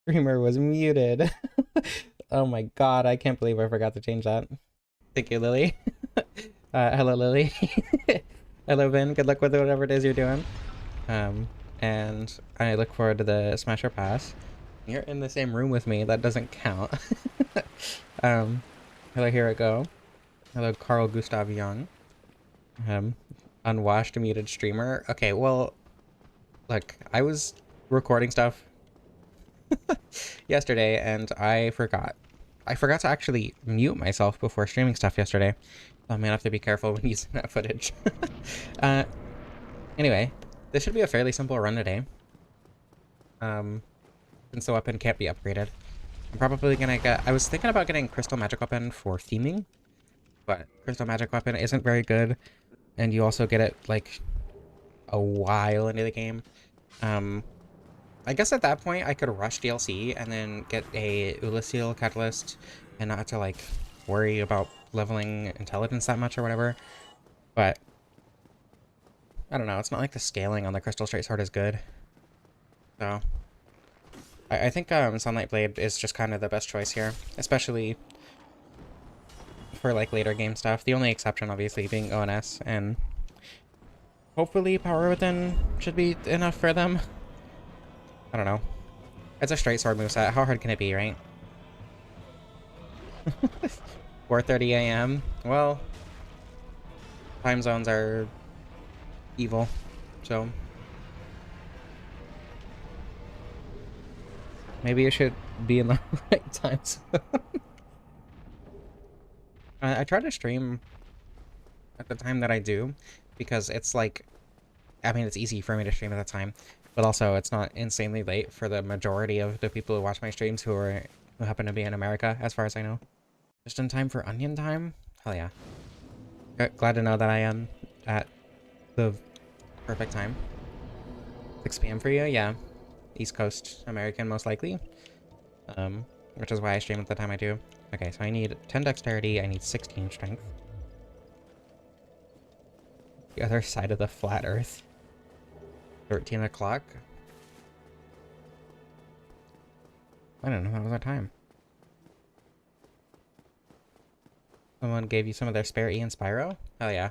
Streamer was muted. Oh my god, I can't believe I forgot to change that. Thank you, Lily. Hello, Lily. Hello, Vin. Good luck with whatever it is you're doing. Um, and I look forward to the Smasher Pass. You're in the same room with me. That doesn't count. um, hello, here I go. Hello, Carl Gustav Young. Um, unwashed, muted streamer. Okay, well, look, I was recording stuff yesterday and I forgot. I forgot to actually mute myself before streaming stuff yesterday. I'm gonna have to be careful when using that footage. uh, anyway, this should be a fairly simple run today. Since the weapon can't be upgraded. I'm probably gonna get... I was thinking about getting Crystal Magic Weapon for theming, but Crystal Magic Weapon isn't very good, and you also get it, like, a while into the game. I guess at that point I could rush DLC and then get a Ulysseal Catalyst and not have to, like, worry about leveling intelligence that much or whatever. But I don't know, it's not like the scaling on the Crystal Straight Sword is good. So I think Sunlight Blade is just kind of the best choice here, especially for like later game stuff. The only exception obviously being ONS, and hopefully Power Within should be enough for them. I don't know. It's a straight sword moveset. How hard can it be, right? 4:30 a.m. Well, time zones are evil, so maybe it should be in the right time zone. I try to stream at the time that I do because it's like, I mean, it's easy for me to stream at that time, but also it's not insanely late for the majority of the people who watch my streams who happen to be in America, as far as I know. Just in time for onion time? Hell yeah. Glad to know that I am at the perfect time. 6 p.m. for you? Yeah. East Coast American, most likely. Which is why I stream at the time I do. Okay, so I need 10 dexterity, I need 16 strength. The other side of the flat earth. 13 o'clock? I don't know, that was our time. Someone gave you some of their spare E and Spyro? Hell yeah.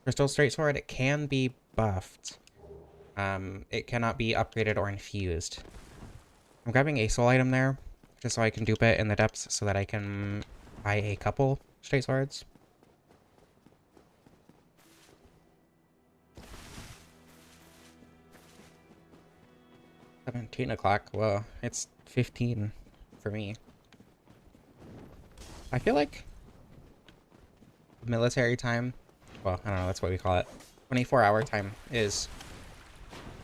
Crystal Straight Sword, it can be buffed. It cannot be upgraded or infused. I'm grabbing a soul item there, just so I can dupe it in the depths so that I can buy a couple straight swords. $17 o'clock. Well, it's 15 for me. I feel like military time, well, I don't know, that's what we call it. 24-hour time is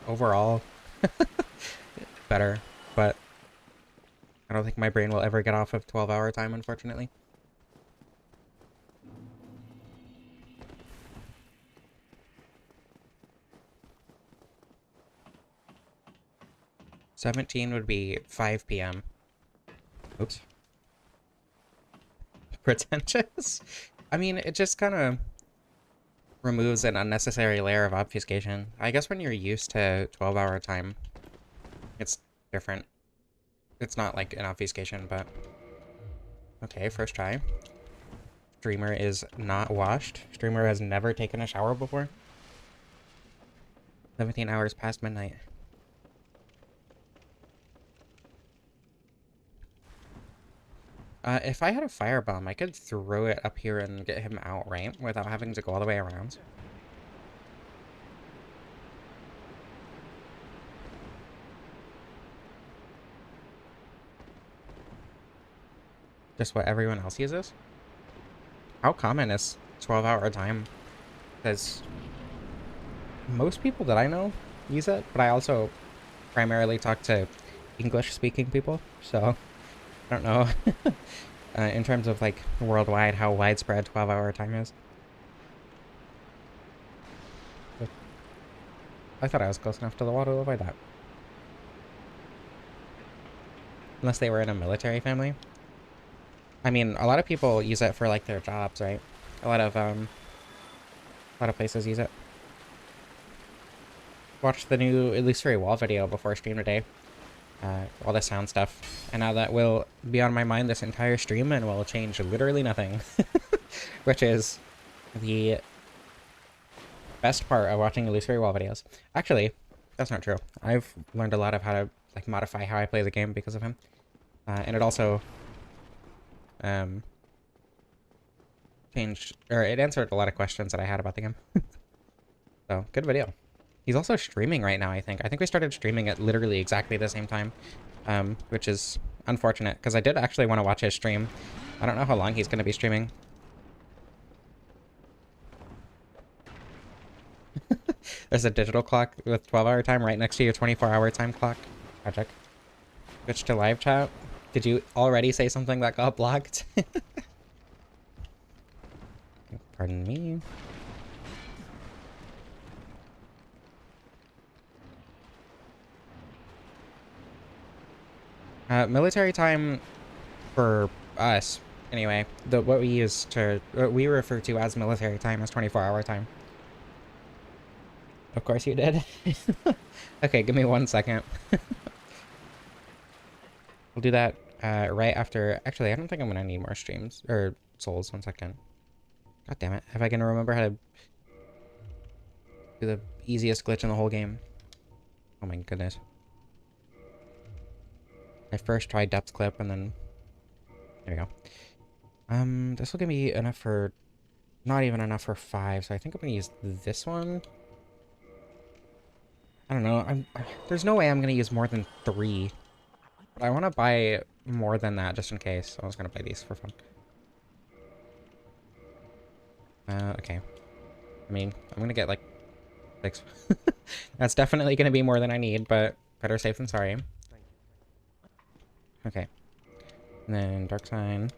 overall better, but I don't think my brain will ever get off of 12-hour time, unfortunately. $17 would be 5 p.m. Oops. Pretentious? I mean, it just kind of removes an unnecessary layer of obfuscation. I guess when you're used to 12-hour time, it's different. It's not like an obfuscation, but... Okay, first try. Streamer is not washed. Streamer has never taken a shower before. 17 hours past midnight. If I had a firebomb, I could throw it up here and get him out, right? Without having to go all the way around. Just what everyone else uses? How common is 12-hour time? Because most people that I know use it, but I also primarily talk to English-speaking people, so I don't know in terms of like worldwide how widespread 12-hour time is. But I thought I was close enough to the water to avoid that. Unless they were in a military family. I mean, a lot of people use it for like their jobs, right? A lot of places use it. watched the new Illusory Wall video before stream today. All the sound stuff. And now that will be on my mind this entire stream and will change literally nothing. Which is the best part of watching Illusory Wall videos. Actually, that's not true. I've learned a lot of how to like modify how I play the game because of him. And it also changed, or it answered a lot of questions that I had about the game. So, good video. He's also streaming right now, I think. I think we started streaming at literally exactly the same time, which is unfortunate, because I did actually want to watch his stream. I don't know how long he's going to be streaming. There's a digital clock with 12-hour time right next to your 24-hour time clock. Tragic. Switch to live chat. Did you already say something that got blocked? Pardon me. Military time for us, anyway. What we use to, what we refer to as military time is 24-hour time. Of course you did. Okay, give me 1 second. We'll do that right after. Actually, I don't think I'm gonna need more streams or souls. 1 second. God damn it! If I can remember how to do the easiest glitch in the whole game. Oh my goodness. I first tried depth clip and then there we go. This will give me enough for, not even enough for 5, so I think I'm gonna use this one. I don't know. There's no way I'm gonna use more than 3, but I want to buy more than that just in case. So I was gonna play these for fun. Okay. I mean, I'm gonna get like 6. That's definitely gonna be more than I need, but better safe than sorry. Okay. And then Dark Sign.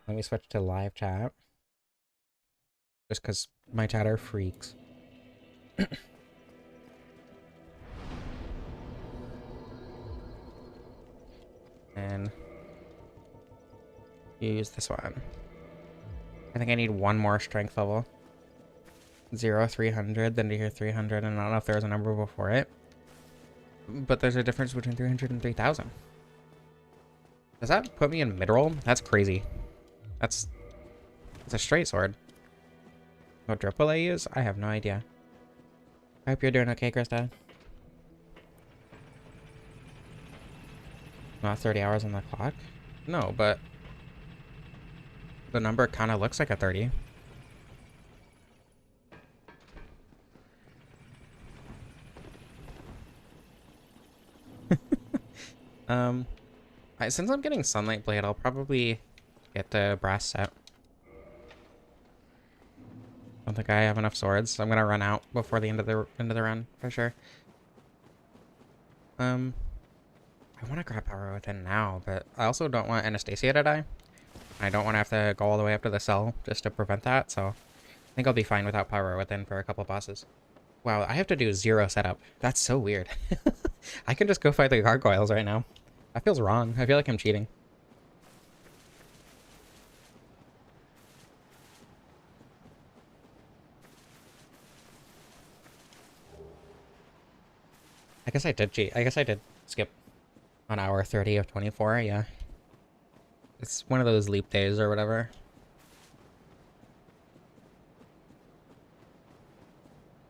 Let me switch to live chat. Just because my chat are freaks. And use this one. I think I need one more strength level. 0, 300, then to here 300, and I don't know if there's a number before it. But there's a difference between 300 and 3,000. Does that put me in mid-roll? That's crazy. It's a straight sword. What drip will I use? I have no idea. I hope you're doing okay, Krista. Not 30 hours on the clock? No, but the number kind of looks like a 30. Since I'm getting Sunlight Blade, I'll probably get the brass set. I don't think I have enough swords, so I'm gonna run out before the end of the run for sure. I want to grab Power Within now, but I also don't want Anastasia to die. I don't want to have to go all the way up to the cell just to prevent that, so I think I'll be fine without Power Within for a couple bosses. Wow, I have to do 0 setup. That's so weird. I can just go fight the gargoyles right now. That feels wrong. I feel like I'm cheating. I guess I did cheat. I guess I did skip an hour 30 of 24, yeah. It's one of those leap days or whatever.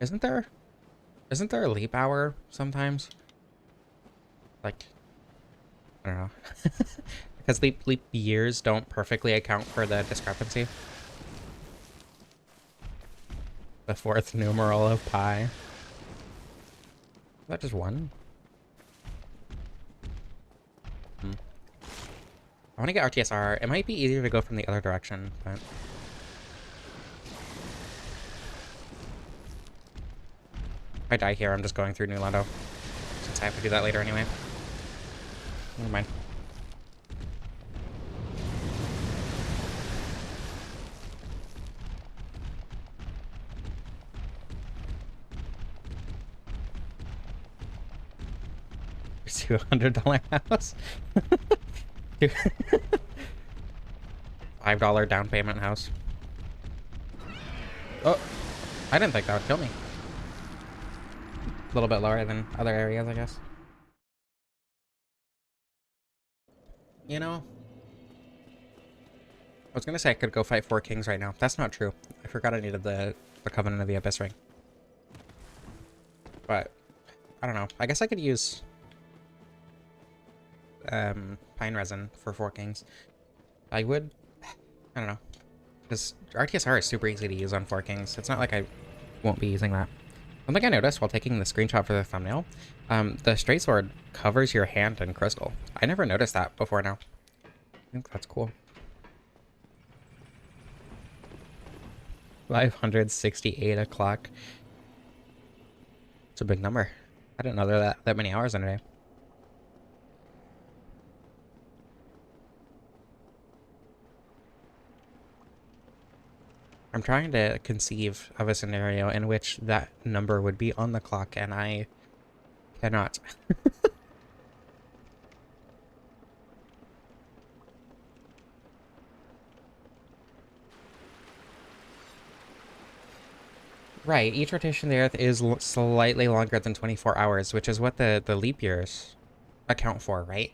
Isn't there a leap hour sometimes? Like, I don't know. Because leap years don't perfectly account for the discrepancy. The 4th numeral of pi. Is that just 1? I want to get RTSR. It might be easier to go from the other direction, but... If I die here, I'm just going through New Londo. Since I have to do that later anyway. Never mind. $200 house. $5 down payment house. Oh, I didn't think that would kill me. A little bit lower than other areas, I guess. You know, I was gonna say I could go fight 4 kings right now. That's not true. I forgot I needed the Covenant of the Abyss ring. But, I don't know. I guess I could use pine resin for 4 kings. I would... I don't know. Because RTSR is super easy to use on 4 kings. It's not like I won't be using that. One thing I noticed while taking the screenshot for the thumbnail, the straight sword covers your hand in crystal. I never noticed that before now. I think that's cool. 568 o'clock. It's a big number. I didn't know there were that many hours in a day. I'm trying to conceive of a scenario in which that number would be on the clock, and I cannot. Right, each rotation of the Earth is slightly longer than 24 hours, which is what the leap years account for, right?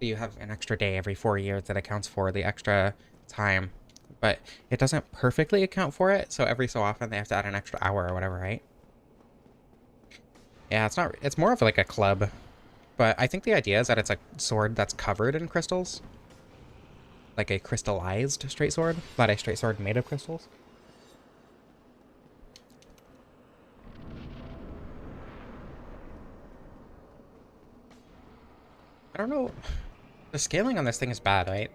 You have an extra day every 4 years that accounts for the extra time, but it doesn't perfectly account for it, so every so often they have to add an extra hour or whatever, right? Yeah, it's more of like a club, but I think the idea is that it's a sword that's covered in crystals. Like a crystallized straight sword, not a straight sword made of crystals. I don't know. The scaling on this thing is bad, right?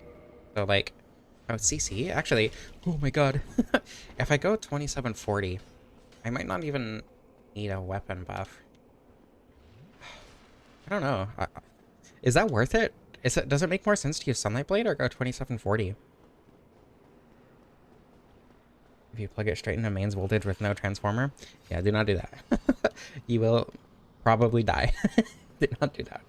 So like, oh, CC? Actually, oh my god. If I go 2740, I might not even need a weapon buff. I don't know. Is that worth it? Does it make more sense to use Sunlight Blade or go 2740? If you plug it straight into mains voltage with no transformer? Yeah, do not do that. You will probably die. Do not do that.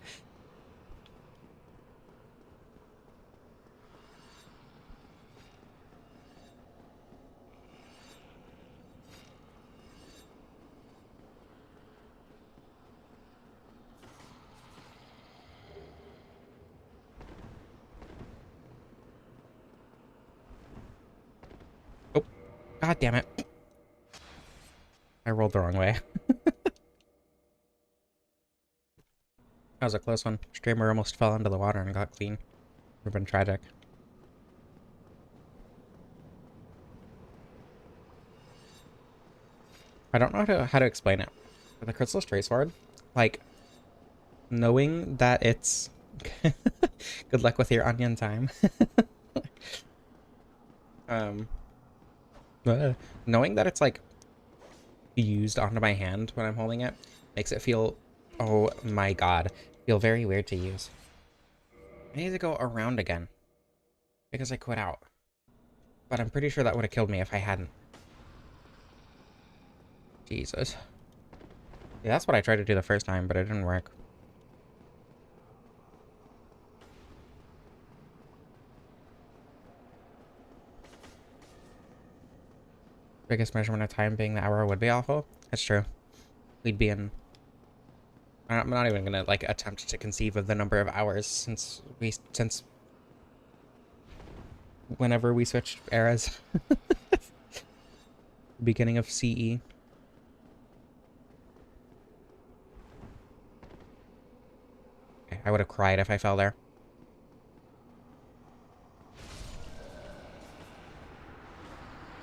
Oh, god damn it. I rolled the wrong way. That was a close one. Streamer almost fell into the water and got clean. Would have been tragic. I don't know how to explain it. With the Crystal Straight Sword, like, knowing that it's... Good luck with your onion time. um, Knowing that it's, like, fused onto my hand when I'm holding it makes it feel... Oh my god. Feel very weird to use. I need to go around again. Because I quit out. But I'm pretty sure that would have killed me if I hadn't. Jesus. Yeah, that's what I tried to do the first time, but it didn't work. Biggest measurement of time being the hour would be awful. That's true. We'd be in... I'm not even gonna, like, attempt to conceive of the number of hours since whenever we switched eras. Beginning of CE. Okay, I would have cried if I fell there.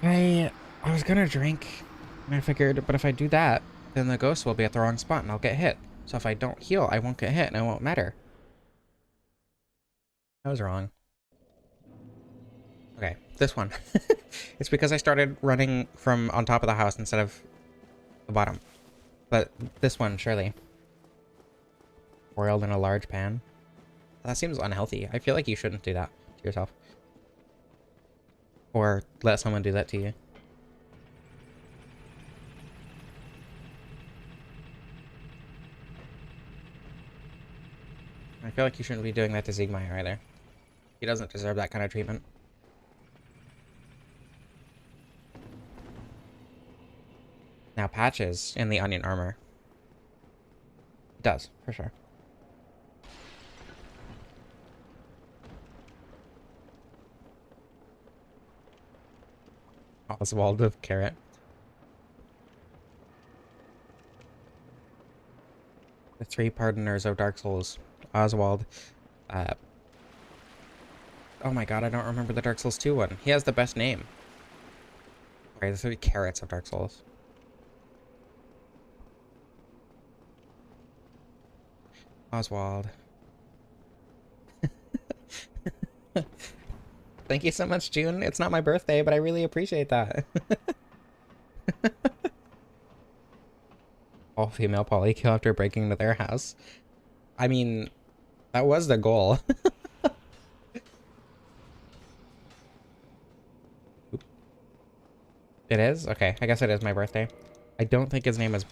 I was gonna drink, and I figured, but if I do that, then the ghost will be at the wrong spot and I'll get hit. So if I don't heal, I won't get hit and it won't matter. I was wrong. Okay, this one. It's because I started running from on top of the house instead of the bottom. But this one, surely. Boiled in a large pan. That seems unhealthy. I feel like you shouldn't do that to yourself. Or let someone do that to you. I feel like you shouldn't be doing that to Siegmeyer either. He doesn't deserve that kind of treatment. Now Patches in the onion armor. It does, for sure. Oswald of Carrot. The three pardoners of Dark Souls. Oswald. Uh, oh my god, I don't remember the Dark Souls 2 one. He has the best name. Okay, the three carrots of Dark Souls. Oswald. Thank you so much, June. It's not my birthday, but I really appreciate that. All female polykill after breaking into their house. I mean, that was the goal. It is? Okay, I guess it is my birthday. I don't think his name is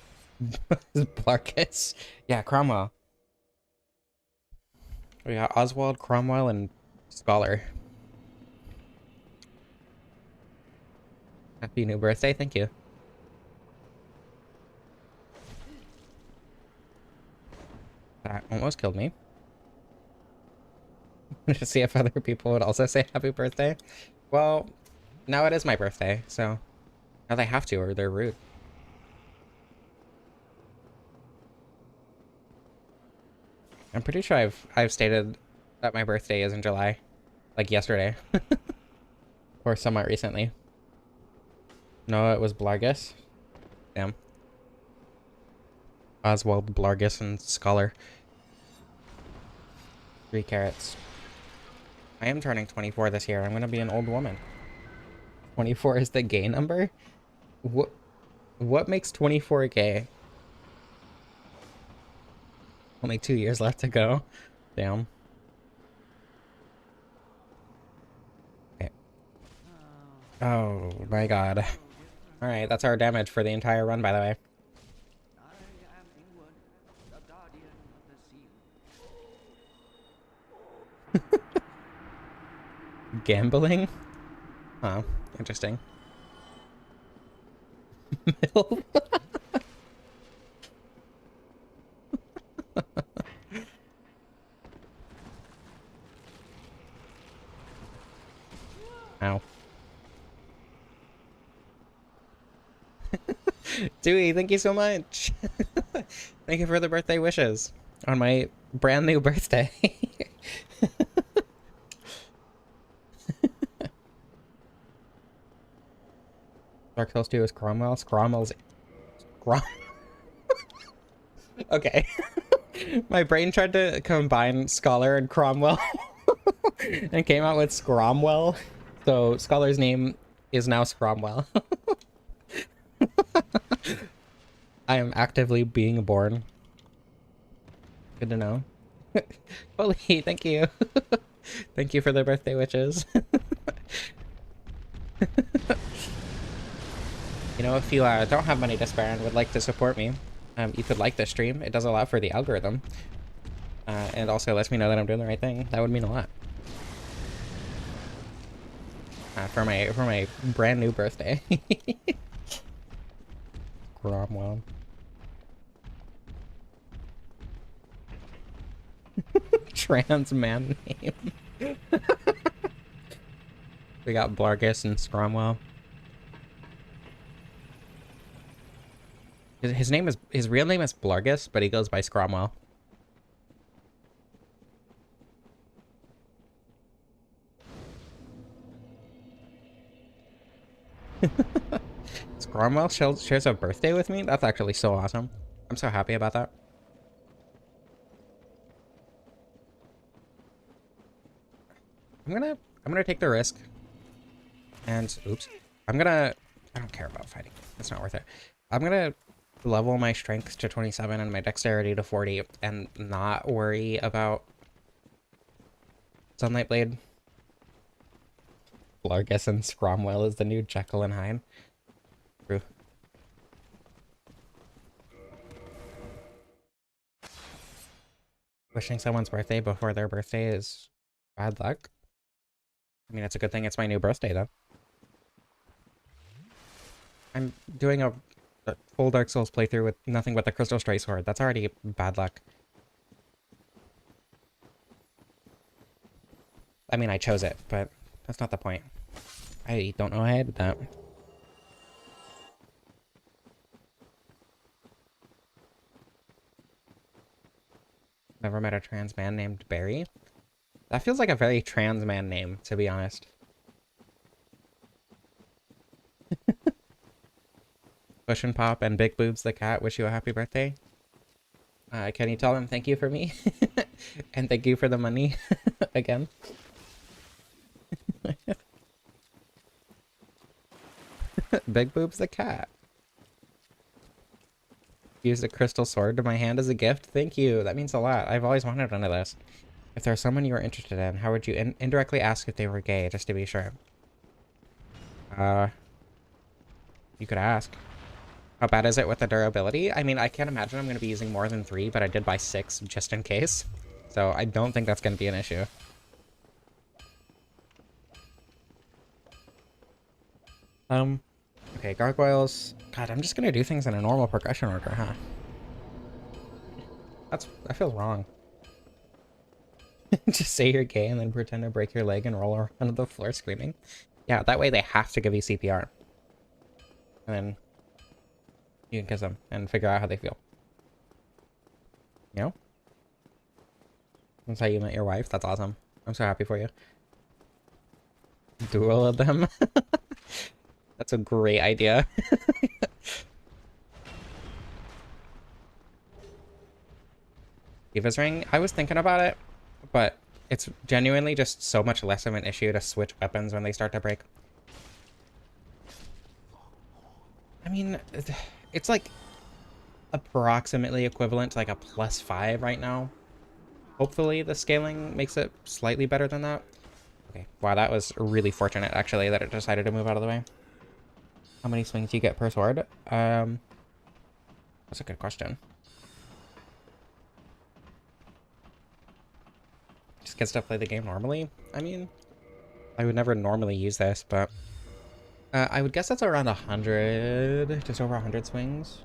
Blarkus. Yeah, Cromwell. We got Oswald, Cromwell, and Scholar. Happy new birthday, thank you. That almost killed me. To see if other people would also say happy birthday. Well, now it is my birthday, so now they have to or they're rude. I'm pretty sure I've stated that my birthday is in July, like yesterday, or somewhat recently. No, it was Blargus. Damn. Oswald, Blargus, and Scholar. 3 carrots. I am turning 24 this year. I'm gonna be an old woman. 24 is the gay number? What makes 24 gay? Only 2 years left to go. Damn. Okay. Oh my god. Alright, that's our damage for the entire run, by the way. Gambling? Huh, interesting. Middle? Ow. Dewey, thank you so much. Thank you for the birthday wishes on my brand new birthday. Dark Souls 2 is Cromwell. Cromwell's... Okay. My brain tried to combine Scholar and Cromwell and came out with Scromwell. So Scholar's name is now Scromwell. I am actively being born. Good to know. Holy, thank you. Thank you for the birthday wishes. You know, if you don't have money to spare and would like to support me, you could like this stream. It does a lot for the algorithm. And also lets me know that I'm doing the right thing. That would mean a lot. For my brand new birthday. Cromwell. Trans man name. We got Blargus and Scromwell. His real name is Blargus, but he goes by Scromwell. Scromwell shares a birthday with me? That's actually so awesome. I'm so happy about that. I'm gonna take the risk. And oops. I don't care about fighting. It's not worth it. I'm gonna level my strength to 27 and my dexterity to 40 and not worry about Sunlight Blade. Blargus and Scromwell is the new Jekyll and Hyde. True. Wishing someone's birthday before their birthday is bad luck. I mean, it's a good thing it's my new birthday, though. I'm doing a a full Dark Souls playthrough with nothing but the Crystal Strike Sword. That's already bad luck. I mean, I chose it, but that's not the point. I don't know how I did that. Never met a trans man named Barry. That feels like a very trans man name, to be honest. Push and Pop and Big Boobs the cat wish you a happy birthday. Can you tell them thank you for me? And thank you for the money again. Big Boobs the cat. Used a crystal sword to my hand as a gift. Thank you. That means a lot. I've always wanted one of those. If there's someone you were interested in, how would you indirectly ask if they were gay, just to be sure? You could ask. How bad is it with the durability? I mean, I can't imagine I'm going to be using more than 3, but I did buy 6 just in case. So I don't think that's going to be an issue. Okay, gargoyles. God, I'm just going to do things in a normal progression order, huh? That feels wrong. Just say you're gay and then pretend to break your leg and roll around on the floor screaming. Yeah, that way they have to give you CPR. And then you can kiss them and figure out how they feel. You know? That's how you met your wife. That's awesome. I'm so happy for you. Duel of them. That's a great idea. Diva's ring. I was thinking about it, but it's genuinely just so much less of an issue to switch weapons when they start to break. I mean, it's like approximately equivalent to like a +5 right now. Hopefully the scaling makes it slightly better than that. Okay, wow, that was really fortunate actually that it decided to move out of the way. How many swings do you get per sword? That's a good question. Just gets to play the game normally? I mean, I would never normally use this, but I would guess that's around 100, just over 100 swings.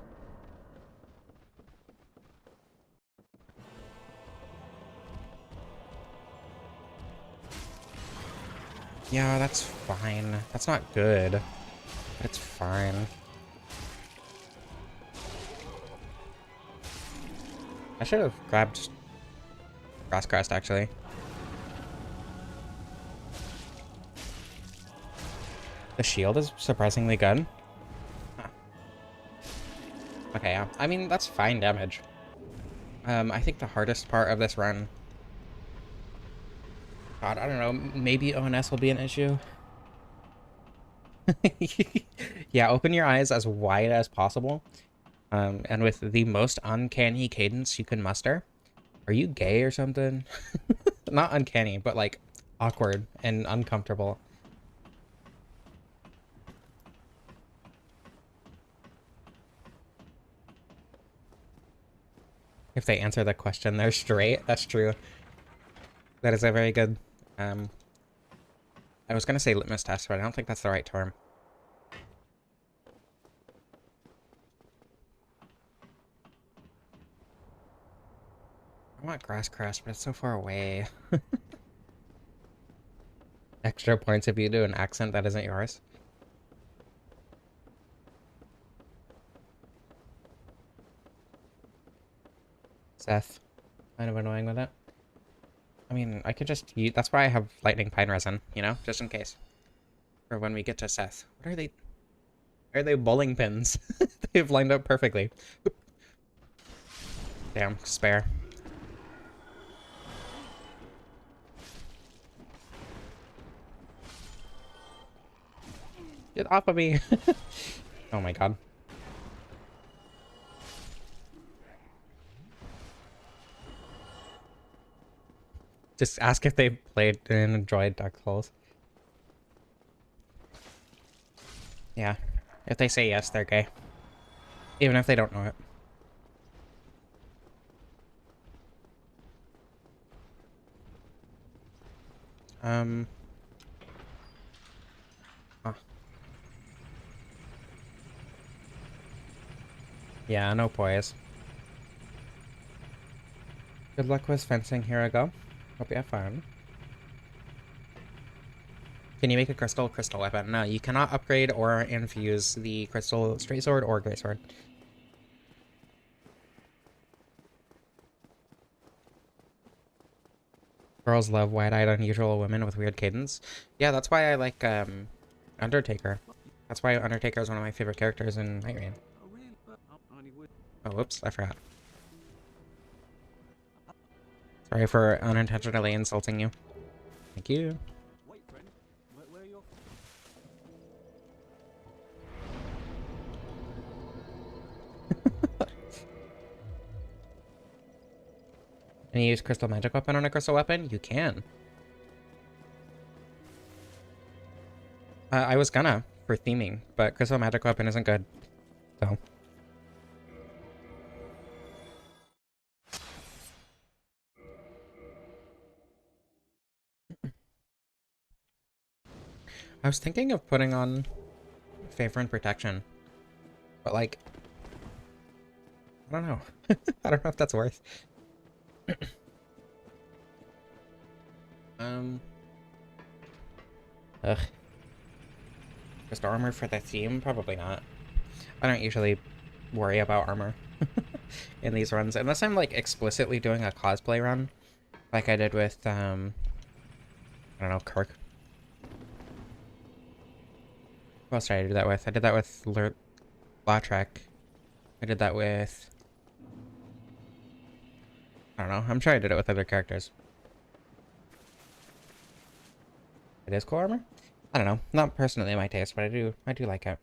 Yeah, that's fine. That's not good, but it's fine. I should have grabbed Grass Crest, actually. The shield is surprisingly good. Huh. Okay, yeah. I mean, that's fine damage. I think the hardest part of this run... God, I don't know. Maybe ONS will be an issue. Yeah, open your eyes as wide as possible. And with the most uncanny cadence you can muster. Are you gay or something? Not uncanny, but like awkward and uncomfortable. If they answer the question, they're straight. That's true. That is a very good, I was gonna say litmus test, but I don't think that's the right term. I want Grass Crest, but it's so far away. Extra points if you do an accent that isn't yours. Seth. Kind of annoying with it. I mean, I could just use... That's why I have Lightning Pine Resin, you know? Just in case. For when we get to Seth. What are they... Are they bowling pins? They've lined up perfectly. Damn, spare. Get off of me! Oh my god. Just ask if they played and enjoyed Dark Souls. Yeah. If they say yes, they're gay. Even if they don't know it. Huh. Yeah, no poise. Good luck with fencing, here I go. Hope you have fun. Can you make a crystal weapon? No, you cannot upgrade or infuse the crystal straight sword or great sword. Girls love wide-eyed, unusual women with weird cadence. Yeah, that's why I like Undertaker. That's why Undertaker is one of my favorite characters in Night Rain. Oh, whoops, I forgot. Sorry for unintentionally insulting you. Thank you. Can you use crystal magic weapon on a crystal weapon? You can. I was gonna for theming, but crystal magic weapon isn't good. So. I was thinking of putting on favor and protection, but like, I don't know. I don't know if that's worth. Ugh. Just armor for the theme? Probably not. I don't usually worry about armor in these runs, unless I'm like explicitly doing a cosplay run, like I did with I don't know, Kirk. Who else did I do that with? I did that with Lautrec. I did that with, I don't know. I'm sure I did it with other characters. It is cool armor? I don't know. Not personally my taste, but I do like it.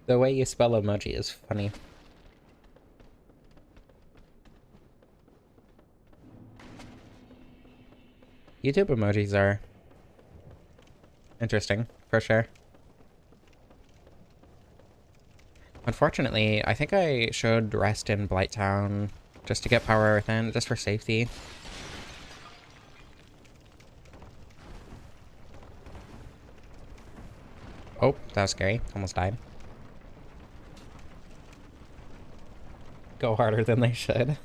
The way you spell emoji is funny. YouTube emojis are interesting, for sure. Unfortunately, I think I should rest in Blighttown just to get power within, just for safety. Oh, that was scary. Almost died. Go harder than they should.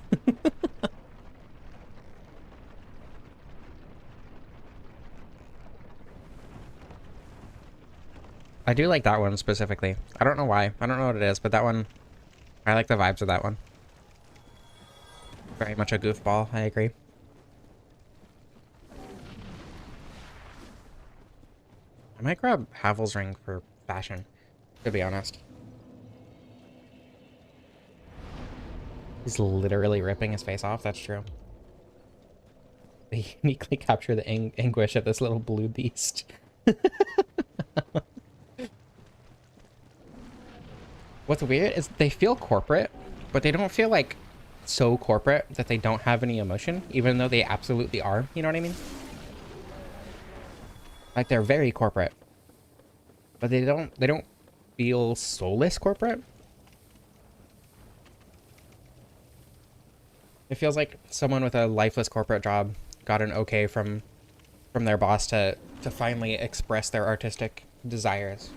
I do like that one specifically. I don't know why. I don't know what it is, but that one, I like the vibes of that one. Very much a goofball, I agree. I might grab Havel's ring for fashion, to be honest. He's literally ripping his face off, that's true. They uniquely capture the anguish of this little blue beast. What's weird is they feel corporate, but they don't feel like so corporate that they don't have any emotion, even though they absolutely are, you know what I mean? Like they're very corporate, but they don't feel soulless corporate. It feels like someone with a lifeless corporate job got an okay from their boss to finally express their artistic desires.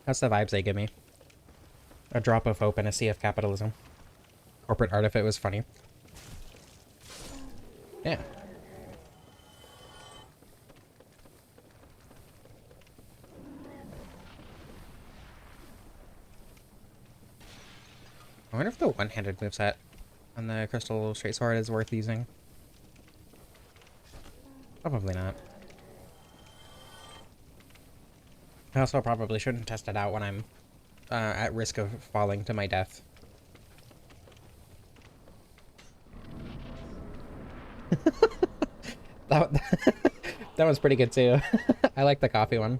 That's the vibes they give me. A drop of hope in a sea of capitalism. Corporate art if it was funny. Yeah. I wonder if the one-handed moveset on the crystal straight sword is worth using. Probably not. I also probably shouldn't test it out when I'm at risk of falling to my death. that, that was pretty good too. I like the coffee one.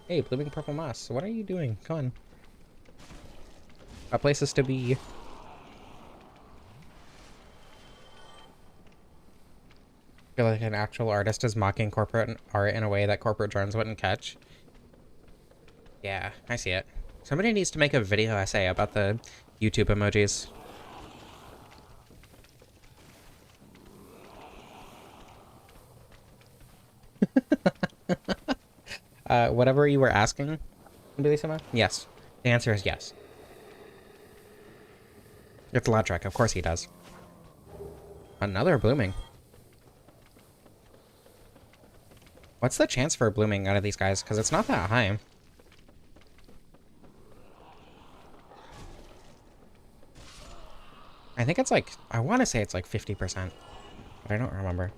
Hey, blooming purple moss. What are you doing? Come on. Got places to be. I feel like an actual artist is mocking corporate art in a way that corporate drones wouldn't catch. Yeah, I see it. Somebody needs to make a video essay about the YouTube emojis. Whatever you were asking, Bellissima? Yes. The answer is yes. It's Lautrec, of course he does. Another blooming. What's the chance for blooming out of these guys? Because it's not that high. I think it's like, I want to say it's like 50%, but I don't remember.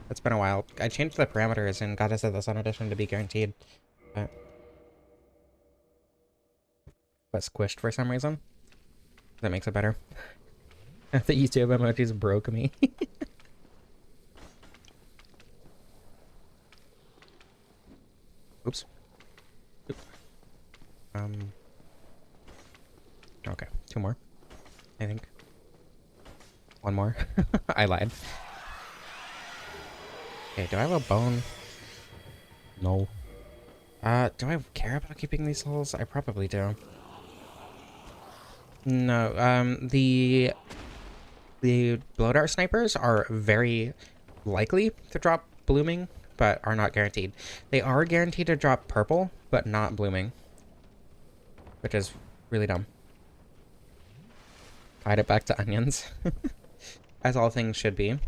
It's been a while. I changed the parameters in Goddess of the Sun Edition to be guaranteed, but squished for some reason. That makes it better. The YouTube emojis broke me. Oops. Okay, 2 more, I think. 1 more. I lied. Okay, do I have a bone? No. Do I care about keeping these souls? I probably do. No, the blow dart snipers are very likely to drop blooming, but are not guaranteed. They are guaranteed to drop purple, but not blooming, which is really dumb. Tied it back to onions, as all things should be.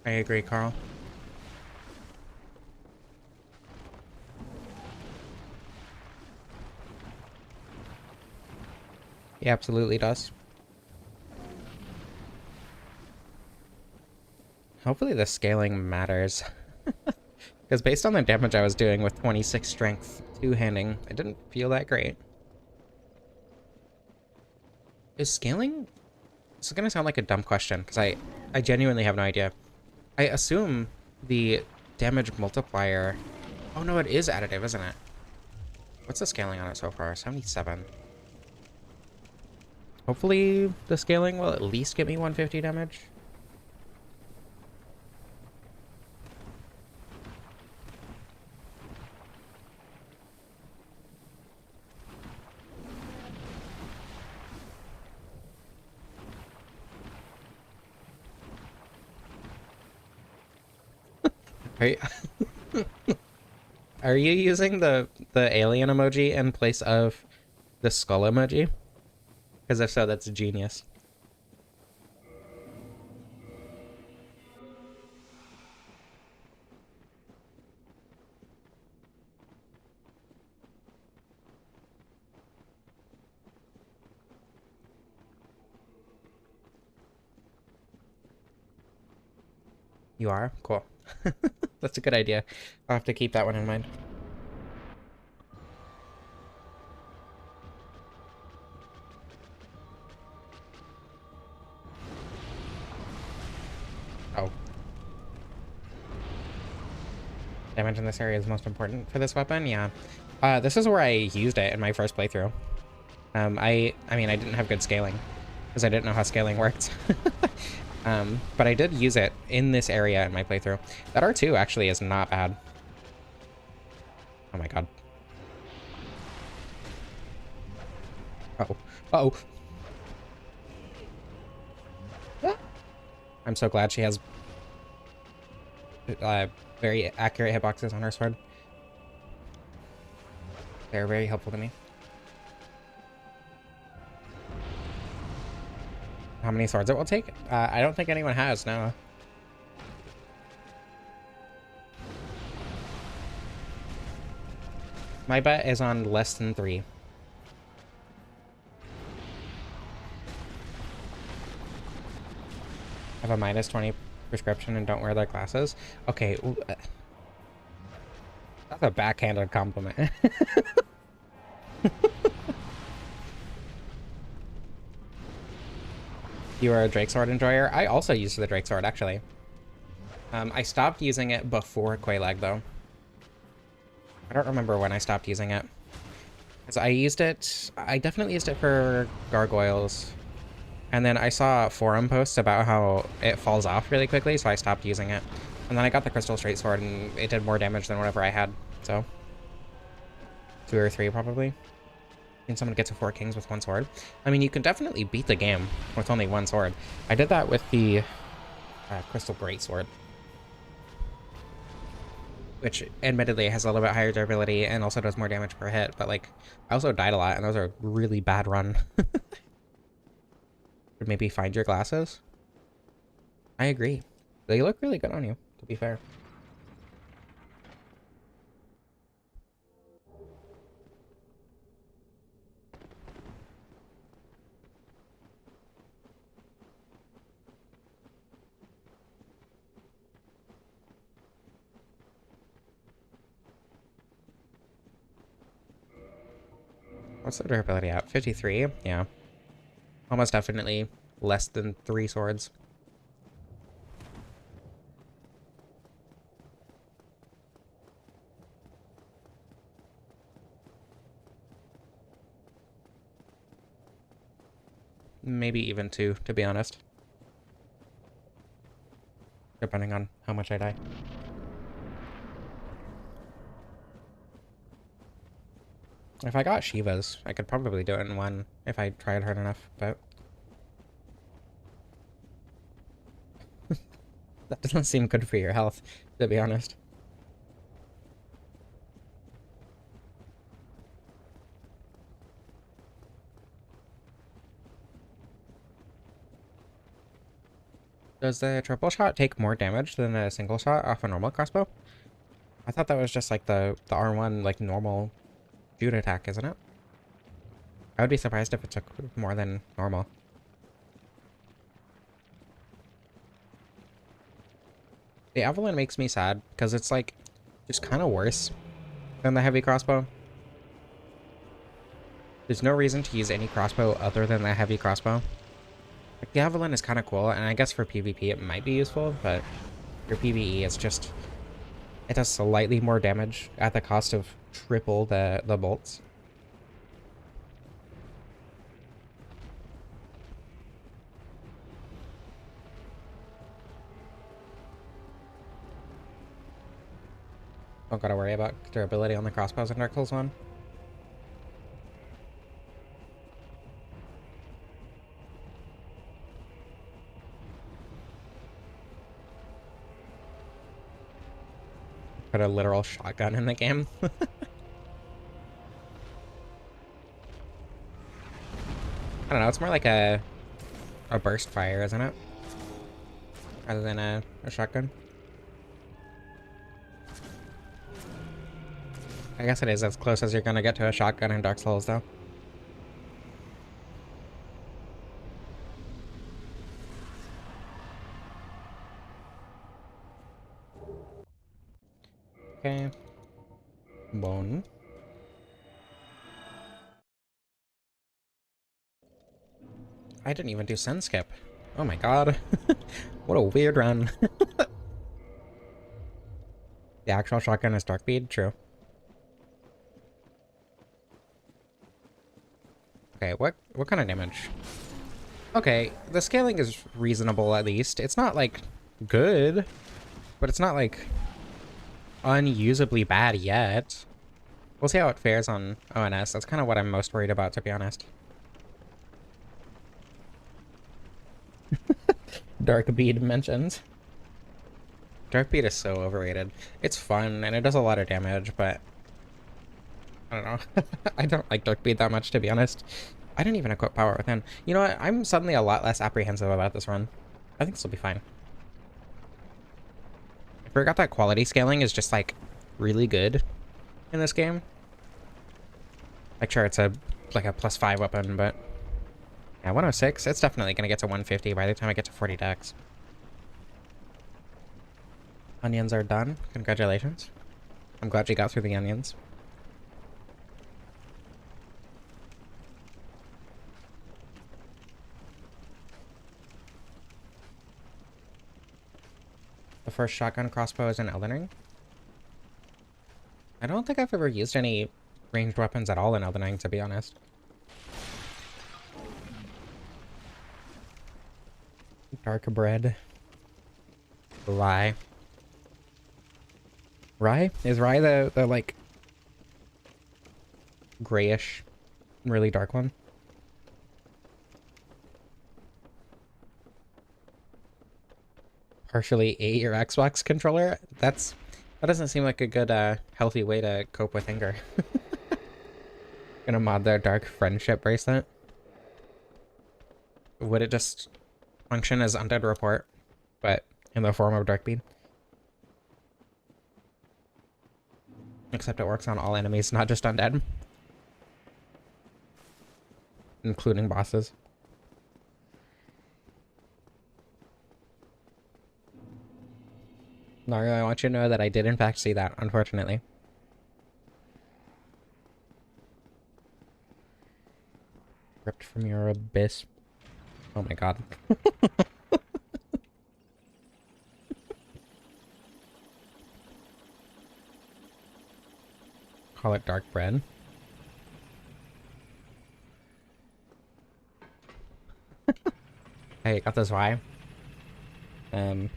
I agree, Carl. He absolutely does. Hopefully the scaling matters. Because based on the damage I was doing with 26 strength two-handing, I didn't feel that great. Is scaling... This is going to sound like a dumb question, because I genuinely have no idea. I assume the damage multiplier... Oh no, it is additive, isn't it? What's the scaling on it so far? 77. Hopefully the scaling will at least get me 150 damage. Are you using the alien emoji in place of the skull emoji? Because if so, that's genius. You are? Cool. That's a good idea. I'll have to keep that one in mind. Oh. Damage in this area is most important for this weapon? Yeah. This is where I used it in my first playthrough. I mean, I didn't have good scaling, because I didn't know how scaling worked. But I did use it in this area in my playthrough. That R2 actually is not bad. Oh my god. Uh-oh. Uh-oh. Ah. I'm so glad she has very accurate hitboxes on her sword. They're very helpful to me. How many swords it will take? I don't think anyone has, no. My bet is on less than 3. Have a minus 20 prescription and don't wear their glasses? Okay. That's a backhanded compliment. You are a Drake Sword enjoyer? I also used the Drake Sword, actually. I stopped using it before Quelaag, though. I don't remember when I stopped using it. 'Cause I definitely used it for gargoyles. And then I saw forum posts about how it falls off really quickly, so I stopped using it. And then I got the Crystal Straight Sword, and it did more damage than whatever I had, so. 2 or 3, probably. And someone gets a 4 kings with 1 sword. I mean, you can definitely beat the game with only 1 sword. I did that with the Crystal Great Sword, which admittedly has a little bit higher durability and also does more damage per hit, but like, I also died a lot, and those are a really bad run. Or maybe find your glasses? I agree. They look really good on you, to be fair. What's the durability at? 53? Yeah. Almost definitely less than 3 swords. Maybe even 2, to be honest. Depending on how much I die. If I got Shivas, I could probably do it in 1 if I tried hard enough, but... that doesn't seem good for your health, to be honest. Does the triple shot take more damage than a single shot off a normal crossbow? I thought that was just like the R1, like, normal shoot attack, isn't it? I would be surprised if it took more than normal. The Avalon makes me sad, because it's, like, just kind of worse than the heavy crossbow. There's no reason to use any crossbow other than the heavy crossbow. Like, the Avalon is kind of cool, and I guess for PvP it might be useful, but for PvE it's just... it does slightly more damage at the cost of triple the bolts. Don't gotta worry about durability on the crossbows in Dark Souls 1. Put a literal shotgun in the game. I don't know, it's more like a burst fire, isn't it? Rather than a shotgun. I guess it is as close as you're gonna get to a shotgun in Dark Souls, though. Okay. Bone. I didn't even do Sun Skip. Oh my god. What a weird run. The actual shotgun is Dark Bead, true. Okay, what kind of damage? Okay, the scaling is reasonable at least. It's not, like, good, but it's not, like, unusably bad yet. We'll see how it fares on ONS. That's kind of what I'm most worried about, to be honest. Dark Bead mentioned. Dark Bead is so overrated. It's fun, and it does a lot of damage, but... I don't know. I don't like Dark Bead that much, to be honest. I didn't even equip Power Within. You know what? I'm suddenly a lot less apprehensive about this run. I think this will be fine. I forgot that quality scaling is just, like, really good in this game. Like, sure, it's like a +5 weapon, but... yeah, 106. It's definitely gonna get to 150 by the time I get to 40 dex. Onions are done. Congratulations. I'm glad you got through the onions. The first shotgun crossbow is in Elden Ring. I don't think I've ever used any ranged weapons at all in Elden Ring, to be honest. Dark bread. Rye. Rye? Is rye the like grayish, really dark one? Partially ate your Xbox controller? That doesn't seem like a good healthy way to cope with anger. Gonna mod their dark friendship bracelet. Would it just function as undead report, but in the form of dark bead? Except it works on all enemies, not just undead. Including bosses. Naru, I want you to know that I did in fact see that, unfortunately. Ripped from your abyss. Oh my god. Call it dark bread. Hey, got this vibe. And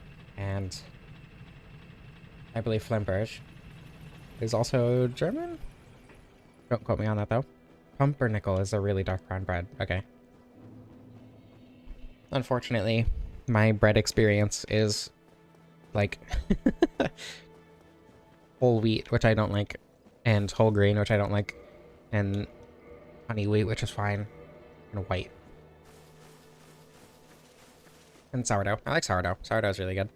I believe Flamberge is also German? Don't quote me on that though. Pumpernickel is a really dark brown bread. Okay. Unfortunately, my bread experience is like whole wheat, which I don't like, and whole grain, which I don't like, and honey wheat, which is fine, and white. And sourdough. I like sourdough. Sourdough is really good.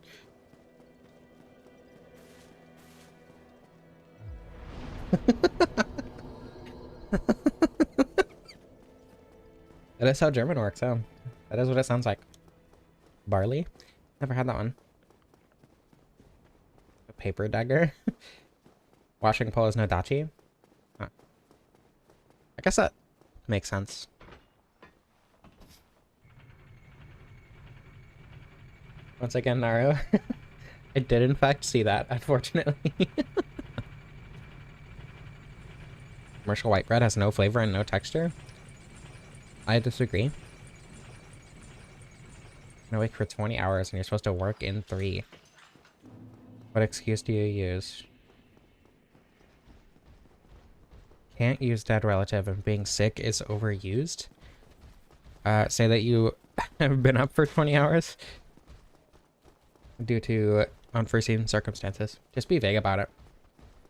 That is how German works, oh. That is what it sounds like. Barley? Never had that one. A paper dagger? Washing pole is no dachi? Huh. I guess that makes sense. Once again, Naru. I did in fact see that, unfortunately. Commercial white bread has no flavor and no texture? I disagree. I wake for 20 hours and you're supposed to work in 3. What excuse do you use? Can't use dead relative and being sick is overused? Say that you have been up for 20 hours due to unforeseen circumstances. Just be vague about it.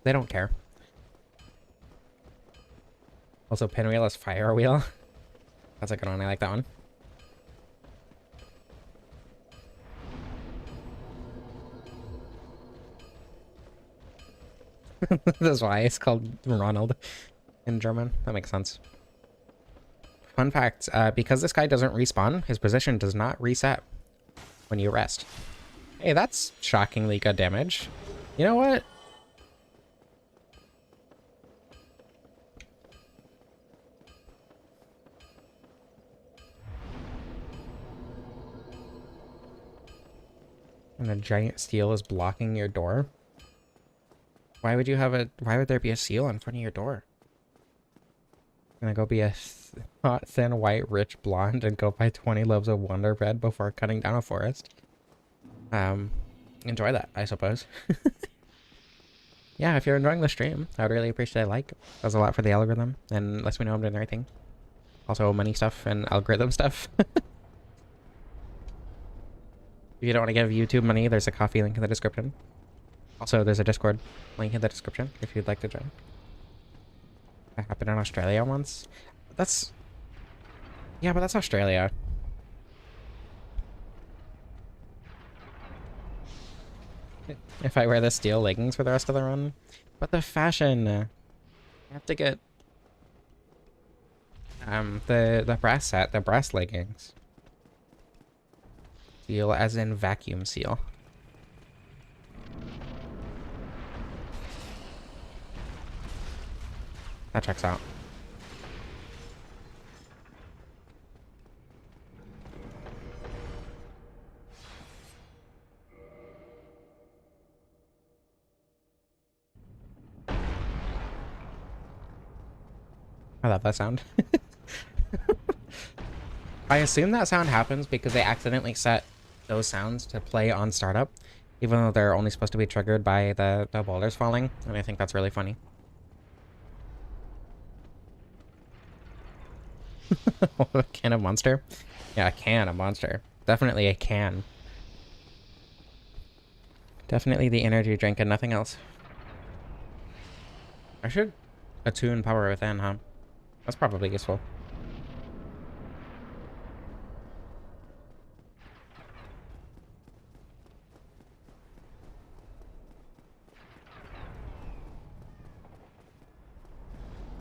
They don't care. Also, pinwheel is fire wheel. That's a good one. I like that one. That's why it's called Ronald in German. That makes sense. Fun fact, because this guy doesn't respawn, his position does not reset when you rest. Hey, that's shockingly good damage. You know what? And a giant steel is blocking your door. Why would you have a... Why would there be a seal in front of your door? I'm gonna go be a hot, thin, white, rich blonde and go buy 20 loaves of Wonder Bread before cutting down a forest. Enjoy that, I suppose. Yeah, if you're enjoying the stream, I would really appreciate a like. It does a lot for the algorithm and lets me know I'm doing the right thing. Also, money stuff and algorithm stuff. If you don't want to give YouTube money, there's a coffee link in the description. Also, there's a Discord link in the description if you'd like to join. That happened in Australia once. That's... Yeah, but that's Australia. If I wear the steel leggings for the rest of the run. But the fashion... I have to get... the brass set, the brass leggings. Seal as in vacuum seal. That checks out. I love that sound. I assume that sound happens because they accidentally set those sounds to play on startup, even though they're only supposed to be triggered by the boulders falling, and I think that's really funny. A can of Monster? Yeah, a can of Monster. Definitely a can. Definitely the energy drink and nothing else. I should attune Power Within, huh? That's probably useful.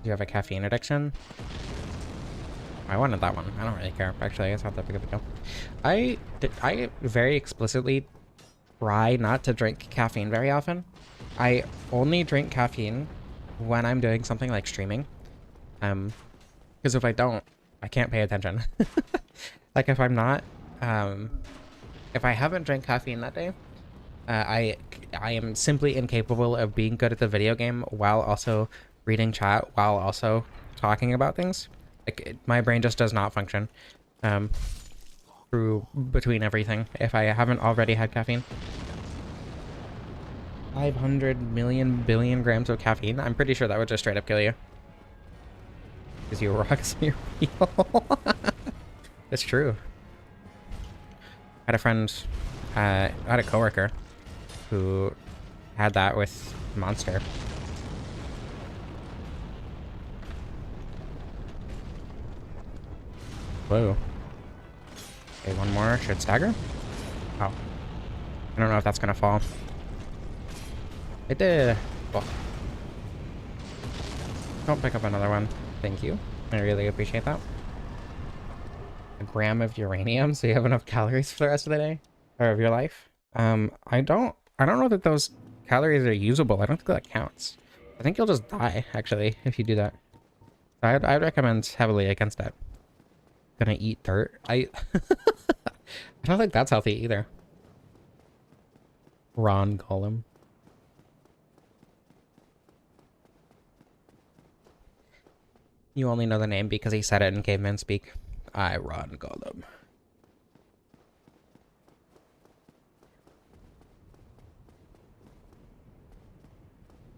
Do you have a caffeine addiction? I wanted that one. I don't really care. Actually, it's not that big of a deal. I very explicitly try not to drink caffeine very often. I only drink caffeine when I'm doing something like streaming. Because if I don't, I can't pay attention. Like if I'm not, if I haven't drank caffeine that day, I am simply incapable of being good at the video game while also reading chat, while also talking about things. Like my brain just does not function through between everything if I haven't already had caffeine. 500 million billion grams of caffeine. I'm pretty sure that would just straight up kill you. Because you rocks your wheel. It's true. I had a friend, I had a coworker who had that with Monster. Whoa. Okay, one more. Should stagger? Oh. I don't know if that's gonna fall. It did. Oh. Don't pick up another one. Thank you. I really appreciate that. A gram of uranium, so you have enough calories for the rest of the day? Or of your life? I don't know that those calories are usable. I don't think that counts. I think you'll just die, actually, if you do that. So I'd recommend heavily against that. Gonna eat dirt? I don't think that's healthy either. Ron Gollum. You only know the name because he said it in caveman speak. I Ron Gollum.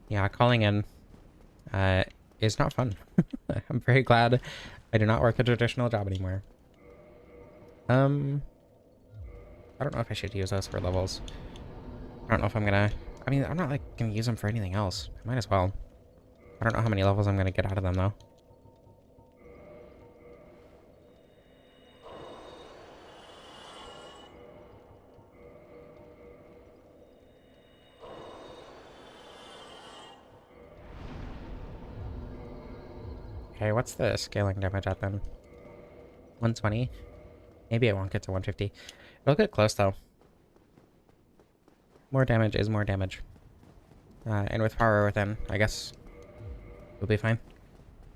Yeah, calling in is not fun. I'm very glad I do not work a traditional job anymore. I don't know if I should use those for levels. I don't know if I'm gonna... I mean, I'm not like gonna use them for anything else. I might as well. I don't know how many levels I'm gonna get out of them though. Okay, what's the scaling damage at then? 120? Maybe I won't get to 150. It'll get close though. More damage is more damage. And with Power Within, I guess we'll be fine.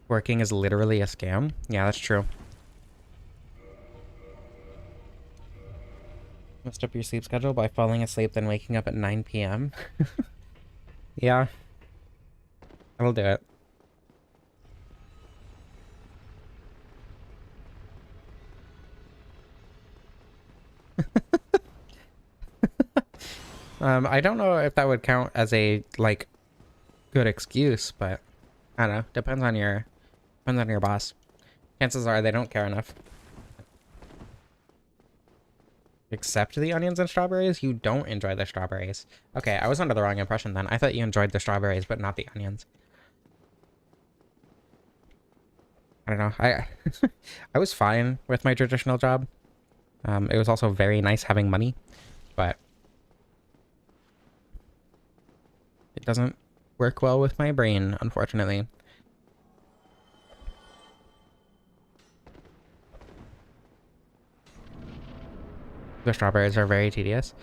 Working is literally a scam? Yeah, that's true. Messed up your sleep schedule by falling asleep then waking up at 9 p.m. Yeah. That'll do it. I don't know if that would count as a, like, good excuse, but I don't know. Depends on your boss. Chances are they don't care enough. Except the onions and strawberries? You don't enjoy the strawberries. Okay, I was under the wrong impression then. I thought you enjoyed the strawberries, but not the onions. I don't know. I was fine with my traditional job. It was also very nice having money, but it doesn't work well with my brain, unfortunately. The strawberries are very tedious.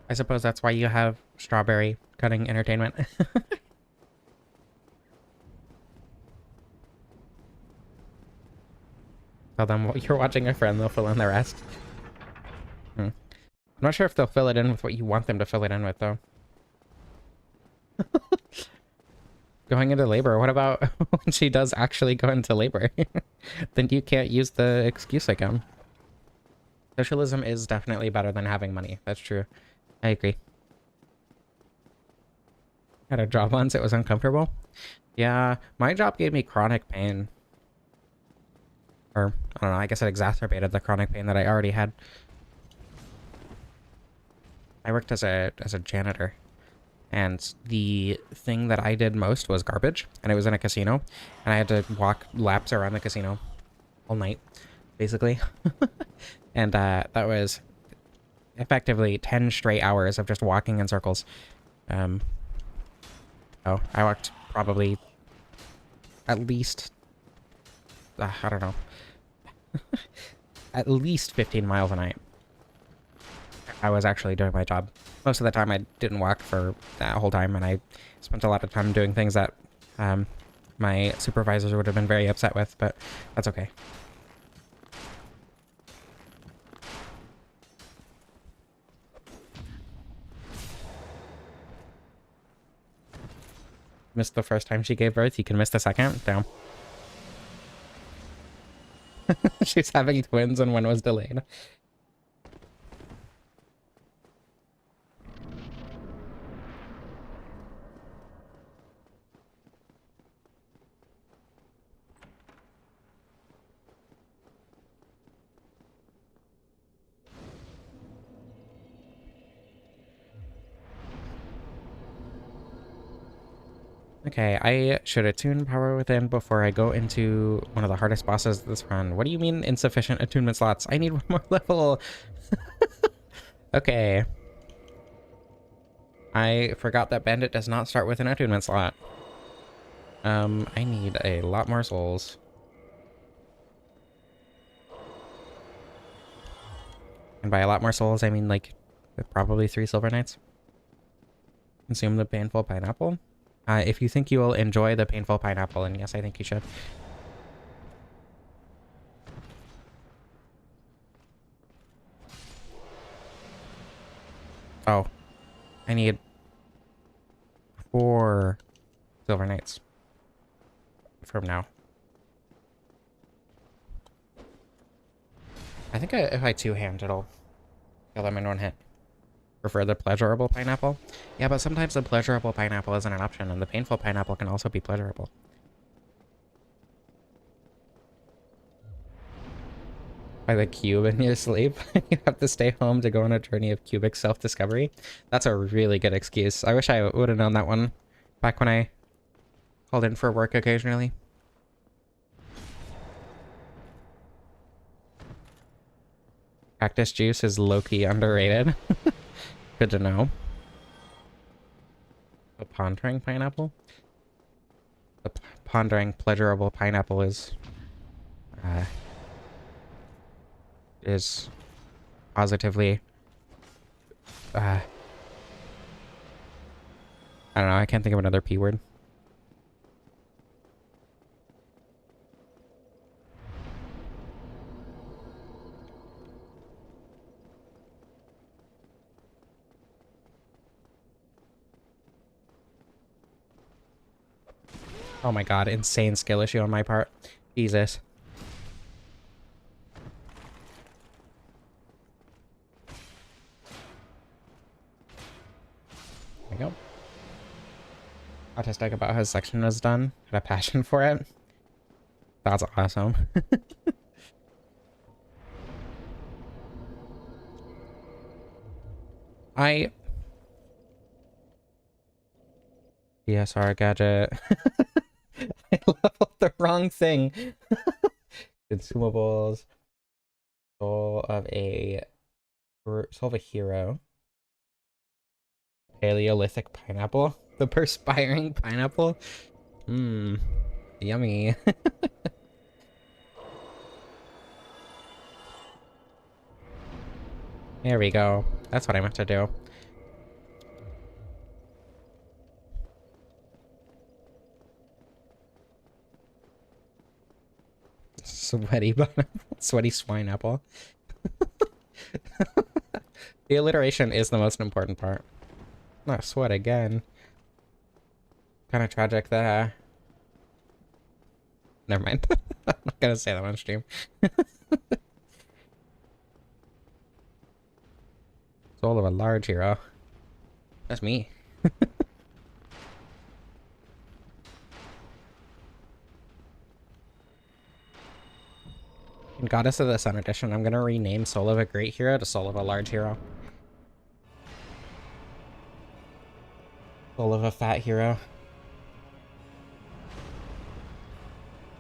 I suppose that's why you have strawberry cutting entertainment. Tell them you're watching a friend, they'll fill in the rest. I'm not sure if they'll fill it in with what you want them to fill it in with, though. going into labor? What about when she does actually go into labor? Then you can't use the excuse again. Socialism is definitely better than having money. That's true. I agree. Had a job once, it was uncomfortable. Yeah, my job gave me chronic pain. Or, I don't know, I guess it exacerbated the chronic pain that I already had. I worked as a janitor. And the thing that I did most was garbage. And it was in a casino. And I had to walk laps around the casino all night, basically. And that was effectively 10 straight hours of just walking in circles. Oh, I walked probably at least, I don't know, at least 15 miles a night. I was actually doing my job. Most of the time I didn't walk for that whole time, and I spent a lot of time doing things that my supervisors would have been very upset with, but that's okay. Missed the first time she gave birth, you can miss the second? Damn. She's having twins and one was delayed. Okay, I should attune power within before I go into one of the hardest bosses this run. What do you mean insufficient attunement slots? I need one more level. Okay. I forgot that Bandit does not start with an attunement slot. I need a lot more souls. And by a lot more souls, I mean like probably 3 Silver Knights. Consume the painful pineapple. If you think you will enjoy the painful pineapple, and yes, I think you should. Oh, I need 4 Silver Knights from now. I think if I two-hand, it'll kill them in one hit. Prefer the pleasurable pineapple? Yeah, but sometimes the pleasurable pineapple isn't an option, and the painful pineapple can also be pleasurable. By the cube in your sleep? You have to stay home to go on a journey of cubic self-discovery? That's a really good excuse. I wish I would have known that one back when I called in for work occasionally. Cactus juice is low-key underrated. Good to know. The pondering pineapple? The pondering pleasurable pineapple is positively I don't know, I can't think of another P word. Oh my god, insane skill issue on my part. Jesus. There we go. Autistic about how his section was done. Had a passion for it. That's awesome. DSR gadget. I leveled the wrong thing. Consumables. Soul of a hero. Paleolithic pineapple. The perspiring pineapple. Mmm. Yummy. There we go. That's what I meant to do. Sweaty sweaty swine apple. The alliteration is the most important part. Not sweat again. kind of tragic that never mind. I'm not gonna say that on stream. Soul of a large hero. That's me. In Goddess of the Sun edition, I'm gonna rename Soul of a Great Hero to Soul of a Large Hero. Soul of a Fat Hero.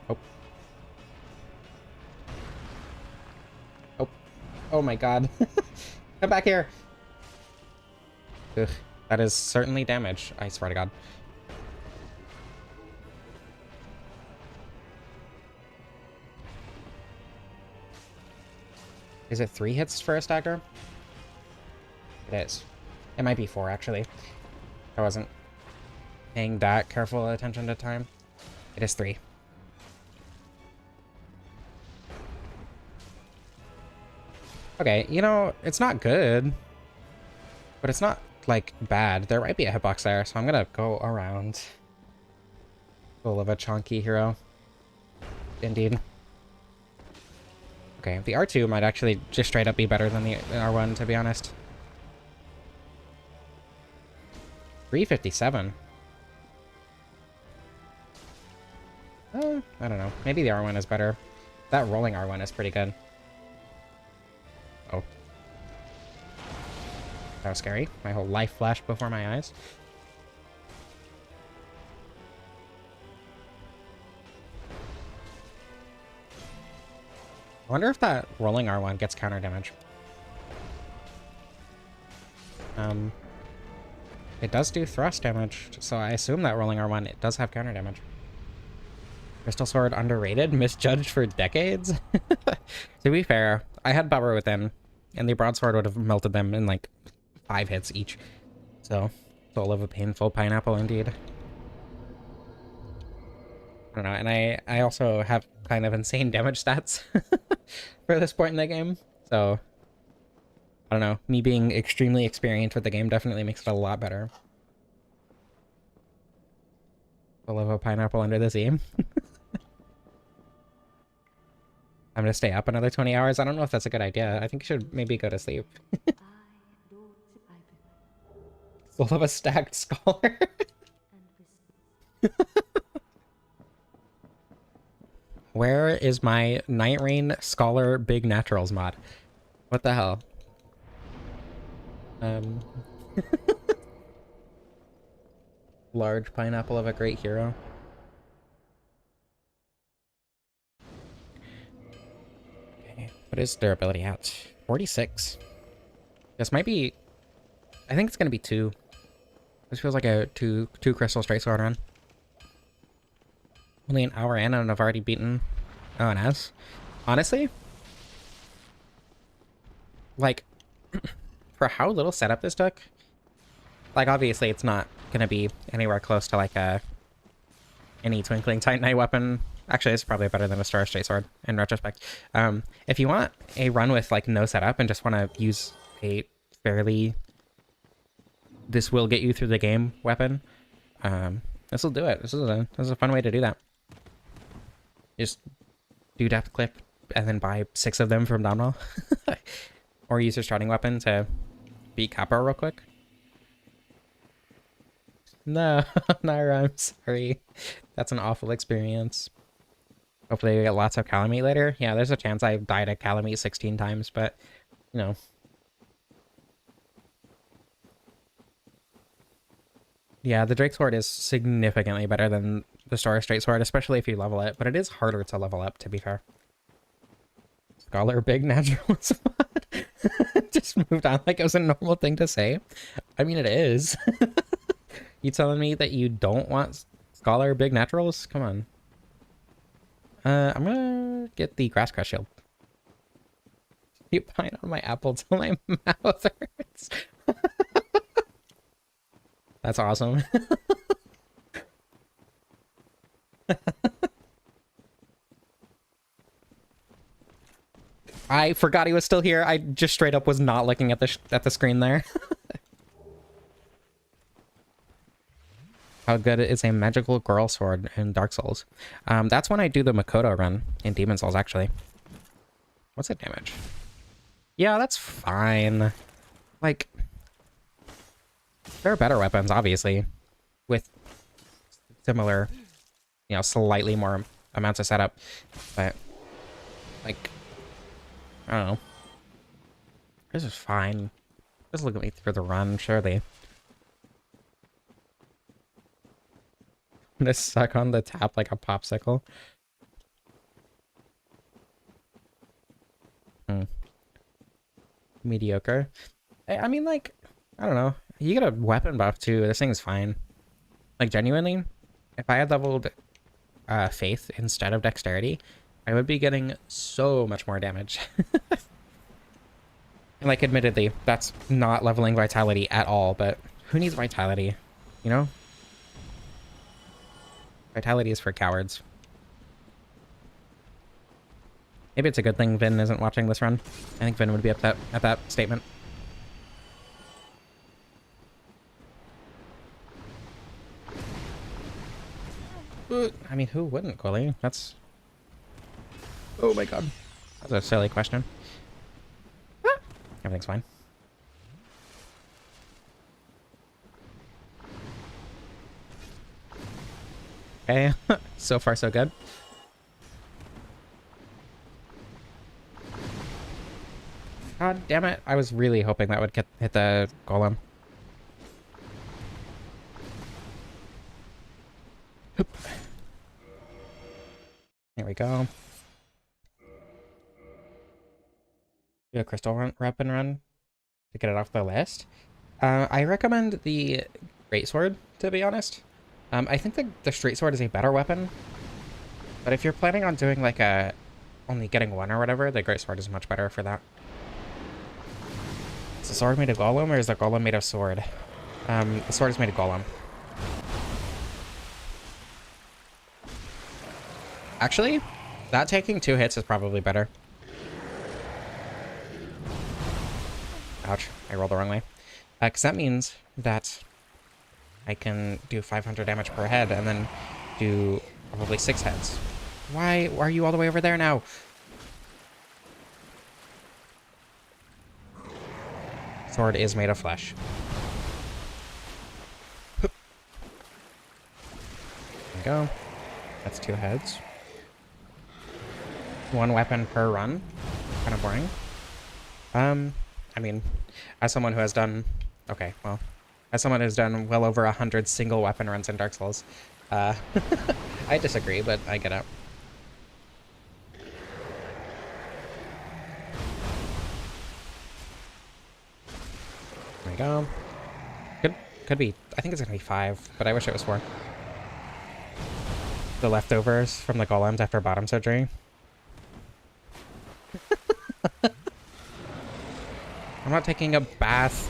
Oh. Oh. Oh my god. Come back here! Ugh. That is certainly damage, I swear to god. Is it 3 hits for a stagger? It is. It might be 4, actually. I wasn't paying that careful attention to time. It is 3. Okay, you know, it's not good. But it's not, like, bad. There might be a hitbox there, so I'm gonna go around. Full of a chonky hero. Indeed. Okay, the R2 might actually just straight up be better than the R1, to be honest. 357. I don't know. Maybe the R1 is better. That rolling R1 is pretty good. Oh. That was scary. My whole life flashed before my eyes. I wonder if that rolling R1 gets counter damage. It does do thrust damage, so I assume that rolling R1, it does have counter damage. Crystal Sword underrated? Misjudged for decades? To be fair, I had Power Within, and the Broadsword would have melted them in like 5 hits each. So, Soul of a Painful Pineapple indeed. I don't know, and I also have kind of insane damage stats for this point in the game, so I don't know, me being extremely experienced with the game definitely makes it a lot better. Full of a pineapple under the sea. I'm gonna stay up another 20 hours. I don't know if that's a good idea. I think you should maybe go to sleep. Full of a stacked scholar. Where is my Night Rain Scholar Big Naturals mod? What the hell? Large pineapple of a great hero. Okay, what is durability at? 46. This might be... I think it's gonna be 2. This feels like a two crystal straight sword run. Only an hour in and I've already beaten ONS. Honestly, like, for how little setup this took, like, obviously it's not gonna be anywhere close to, like, any Twinkling Titanite weapon. Actually, it's probably better than a Star Straight Sword, in retrospect. If you want a run with, like, no setup and just want to use a fairly... this will get you through the game weapon, this will do it. This is a fun way to do that. Just do depth clip and then buy 6 of them from Domhnall. Or use your starting weapon to beat Kappa real quick. No, Naira, I'm sorry. That's an awful experience. Hopefully we get lots of Calamite later. Yeah, there's a chance I died at Calamite 16 times, but, you know. Yeah, the Drake Sword is significantly better than the Star Straight Sword, especially if you level it, but it is harder to level up, to be fair. Scholar Big Naturals mod. Just moved on like it was a normal thing to say. I mean, it is. You telling me that you don't want Scholar Big Naturals? Come on. I'm gonna get the Grass Crush Shield. Keep buying on my apple till my mouth hurts. That's awesome. I forgot he was still here. I just straight up was not looking at the screen there. how good is a magical girl sword in Dark Souls. That's when I do the Makoto run in Demon Souls, actually. What's it damage? Yeah, that's fine. Like, there are better weapons, obviously, with similar, you know, slightly more amounts of setup. But, like, I don't know. This is fine. Just look at me through the run, surely. I'm gonna suck on the tap like a popsicle. Mediocre. I mean, like, I don't know. You get a weapon buff too. This thing is fine. Like, genuinely, if I had leveled Faith instead of Dexterity, I would be getting so much more damage. And, like, admittedly, that's not leveling Vitality at all, but who needs Vitality? You know? Vitality is for cowards. Maybe it's a good thing Vin isn't watching this run. I think Vin would be upset at that statement. I mean, who wouldn't, Quilly? That's... Oh my god. That's a silly question. Ah! Everything's fine. Okay, so far so good. God damn it. I was really hoping that would hit the golem. There we go. Do a crystal weapon run to get it off the list. I recommend the greatsword, to be honest. I think the straight sword is a better weapon, but if you're planning on doing like a only getting one or whatever, the greatsword is much better for that. Is the sword made of golem or is the golem made of sword? The sword is made of golem. Actually, that taking 2 hits is probably better. Ouch, I rolled the wrong way. Because that means that I can do 500 damage per head and then do probably 6 heads. Why are you all the way over there now? Sword is made of flesh. There we go. That's 2 heads. 1 weapon per run. Kind of boring. I mean, as someone who has done... Okay, well, as someone who's done well over 100 single weapon runs in Dark Souls, I disagree, but I get it. There we go. Could be... I think it's gonna be 5, but I wish it was 4. The leftovers from the golems after bottom surgery. I'm not taking a bath.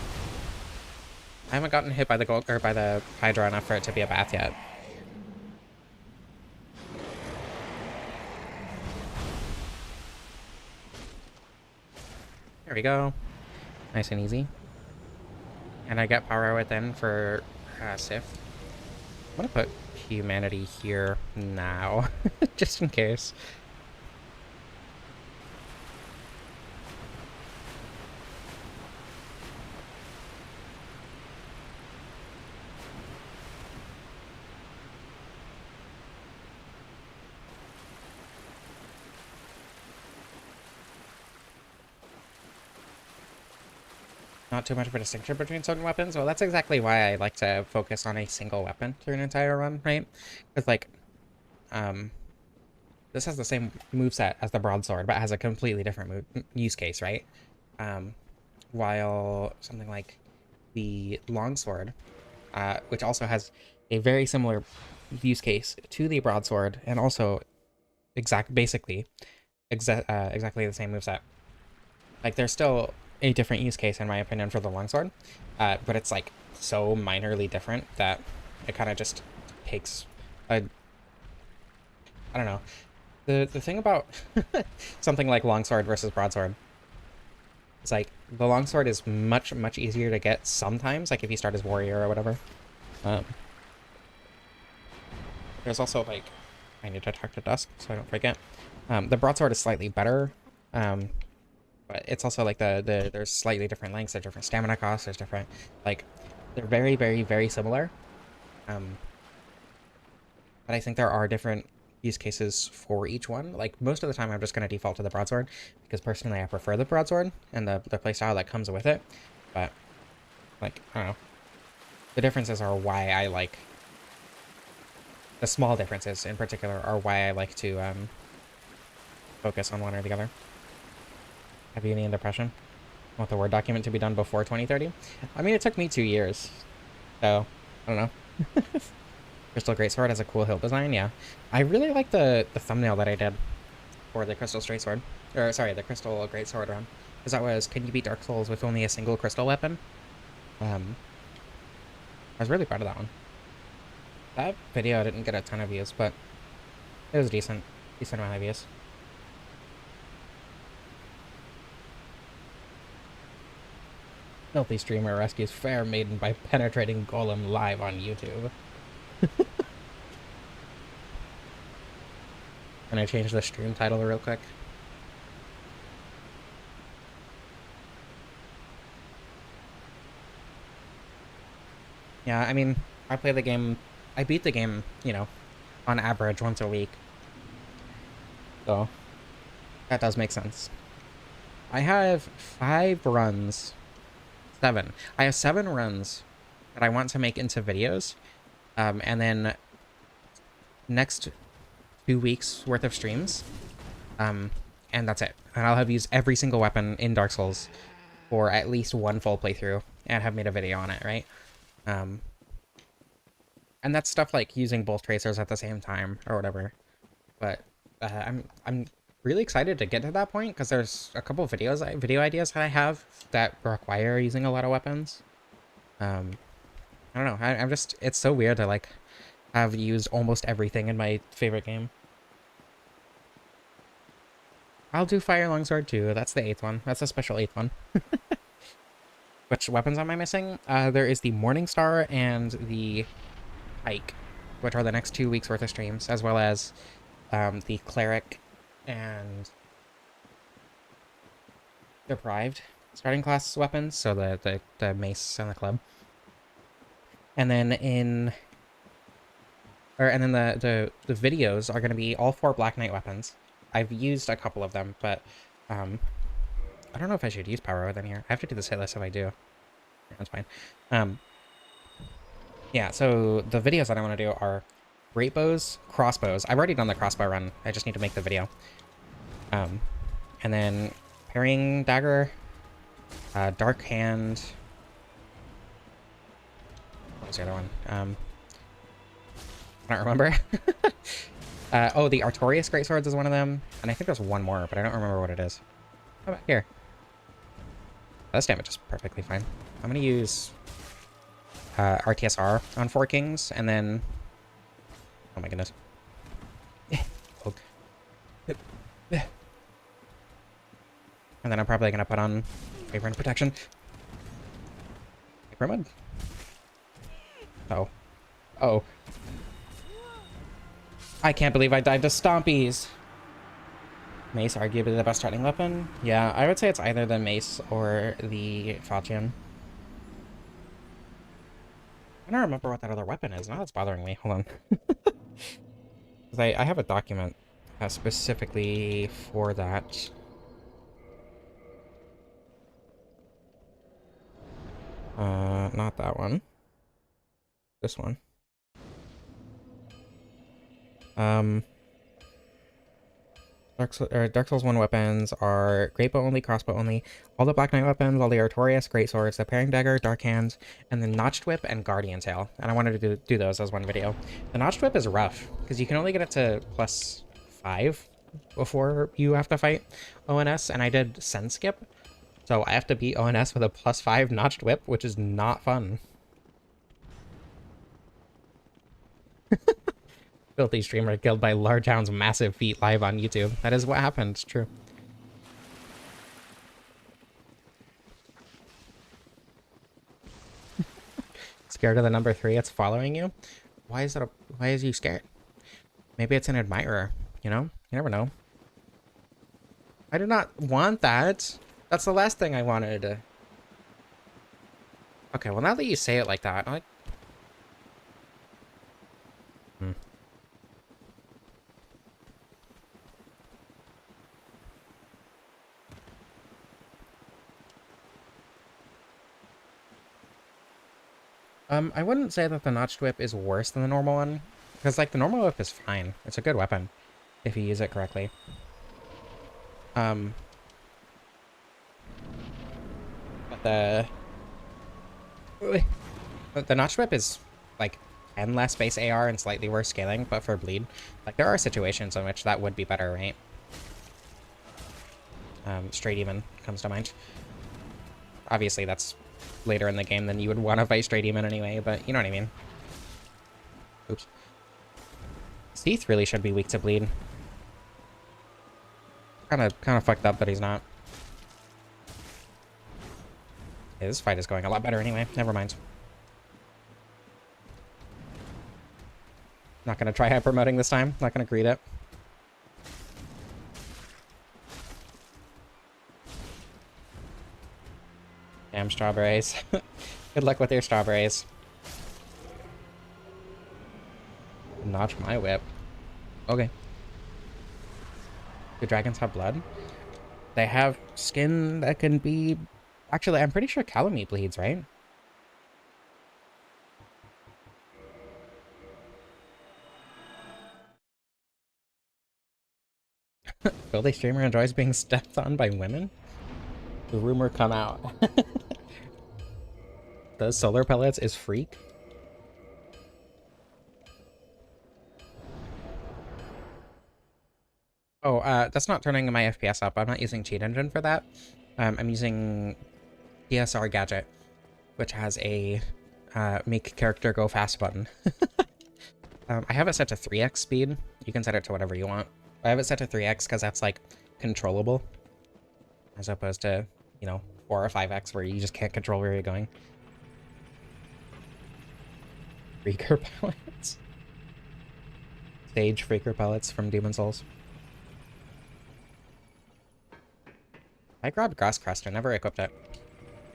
I haven't gotten hit by the Hydra enough for it to be a bath yet. There we go. Nice and easy. And I get power within for Sif. I'm gonna put humanity here now, just in case. Not too much of a distinction between certain weapons. Well, that's exactly why I like to focus on a single weapon through an entire run, right? Because, like, this has the same moveset as the broadsword, but has a completely different use case, right? While something like the longsword, which also has a very similar use case to the broadsword, and also basically exactly the same moveset. Like, there's still a different use case in my opinion for the longsword, but it's like so minorly different that it kind of just takes a... I don't know. The thing about something like longsword versus broadsword is like the longsword is much easier to get sometimes, like if you start as warrior or whatever. There's also like, I need to talk to Dusk so I don't forget. The broadsword is slightly better, but it's also like there's slightly different lengths, there's different stamina costs, there's different like they're very very very similar. But I think there are different use cases for each one. Like most of the time, I'm just going to default to the broadsword because personally I prefer the broadsword and the playstyle that comes with it. But like I don't know, the differences are why I like. The small differences in particular are why I like to focus on one or the other. Have you any depression? Want the Word document to be done before 2030? I mean, it took me 2 years, so I don't know. Crystal Greatsword has a cool hilt design, yeah. I really like the thumbnail that I did for the Crystal Greatsword. Or, sorry, the Crystal Greatsword run. Because that was, can you beat Dark Souls with only a single crystal weapon? I was really proud of that one. That video didn't get a ton of views, but it was decent. Decent amount of views. Filthy streamer rescues fair maiden by penetrating golem live on YouTube. Can I change the stream title real quick? Yeah, I mean, I play the game, I beat the game, you know, on average once a week. So, that does make sense. I have 5 runs. 7. I have 7 runs that I want to make into videos. And then next 2 weeks worth of streams. And that's it. And I'll have used every single weapon in Dark Souls for at least one full playthrough and have made a video on it, right? And that's stuff like using both tracers at the same time or whatever. But I'm really excited to get to that point because there's a couple of video ideas that I have that require using a lot of weapons. I don't know. I'm just, it's so weird to like have used almost everything in my favorite game. I'll do Fire Longsword too. That's the 8th one. That's a special 8th one. Which weapons am I missing? There is the Morningstar and the Pike, which are the next 2 weeks worth of streams, as well as the Cleric and Deprived starting class weapons, so the Mace and the Club. And then and then the videos are going to be all 4 Black Knight weapons. I've used a couple of them, but I don't know if I should use Power Within here. I have to do this hit list if I do. That's fine. Yeah, so the videos that I want to do are great bows, crossbows. I've already done the crossbow run. I just need to make the video. And then parrying dagger, dark hand. What was the other one? I don't remember. Oh, the Artorias Greatswords is one of them. And I think there's one more, but I don't remember what it is. How about here? This damage is perfectly fine. I'm going to use RTSR on 4 Kings, and then... Oh my goodness. And then I'm probably going to put on Favor and Protection. Favor mode. Oh. Oh. I can't believe I died to Stompies. Mace, arguably the best starting weapon. Yeah, I would say it's either the Mace or the Falchion. I don't remember what that other weapon is. Now that's bothering me. Hold on. I have a document specifically for that. Not that one. This one. Dark Souls 1 weapons are Great Bow only, Crossbow only, all the Black Knight weapons, all the Artorias, Great Swords, the Parrying Dagger, Dark Hands, and the Notched Whip and Guardian Tail. And I wanted to do those as one video. The Notched Whip is rough, because you can only get it to +5 before you have to fight ONS, and I did Send Skip, so I have to beat ONS with a +5 Notched Whip, which is not fun. Filthy streamer killed by Large Hound's massive feet live on YouTube. That is what happened. It's true. Scared of the number 3? It's following you? Why is you scared? Maybe it's an admirer, you know? You never know. I do not want that. That's the last thing I wanted. Okay, well now that you say it like that, I... Hmm. I wouldn't say that the notched whip is worse than the normal one, because like the normal whip is fine. It's a good weapon if you use it correctly. But the notched whip is like 10 less base AR and slightly worse scaling, but for bleed, like there are situations in which that would be better, right? Straight Demon comes to mind. Obviously, that's later in the game than you would want to fight Straight Demon anyway, but you know what I mean. Oops. Seath really should be weak to bleed. Kind of fucked up that he's not. Yeah, this fight is going a lot better anyway. Never mind. Not gonna try hyper moding this time. Not gonna greet it. Damn strawberries. Good luck with your strawberries. Notch my whip. Okay. Do dragons have blood? They have skin that can be... Actually, I'm pretty sure Calamite bleeds, right? Will streamer enjoys being stepped on by women? The rumor come out. The solar pellets is freak. Oh, that's not turning my FPS up. I'm not using Cheat Engine for that. I'm using DSR Gadget, which has a make character go fast button. I have it set to 3x speed. You can set it to whatever you want. I have it set to 3x because that's like controllable, as opposed to, you know, 4 or 5x where you just can't control where you're going. Freaker pellets. Stage Freaker pellets from Demon Souls. I grabbed Grass Crest and never equipped it.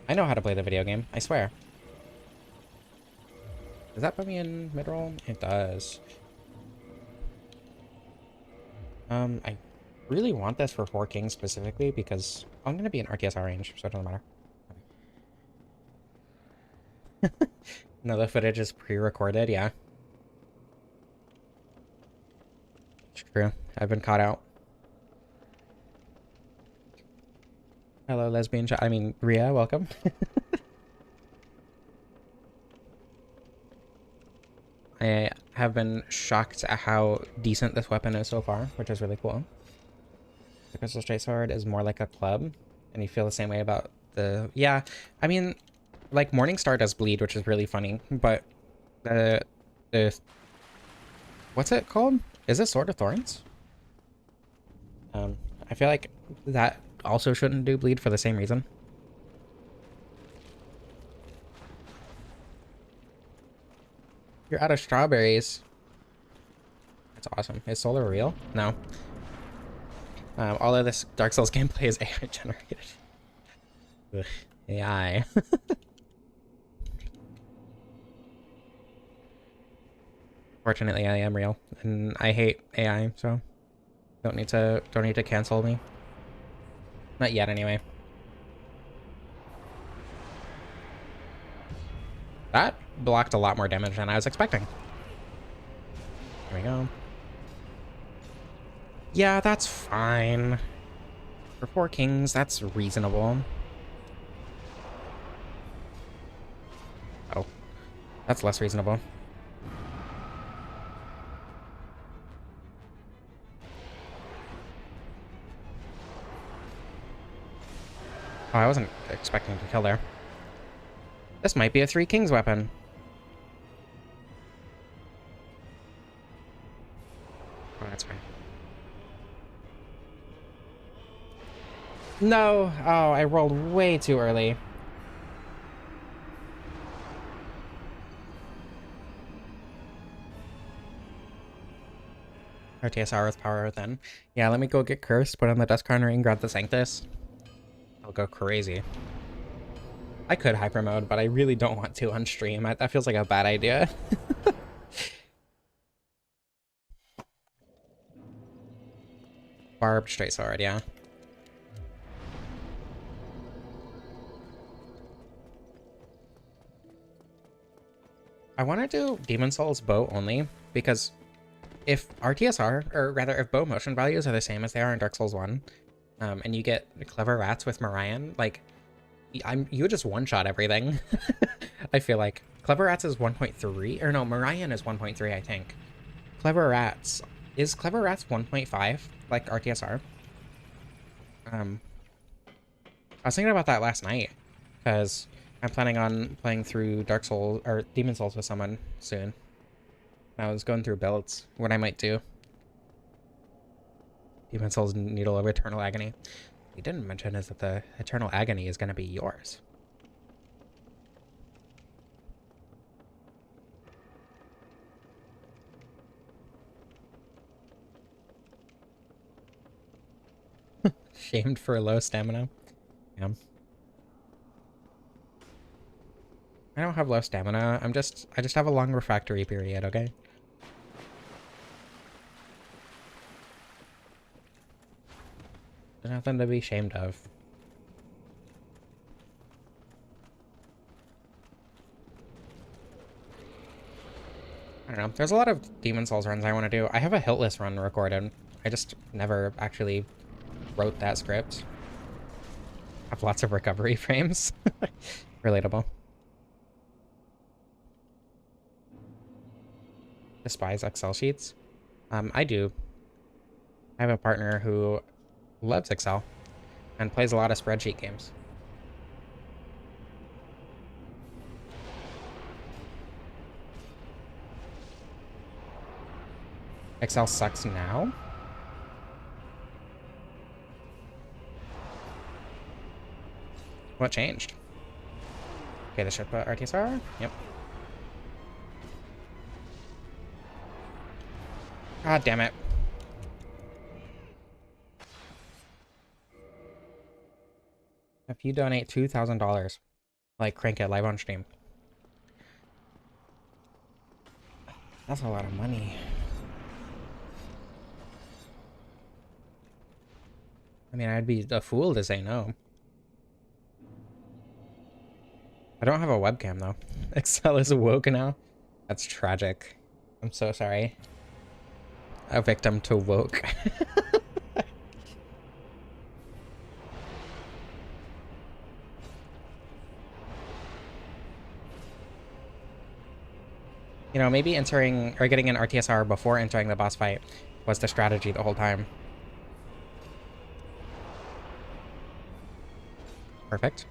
I know how to play the video game, I swear. Does that put me in mid-roll? It does. I really want this for 4 Kings specifically because I'm gonna be in RTSR range, so it doesn't matter. No, the footage is pre-recorded, yeah. True. I've been caught out. Hello, lesbian I mean, Ria, welcome. I have been shocked at how decent this weapon is so far, which is really cool. The Crystal Straight Sword is more like a club, and you feel the same way about the... Yeah, I mean, like, Morningstar does bleed, which is really funny, but the... What's it called? Is it Sword of Thorns? I feel like that also shouldn't do bleed for the same reason. You're out of strawberries. That's awesome. Is Solar real? No. All of this Dark Souls gameplay is AI generated. Ugh, AI. Fortunately, I am real, and I hate AI, so don't need to cancel me. Not yet, anyway. That blocked a lot more damage than I was expecting. There we go. Yeah, that's fine. For 4 Kings, that's reasonable. Oh, that's less reasonable. Oh, I wasn't expecting to kill there. This might be a 3 Kings weapon. Oh, that's fine. No! Oh, I rolled way too early. RTSR with power then. Yeah, let me go get Cursed, put on the Dustcrown Ring, grab the Sanctus. I'll go crazy. I could hyper mode, but I really don't want to on stream. That feels like a bad idea. Barbed straight sword, yeah. I want to do Demon Souls bow only, because if RTSR, or rather if bow motion values are the same as they are in Dark Souls 1, and you get Clever Rats with Morion, like, you would just one-shot everything. I feel like. Clever Rats is 1.3, or no, Morion is 1.3, I think. Clever Rats, is Clever Rats 1.5, like RTSR? I was thinking about that last night, because I'm planning on playing through Dark Souls, or Demon Souls with someone soon. I was going through builds, what I might do. Demon Souls Needle of Eternal Agony. What he didn't mention is that the Eternal Agony is going to be yours. Shamed for low stamina. Yeah. I don't have low stamina. I just have a long refractory period, okay? There's nothing to be ashamed of. I don't know. There's a lot of Demon Souls runs I want to do. I have a Hiltless run recorded. I just never actually wrote that script. I have lots of recovery frames. Relatable. Despise Excel sheets. I do. I have a partner who loves Excel and plays a lot of spreadsheet games. Excel sucks now? What changed? Okay, the ship RTSR? Yep. God damn it. If you donate $2,000, like, crank it live on stream. That's a lot of money. I mean, I'd be a fool to say no. I don't have a webcam, though. Excel is woke now. That's tragic. I'm so sorry. A victim to woke. You know, maybe entering or getting an RTSR before entering the boss fight was the strategy the whole time. Perfect.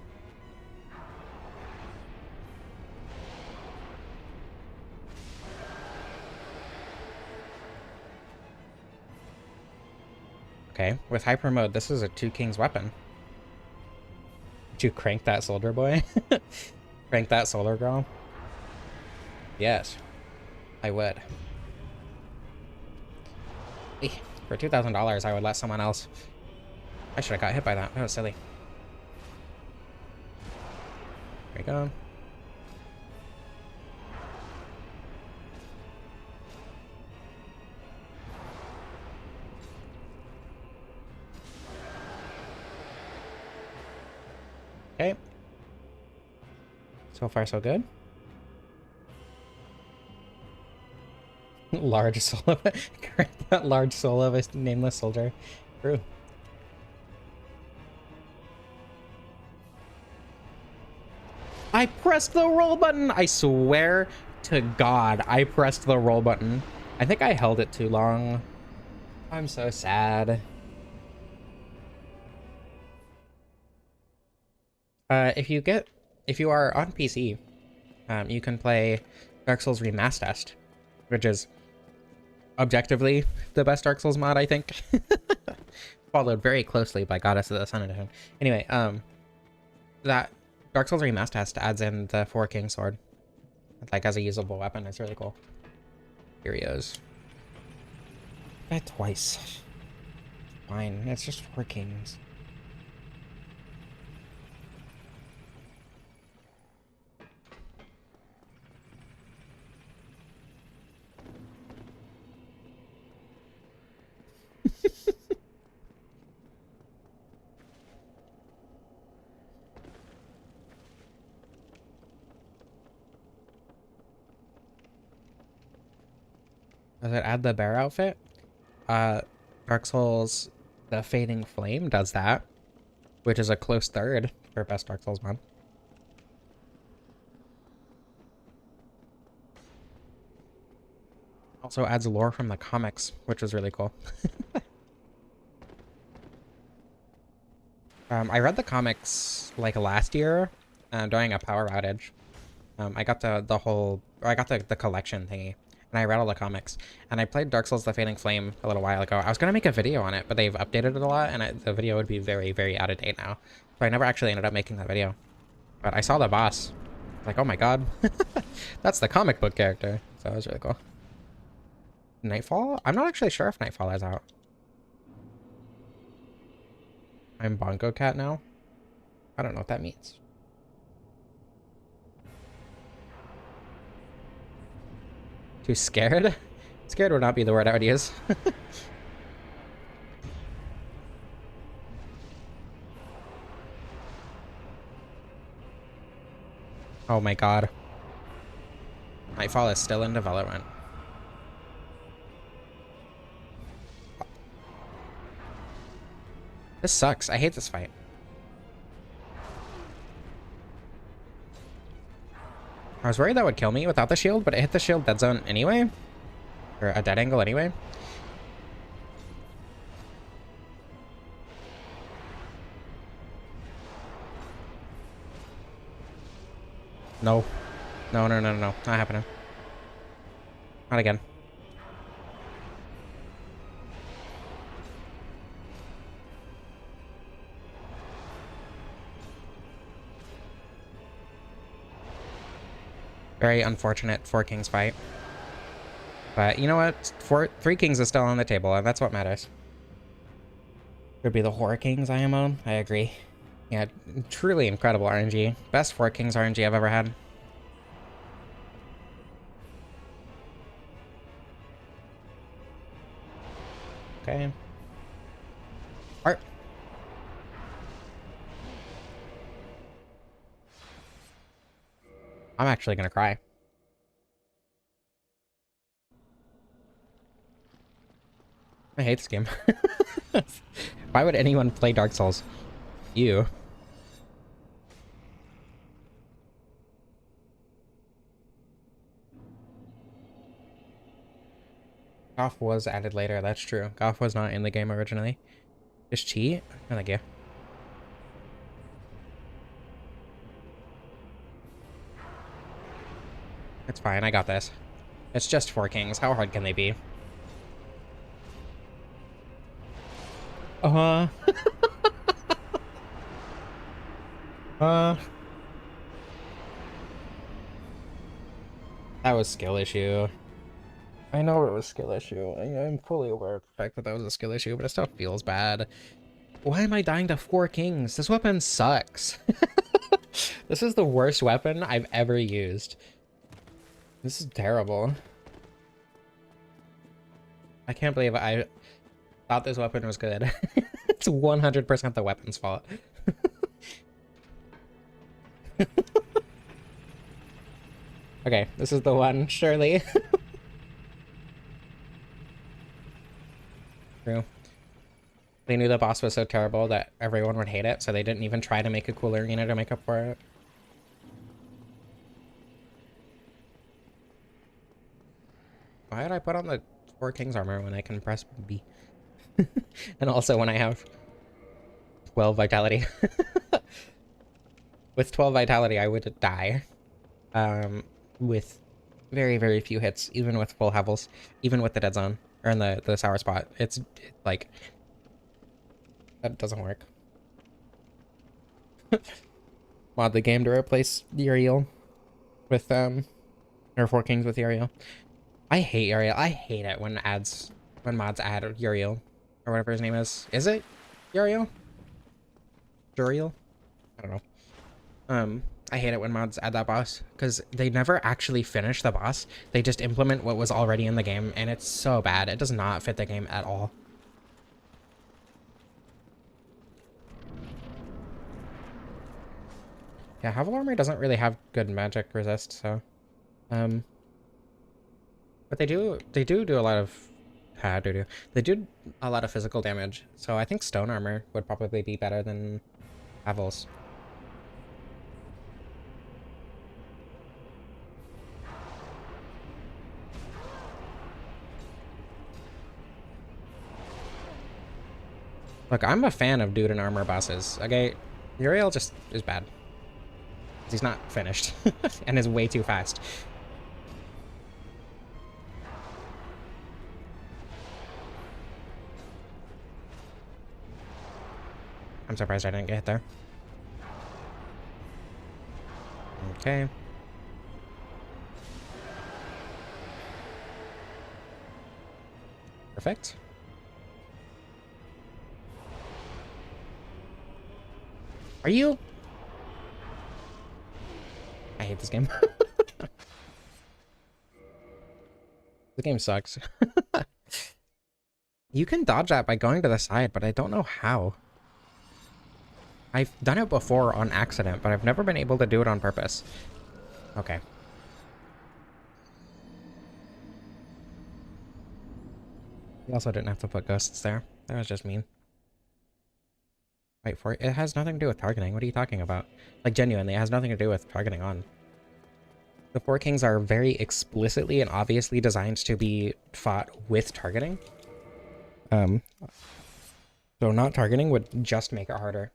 Okay, with hyper mode, this is a two kings weapon. Did you crank that soldier boy? Crank that solar girl? Yes, I would. For $2,000, I would let someone else. I should have got hit by that. That was silly. There we go. Okay. So far, so good. Large soul of that large soul of a nameless soldier. True. I pressed the roll button! I swear to God, I pressed the roll button. I think I held it too long. I'm so sad. If you are on PC, you can play Dark Souls Remastered, which is objectively the best Dark Souls mod, I think. Followed very closely by Goddess of the Sun Edition. Anyway, that Dark Souls Remastered adds in the Four King sword, like as a usable weapon. It's really cool. Here he is. Bet twice. Fine, it's just 4 kings. Does it add the bear outfit? Uh, Dark Souls, the Fading Flame does that, which is a close third for best Dark Souls mod. Also adds lore from the comics, which was really cool. I read the comics like last year during a power outage. I got the collection thingy, and I read all the comics. And I played Dark Souls: The Fading Flame a little while ago. I was gonna make a video on it, but they've updated it a lot, and the video would be very, very out of date now. So I never actually ended up making that video. But I saw the boss, like, oh my god, that's the comic book character. So it was really cool. Nightfall? I'm not actually sure if Nightfall is out. I'm Bongo Cat now. I don't know what that means. Too scared? Scared would not be the word I would use. Oh my god. Nightfall is still in development. This sucks. I hate this fight. I was worried that would kill me without the shield, but it hit the shield dead zone anyway. Or a dead angle anyway. No. No, no, no, no, no. Not happening. Not again. Very unfortunate 4 kings fight. But you know what? 3 kings is still on the table, and that's what matters. Could be the horror kings I am on. I agree. Yeah, truly incredible RNG. Best 4 kings RNG I've ever had. Okay. Art. I'm actually gonna cry. I hate this game. Why would anyone play Dark Souls? You. Goth was added later, that's true. Goth was not in the game originally. Just cheat? No, thank you. It's fine, I got this. It's just 4 kings. How hard can they be? Uh-huh. That was skill issue. I know it was skill issue. I'm fully aware of the fact that that was a skill issue, but it still feels bad. Why am I dying to 4 kings? This weapon sucks. This is the worst weapon I've ever used. This is terrible. I can't believe I thought this weapon was good. It's 100% the weapon's fault. Okay, this is the one, surely. True. They knew the boss was so terrible that everyone would hate it, so they didn't even try to make a cool arena to make up for it. Why did I put on the 4 kings armor when I can press B? And also when I have 12 vitality. With 12 vitality, I would die. With very, very few hits, even with full levels, even with the dead zone, or in the sour spot. It's like, that doesn't work. Mod the game to replace Uriel with, or 4 kings with Uriel. I hate Uriel. I hate it when it adds when mods add Uriel, or whatever his name is. Is it Uriel? Juriel? I don't know. I hate it when mods add that boss, because they never actually finish the boss. They just implement what was already in the game, and it's so bad. It does not fit the game at all. Yeah, Havel Armor doesn't really have good magic resist, so... But they do a lot of... They do a lot of physical damage, so I think Stone Armor would probably be better than Havel's. Look, I'm a fan of Dude in Armor bosses. Okay, Uriel just is bad. He's not finished and is way too fast. I'm surprised I didn't get hit there. Okay. Perfect. Are you? I hate this game. The game sucks. You can dodge that by going to the side, but I don't know how. I've done it before on accident, but I've never been able to do it on purpose. Okay. You also didn't have to put ghosts there. That was just mean. Wait for it. It has nothing to do with targeting. What are you talking about? Like, genuinely, it has nothing to do with targeting on. The Four Kings are very explicitly and obviously designed to be fought with targeting. So not targeting would just make it harder.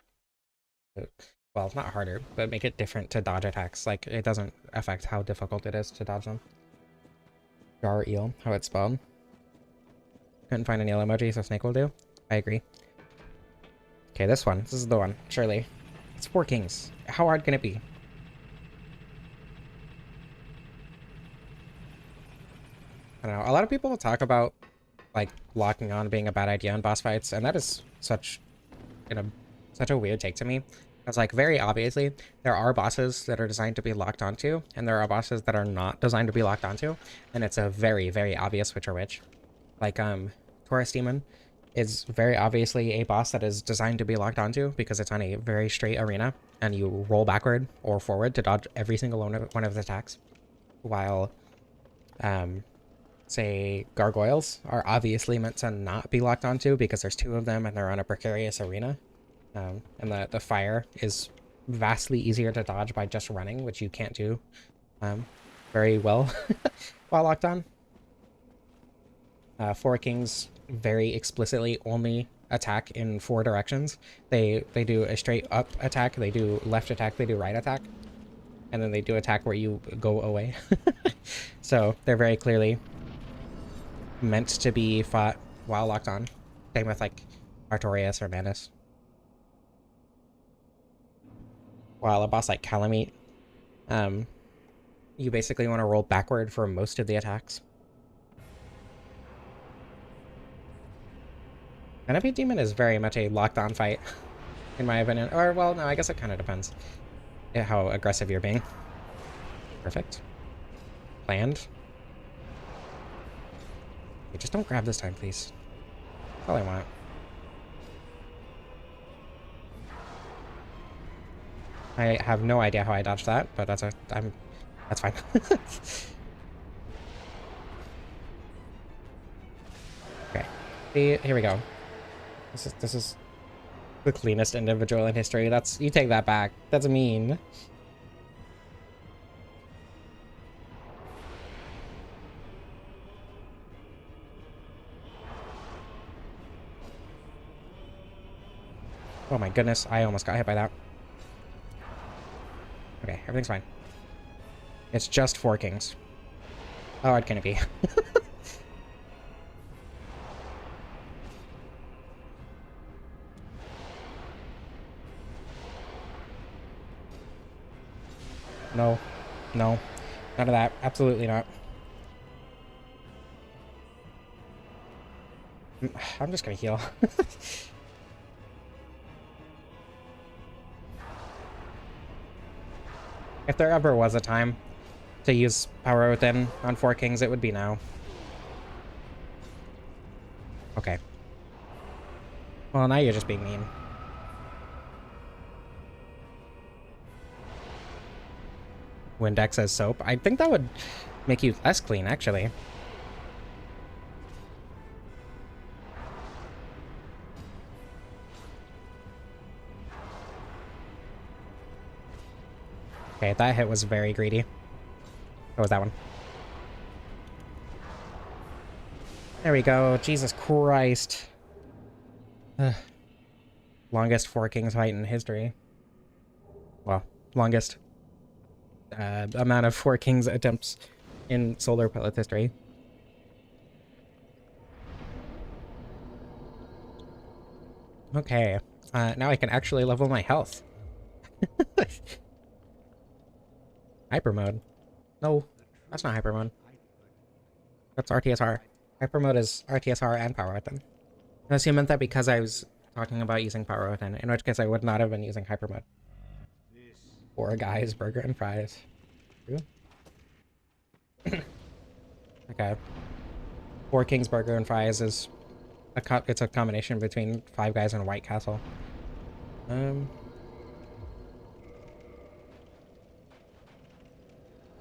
Well, not harder, but make it different to dodge attacks. Like, it doesn't affect how difficult it is to dodge them. Jar eel, how it's spelled. Couldn't find an eel emoji, so snake will do. I agree. Okay, this one. This is the one, surely. It's Four Kings. How hard can it be? I don't know. A lot of people talk about, like, locking on being a bad idea in boss fights, and that is such a weird take to me. It's like, very obviously, there are bosses that are designed to be locked onto, and there are bosses that are not designed to be locked onto, and it's a very, very obvious which are which. Like, Taurus Demon is very obviously a boss that is designed to be locked onto because it's on a very straight arena, and you roll backward or forward to dodge every single one of the attacks. While, say, Gargoyles are obviously meant to not be locked onto because there's two of them and they're on a precarious arena. And the fire is vastly easier to dodge by just running, which you can't do very well while locked on. Four Kings very explicitly only attack in 4 directions. They do a straight up attack, they do left attack, they do right attack, and then they do attack where you go away. So they're very clearly meant to be fought while locked on. Same with like Artorias or Manus. While a boss like Calamite, you basically want to roll backward for most of the attacks. Enemy Demon is very much a locked-on fight, in my opinion. Or, well, no, I guess it kind of depends how aggressive you're being. Perfect. Planned. Okay, just don't grab this time, please. That's all I want. I have no idea how I dodged that, but that's fine. Okay. See, here we go. This is the cleanest individual in history. You take that back. That's mean. Oh my goodness, I almost got hit by that. Okay, everything's fine. It's just Four Kings. How hard can it be? No. No. None of that. Absolutely not. I'm just gonna heal. If there ever was a time to use Power Within on Four Kings, it would be now. Okay. Well, now you're just being mean. Windex as soap. I think that would make you less clean, actually. Okay, that hit was very greedy. What was that one? There we go. Jesus Christ. Ugh. Longest Four Kings fight in history. Well, longest amount of Four Kings attempts in Solar Pellet history. Okay, now I can actually level my health. Hyper mode. No, that's not hyper mode. That's RTSR. Hyper mode is RTSR and Power Weapon. Unless you meant that because I was talking about using Power Weapon, in which case I would not have been using hyper mode. Four guys, burger and fries. Okay. Four Kings burger and fries is it's a combination between Five Guys and White Castle.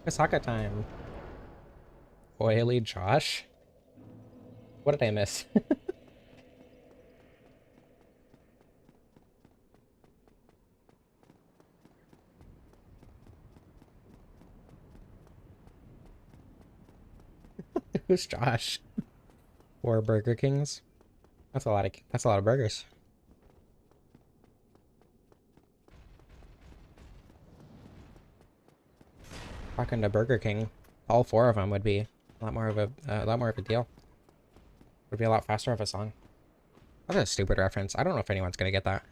Osaka time. Oily Josh? What did I miss? Who's Josh? Four Burger Kings? That's a lot of burgers. Talking to Burger King, all four of them would be a lot more of a deal. Would be a lot faster of a song. That's a stupid reference. I don't know if anyone's gonna get that.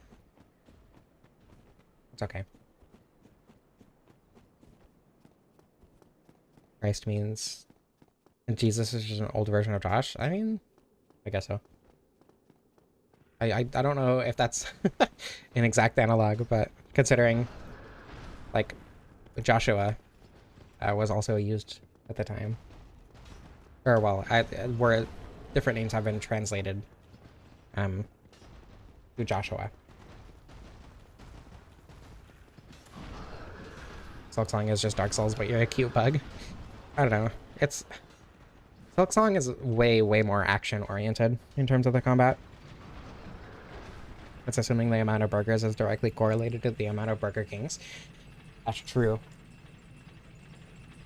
It's okay. Christ means and Jesus is just an old version of Josh. I mean, I guess so. I don't know if that's an exact analog, but considering like Joshua was also used at the time. Or well, where different names have been translated to Joshua. Silksong is just Dark Souls, but you're a cute bug. I don't know. Silksong is way more action oriented in terms of the combat. It's assuming the amount of burgers is directly correlated to the amount of Burger Kings. That's true.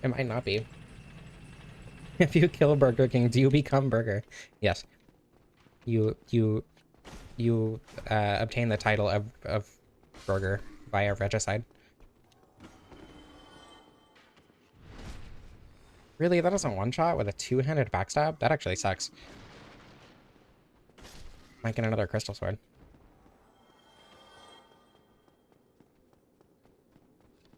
It might not be. If you kill Burger King, do you become Burger? Yes. You obtain the title of Burger via regicide. Really? That doesn't one-shot with a two-handed backstab? That actually sucks. Might get another crystal sword.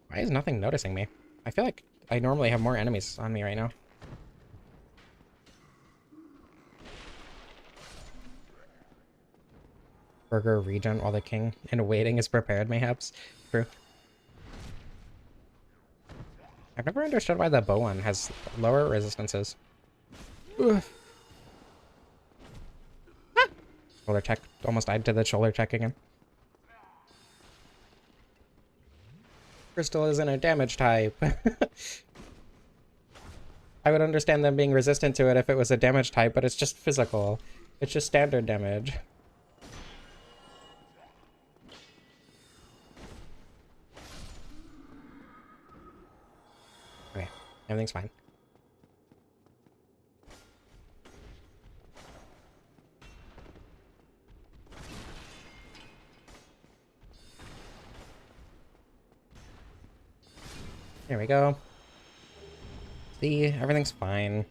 Why is nothing noticing me? I feel like I normally have more enemies on me right now. Burger regen while the king in waiting is prepared, mayhaps. True. I've never understood why the bow one has lower resistances. Ah! Shoulder check. Almost died to the shoulder check again. Crystal isn't a damage type. I would understand them being resistant to it if it was a damage type, but it's just physical. It's just standard damage. Okay, everything's fine. There we go. See, everything's fine.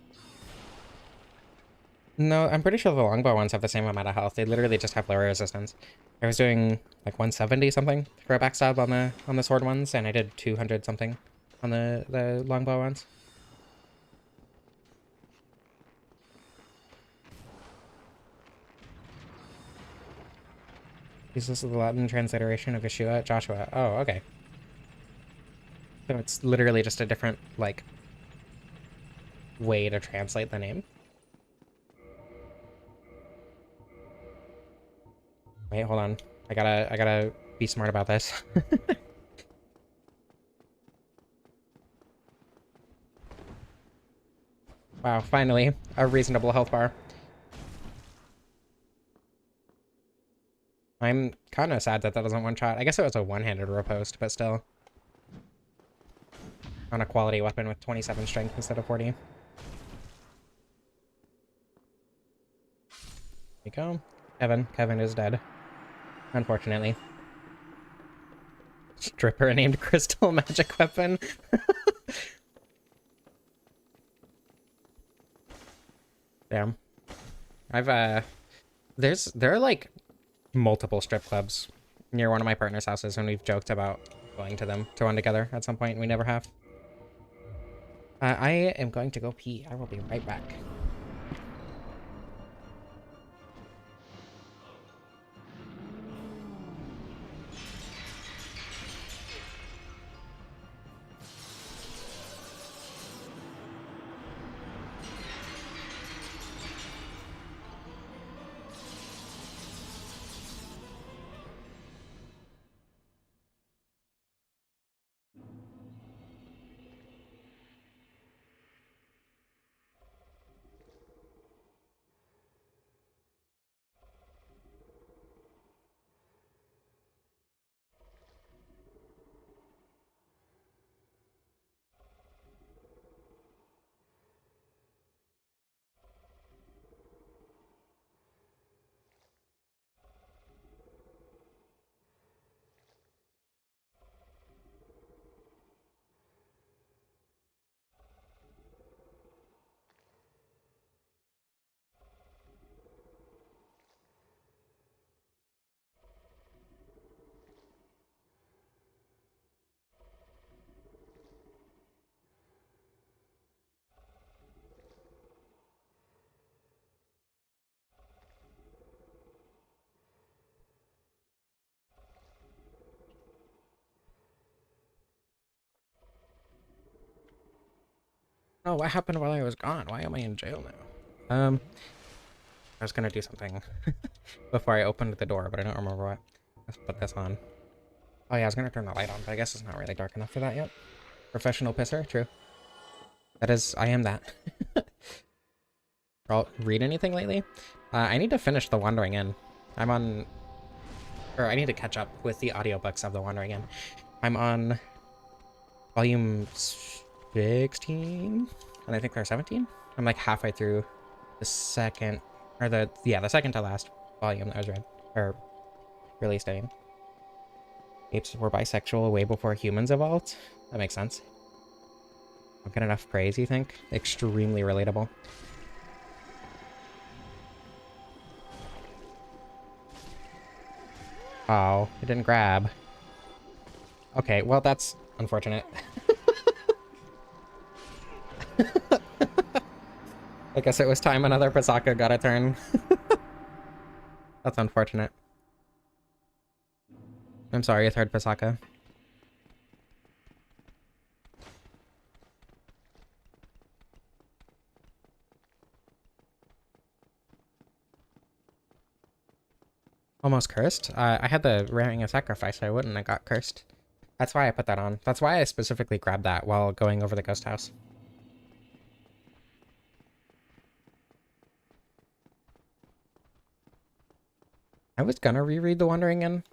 No, I'm pretty sure the longbow ones have the same amount of health. They literally just have lower resistance. I was doing like 170 something for a backstab on the sword ones, and I did 200 something on the longbow ones. Is this the Latin transliteration of Yeshua? Joshua. Oh, okay. So it's literally just a different, like, way to translate the name. Wait, hold on. I gotta be smart about this. Wow, finally, a reasonable health bar. I'm kind of sad that that doesn't one-shot. I guess it was a one-handed riposte, but still. On a quality weapon with 27 strength instead of 40. There we go. Kevin is dead. Unfortunately. Stripper named Crystal Magic Weapon. Damn. There are like multiple strip clubs near one of my partner's houses, and we've joked about going to them to one together at some point. We never have. I am going to go pee. I will be right back. Oh, what happened while I was gone? Why am I in jail now? I was gonna do something before I opened the door, but I don't remember what. Let's put this on. Oh yeah, I was gonna turn the light on, but I guess it's not really dark enough for that yet. Professional pisser, true. That is, I am that. I'll read anything lately? I need to finish The Wandering Inn. I'm on, or I need to catch up with the audiobooks of The Wandering Inn. I'm on volume 16, and I think there's 17. I'm like halfway through the second, or the second to last volume that was read, or released, I mean. Apes were bisexual way before humans evolved. That makes sense. Don't get enough praise, you think? Extremely relatable. Oh, it didn't grab. Okay, well that's unfortunate. I guess it was time another Pasaka got a turn. That's unfortunate. I'm sorry, a third Pasaka. Almost cursed? I had the raring a sacrifice, so I wouldn't have got cursed. That's why I put that on. That's why I specifically grabbed that while going over the ghost house. I was gonna reread The Wandering Inn,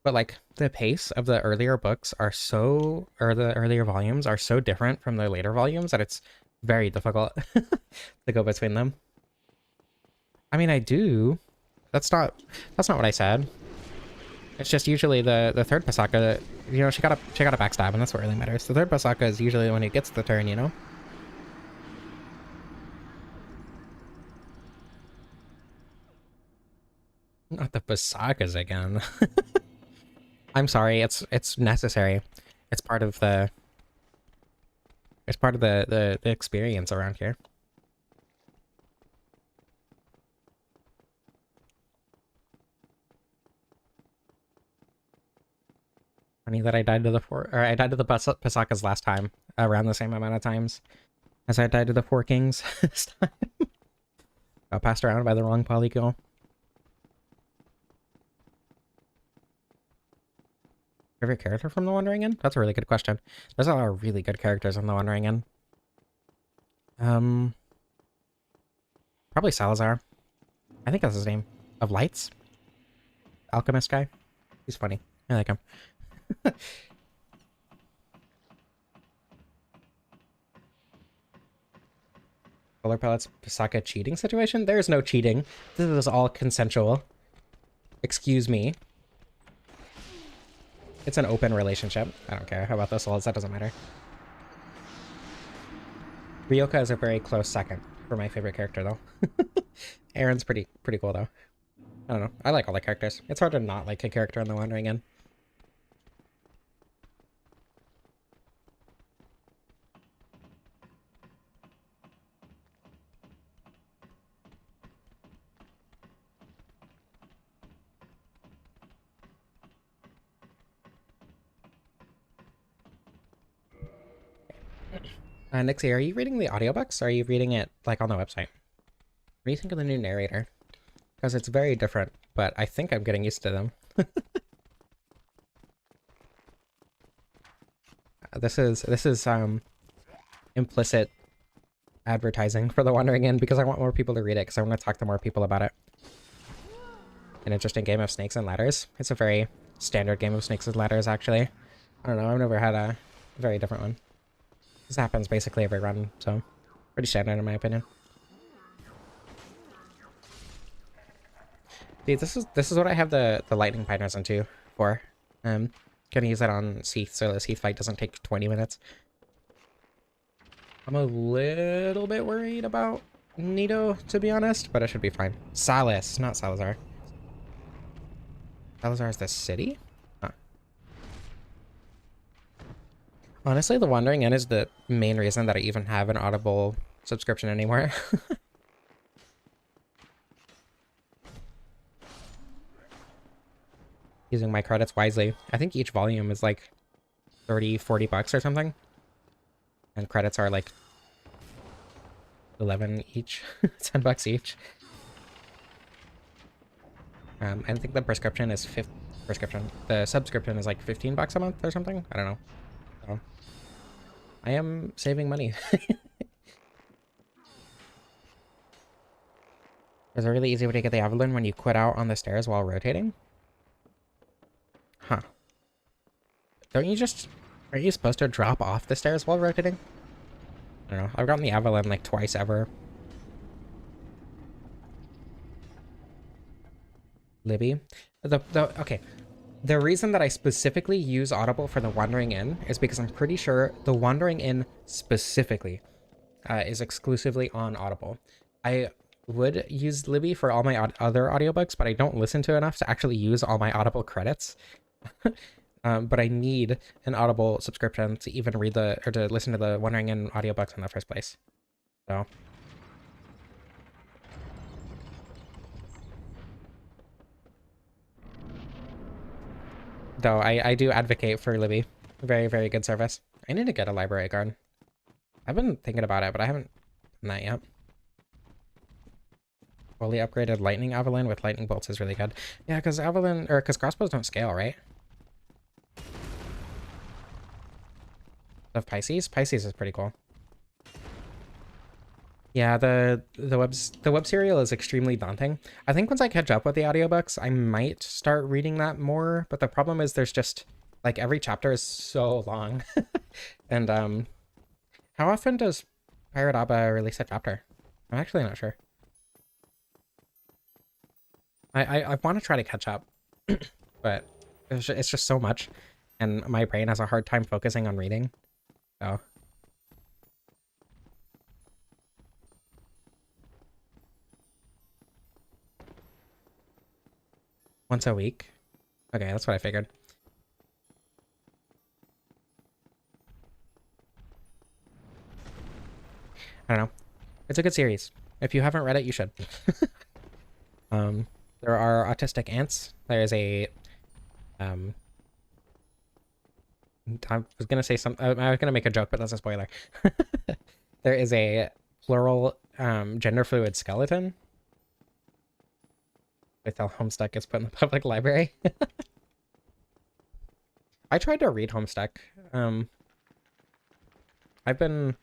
but like the pace of the earlier books are so, or the earlier volumes are so different from the later volumes that it's very difficult to go between them. I mean, I do. That's not what I said. It's just usually the third Pasaka, you know, she got a backstab, and that's what really matters. The third Pasaka is usually the one who gets the turn, you know? Not the Pasakas again. I'm sorry, it's necessary. It's part of the the experience around here. Funny that I died to the I died to the Pasakas last time, around the same amount of times as I died to the Four Kings this time. Got passed around by the wrong polygon. Favorite character from The Wandering Inn? That's a really good question. There's a lot of really good characters in The Wandering Inn. Probably Salazar. I think that's his name. Of Lights? Alchemist guy. He's funny. I like him. Color palettes, Pasaka cheating situation? There is no cheating. This is all consensual. Excuse me. It's an open relationship. I don't care about those souls. That doesn't matter. Ryoka is a very close second for my favorite character, though. Aaron's pretty cool, though. I don't know. I like all the characters. It's hard to not like a character in The Wandering Inn. Nixie, are you reading the audiobooks? Or are you reading it, like, on the website? What do you think of the new narrator? Because it's very different, but I think I'm getting used to them. This is implicit advertising for The Wandering Inn because I want more people to read it because I want to talk to more people about it. An interesting game of Snakes and Ladders. It's a very standard game of Snakes and Ladders, actually. I don't know, I've never had a very different one. This happens basically every run, so pretty standard in my opinion. See, this is what I have the lightning binders into for. Gonna use that on Seath so the Seath fight doesn't take 20 minutes. I'm a little bit worried about Nito, to be honest, but it should be fine. Salis, not Salazar. Salazar is the city? Huh. Honestly, The Wandering Inn is the main reason that I even have an Audible subscription anymore. Using my credits wisely. I think each volume is like 30, 40 bucks or something. And credits are like 11 each, 10 bucks each. I think the prescription is the subscription is like 15 bucks a month or something. I don't know. So, I am saving money. There's a really easy way to get the Evelyn when you quit out on the stairs while rotating. Huh. Aren't you supposed to drop off the stairs while rotating? I don't know. I've gotten the Evelyn like twice ever. Libby. Okay. The reason that I specifically use Audible for The Wandering Inn is because I'm pretty sure The Wandering Inn specifically is exclusively on Audible. I would use Libby for all my other audiobooks, but I don't listen to enough to actually use all my Audible credits. But I need an Audible subscription to even read or to listen to the Wandering Inn audiobooks in the first place. So. Though I do advocate for Libby. Very, very good service. I need to get a library card. I've been thinking about it, but I haven't done that yet. Fully upgraded lightning Evelyn with lightning bolts is really good. Yeah, because crossbows don't scale, right? Of Pisces? Pisces is pretty cool. Yeah, the web serial is extremely daunting. I think once I catch up with the audiobooks, I might start reading that more, but the problem is there's just like every chapter is so long. And how often does Pirate Abba release a chapter? I'm actually not sure. I want to try to catch up, but it's just so much, and my brain has a hard time focusing on reading. So. Once a week? Okay, that's what I figured. I don't know. It's a good series. If you haven't read it, you should. There are autistic ants. There is a I was gonna say something. I was gonna make a joke, but that's a spoiler. There is a plural gender fluid skeleton. With Homestuck is put in the public library. I tried to read Homestuck. I've been,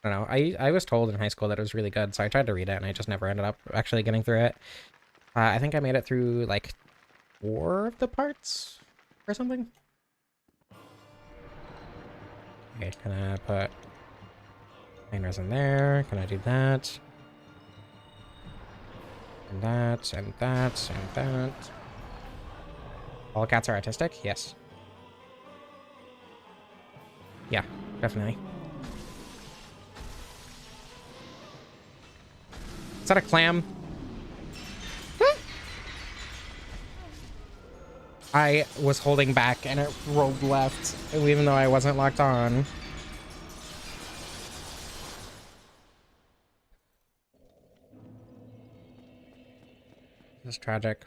I don't know. I was told in high school that it was really good, so I tried to read it, and I just never ended up actually getting through it. I think I made it through like 4 of the parts or something. Okay, can I put miners in there? Can I do that? And that, and that, and that. All cats are autistic? Yes. Yeah, definitely. Is that a clam? I was holding back and it rolled left, even though I wasn't locked on. It's tragic.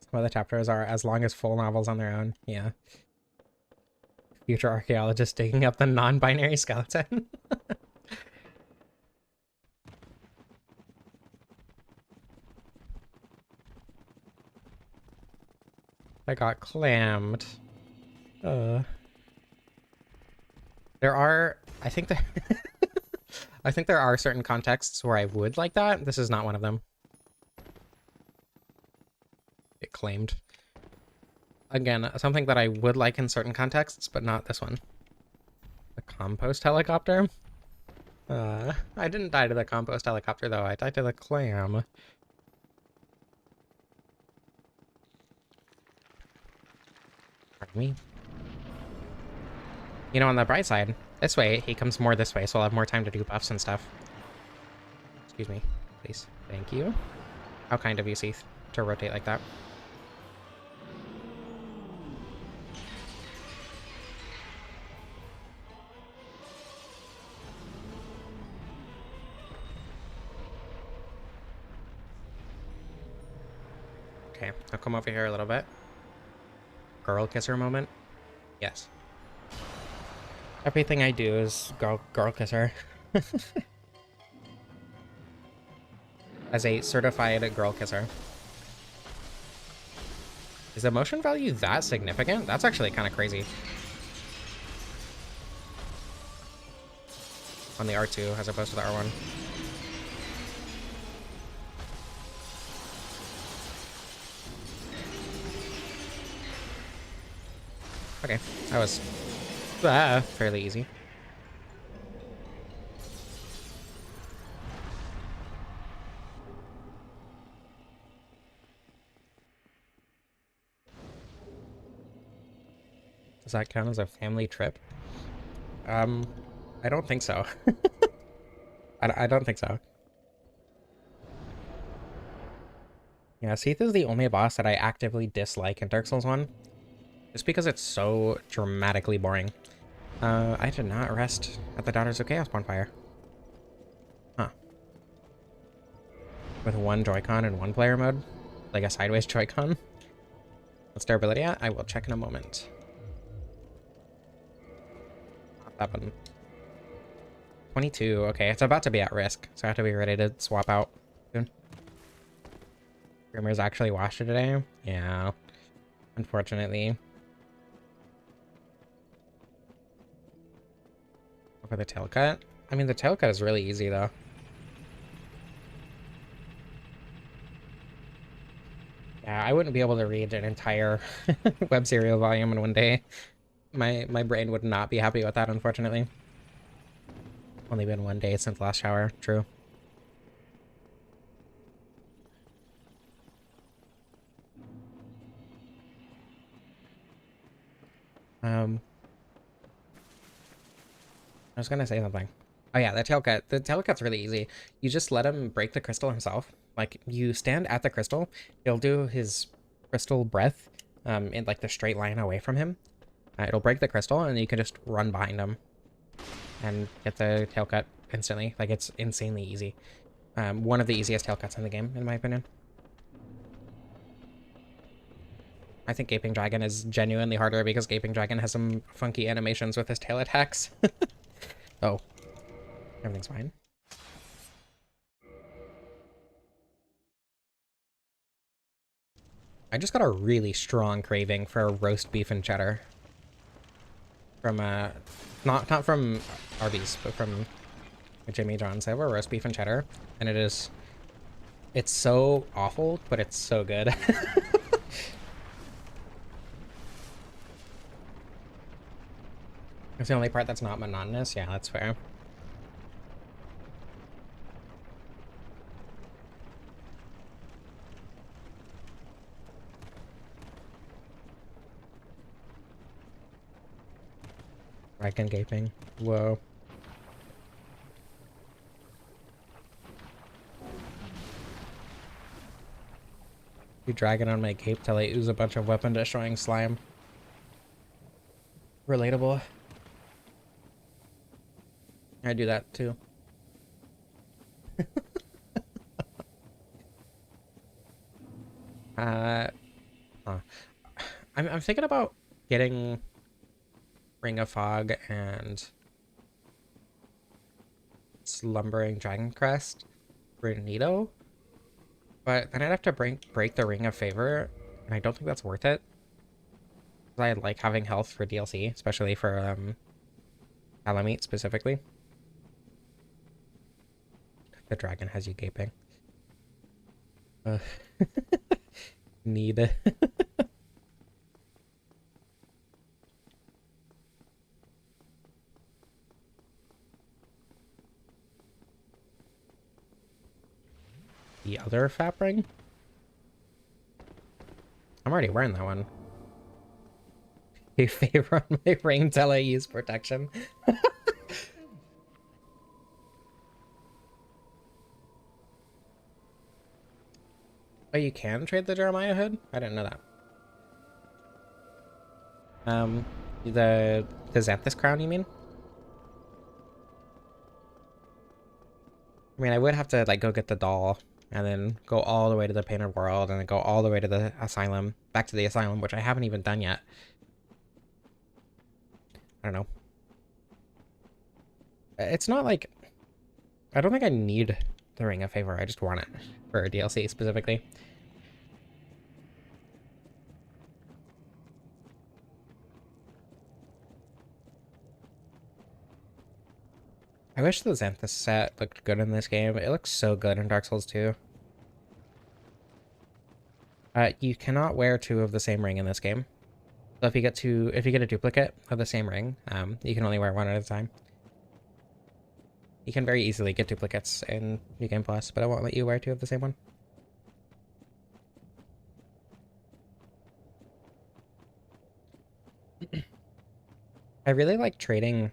Some of the chapters are as long as full novels on their own. Yeah. Future archaeologist digging up the non-binary skeleton. I got clammed. There are, I think there, I think there are certain contexts where I would like that. This is not one of them. It claimed. Again, something that I would like in certain contexts, but not this one. The compost helicopter? I didn't die to the compost helicopter, though. I died to the clam. Pardon me. You know, on the bright side, this way, he comes more this way, so I'll have more time to do buffs and stuff. Excuse me, please. Thank you. How kind of you, Seath, to rotate like that. Okay, I'll come over here a little bit. Girl kisser moment. Yes. Everything I do is girl kisser. As a certified girl kisser. Is the motion value that significant? That's actually kind of crazy. On the R2 as opposed to the R1. Okay, that was fairly easy. Does that count as a family trip? I don't think so. I don't think so. Yeah, Seath is the only boss that I actively dislike in Dark Souls 1. Just because it's so dramatically boring. I did not rest at the Daughters of Chaos bonfire. Huh. With one Joy-Con in one player mode? Like a sideways Joy-Con? What's their ability at? I will check in a moment. Not that button. 22. Okay, it's about to be at risk, so I have to be ready to swap out soon. Rumors actually washed it today? Yeah. Unfortunately. For the tail cut? I mean, the tail cut is really easy, though. Yeah, I wouldn't be able to read an entire web serial volume in one day. My brain would not be happy with that, unfortunately. Only been one day since last shower. True. I was gonna say something. Oh yeah, the tail cut. The tail cut's really easy. You just let him break the crystal himself. Like, you stand at the crystal, he'll do his crystal breath in like the straight line away from him. It'll break the crystal, and you can just run behind him and get the tail cut instantly. Like, it's insanely easy. One of the easiest tail cuts in the game, in my opinion. I think Gaping Dragon is genuinely harder because Gaping Dragon has some funky animations with his tail attacks. Oh, everything's fine. I just got a really strong craving for roast beef and cheddar. From, not from Arby's, but from Jimmy John's. They have a roast beef and cheddar, and it's so awful, but it's so good. It's the only part that's not monotonous. Yeah, that's fair. Dragon gaping. Whoa. You dragging on my cape till I ooze a bunch of weapon destroying slime. Relatable. I do that too. I'm thinking about getting Ring of Fog and Slumbering Dragon Crest for Nito, but then I'd have to break the Ring of Favor, and I don't think that's worth it. I like having health for DLC, especially for Alamite specifically. The dragon has you gaping. Need. The other Fap ring? I'm already wearing that one. A favor on my ring till I use protection. Oh, you can trade the Jeremiah hood? I didn't know that. The Xanthus crown, you mean? I mean, I would have to, like, go get the doll, and then go all the way to the Painted World, and then go all the way to the Asylum, back to the Asylum, which I haven't even done yet. I don't know. It's not like... I don't think I need the Ring of Favor, I just want it for DLC specifically. I wish the Xanthus set looked good in this game. It looks so good in Dark Souls 2. You cannot wear two of the same ring in this game. So if you get a duplicate of the same ring, you can only wear one at a time. You can very easily get duplicates in New Game Plus, but I won't let you wear two of the same one. I really like trading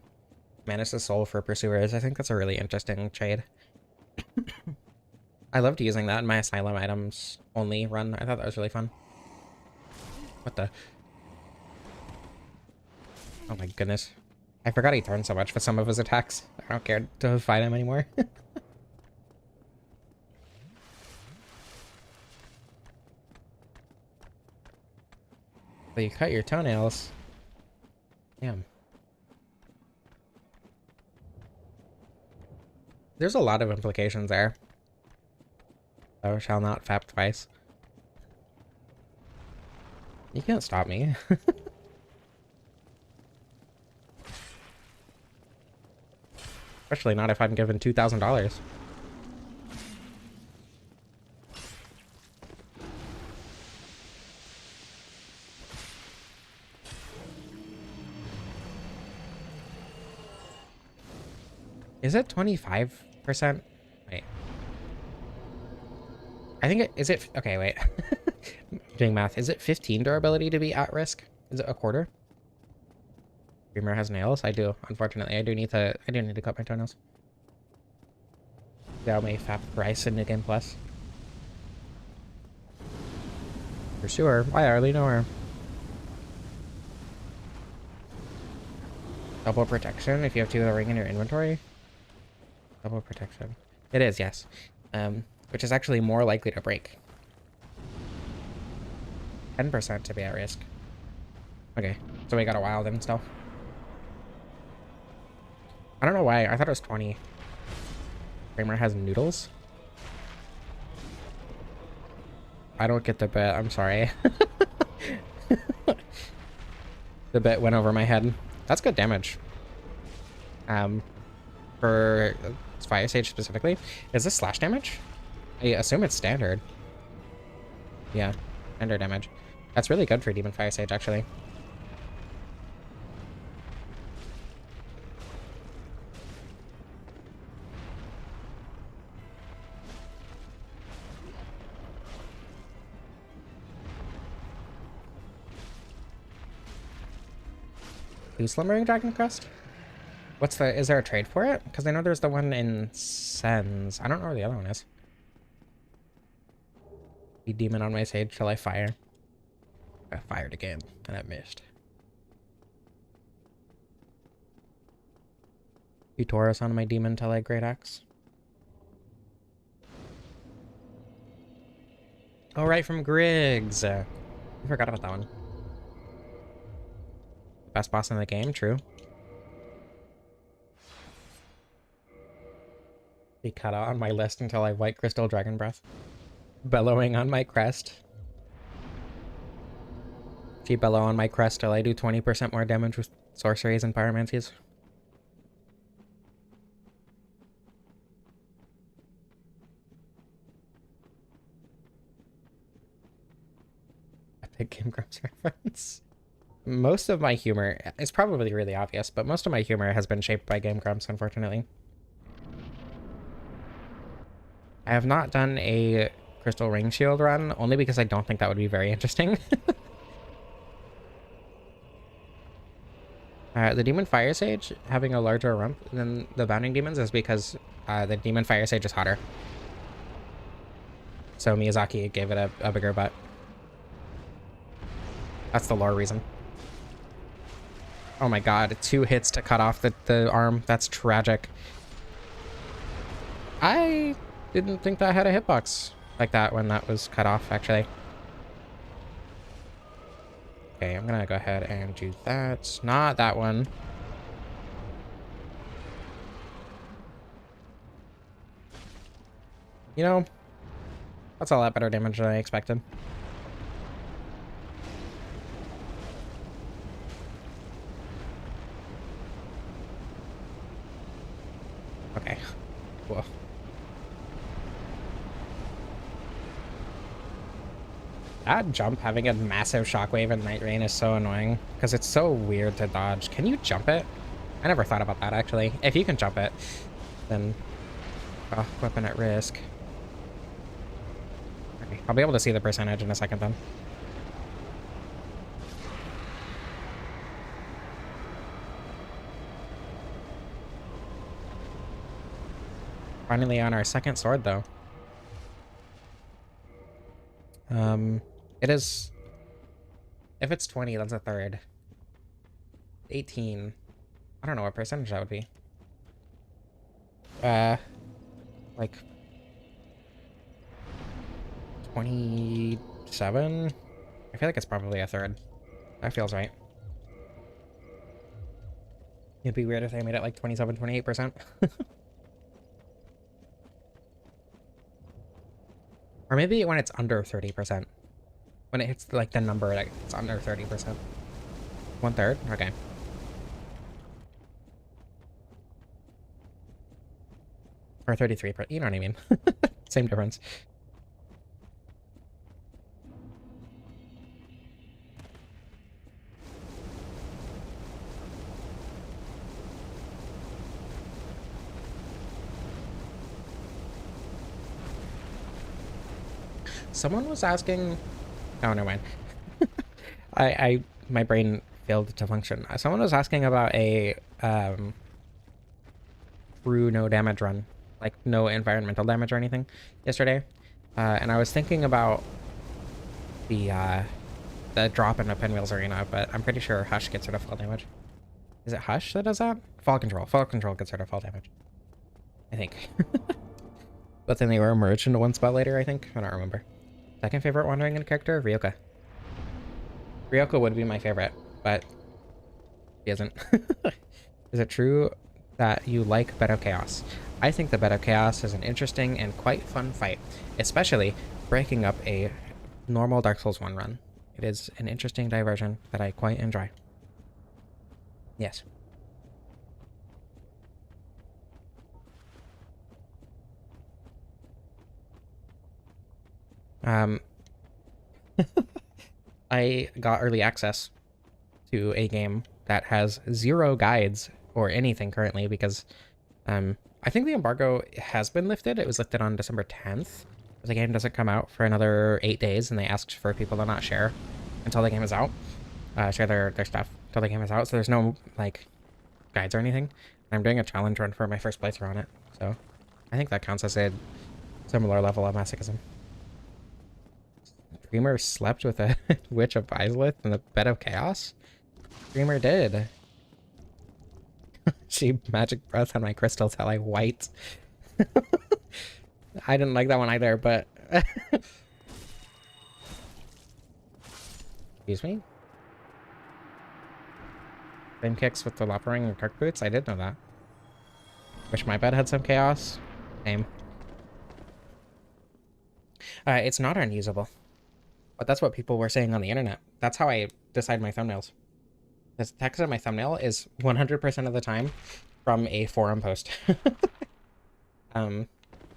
Manus' Soul for Pursuers. I think that's a really interesting trade. I loved using that in my Asylum items only run. I thought that was really fun. What the? Oh my goodness. I forgot he turned so much for some of his attacks. I don't care to fight him anymore. But you cut your toenails. Damn. There's a lot of implications there. Thou shalt not fap twice. You can't stop me. Especially not if I'm given $2,000. Is it 25%? Wait. I think it is it. Okay, wait. Doing math. Is it 15 durability to be at risk? Is it a quarter? Dreamer has nails. I do. Unfortunately, I do need to cut my toenails. Thou may fap thrice in New Game Plus. Pursuer. I hardly know her. Double protection if you have two of the ring in your inventory. Double protection. It is, yes. Which is actually more likely to break. 10% to be at risk. Okay, so we got a wild and stuff. I don't know why. I thought it was 20. Kramer has noodles. I don't get the bet. I'm sorry. The bet went over my head. That's good damage. For Fire Sage specifically. Is this slash damage? I assume it's standard. Yeah, standard damage. That's really good for Demon Fire Sage, actually. Who's Slumbering Dragon Crest? What's the... Is there a trade for it? Because I know there's the one in Sens. I don't know where the other one is. Be demon on my sage till I fire. I fired again, and I missed. Be Taurus on my demon till I Great Axe. Oh, right, from Griggs. I forgot about that one. Best boss in the game, true. Be cut out on my list until I White Crystal Dragon Breath. Bellowing on my crest. If you bellow on my crest till I do 20% more damage with sorceries and pyromancies. Epic Game Grumps reference. Most of my humor is probably really obvious, but most of my humor has been shaped by Game Grumps, unfortunately. I have not done a Crystal Ring Shield run, only because I don't think that would be very interesting. The Demon Fire Sage having a larger rump than the Bounding Demons is because the Demon Fire Sage is hotter. So Miyazaki gave it a bigger butt. That's the lore reason. Oh my god, 2 hits to cut off the arm. That's tragic. I didn't think that had a hitbox like that when that was cut off, actually. Okay, I'm gonna go ahead and do that. Not that one. You know, that's a lot better damage than I expected. Okay, cool. That jump having a massive shockwave in Night Rain is so annoying because it's so weird to dodge. Can you jump it? I never thought about that, actually. If you can jump it, then... Oh, weapon at risk. Okay, I'll be able to see the percentage in a second then. Finally on our second sword, though. It is... If it's 20, that's a third. 18. I don't know what percentage that would be. Like... 27? I feel like it's probably a third. That feels right. It'd be weird if they made it like 27, 28%. Or maybe when it's under 30%. When it hits like the number, like it's under 30%. 1/3? Okay. Or 33%. You know what I mean. Same difference. Someone was asking... Oh, no, mind. My brain failed to function. Someone was asking about a true no damage run, like no environmental damage or anything yesterday, and I was thinking about the drop in the Pinwheels Arena, but I'm pretty sure Hush gets rid of full damage. Is it Hush that does that? Fall Control gets rid of full damage, I think. But then they were merged into one spot later, I think. I don't remember. Second favorite wandering in character, Ryoka. Ryoko would be my favorite, but he isn't. Is it true that you like Bed of Chaos? I think the Bed of Chaos is an interesting and quite fun fight, especially breaking up a normal Dark Souls 1 run. It is an interesting diversion that I quite enjoy. Yes. Um, I got early access to a game that has 0 guides or anything currently because I think the embargo has been lifted. It was lifted on December 10th. The game doesn't come out for another 8 days, and they asked for people to not share until the game is out. Share their stuff until the game is out, so there's no, like, guides or anything. I'm doing a challenge run for my first playthrough on it, so I think that counts as a similar level of masochism. Dreamer slept with a Witch of Izalith in the Bed of Chaos? Dreamer did. She magic breath on my crystal till I white. I didn't like that one either, but... Excuse me? Flame kicks with the Loppering and Kirk boots? I did know that. Wish my bed had some chaos. Same. It's not unusable. But that's what people were saying on the internet. That's how I decide my thumbnails. The text of my thumbnail is 100% of the time from a forum post.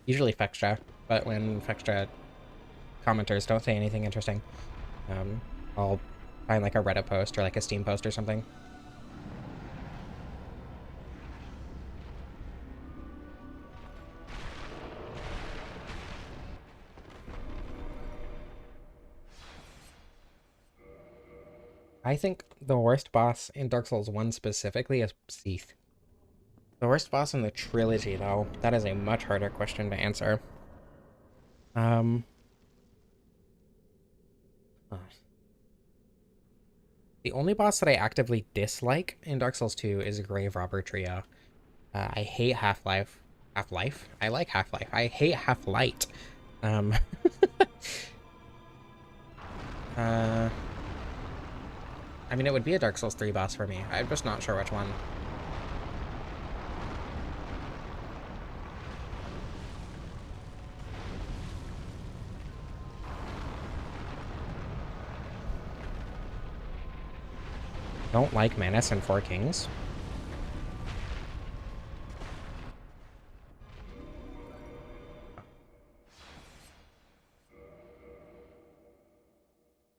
Usually Fextra, but when Fextra commenters don't say anything interesting, I'll find like a Reddit post or like a Steam post or something. I think the worst boss in Dark Souls 1 specifically is Seath. The worst boss in the trilogy, though, that is a much harder question to answer. The only boss that I actively dislike in Dark Souls 2 is Grave Robber Trio. I hate Half-Life. Half-Life? I like Half-Life. I hate Half-Light. I mean, it would be a Dark Souls 3 boss for me. I'm just not sure which one. Don't like Manus and Four Kings.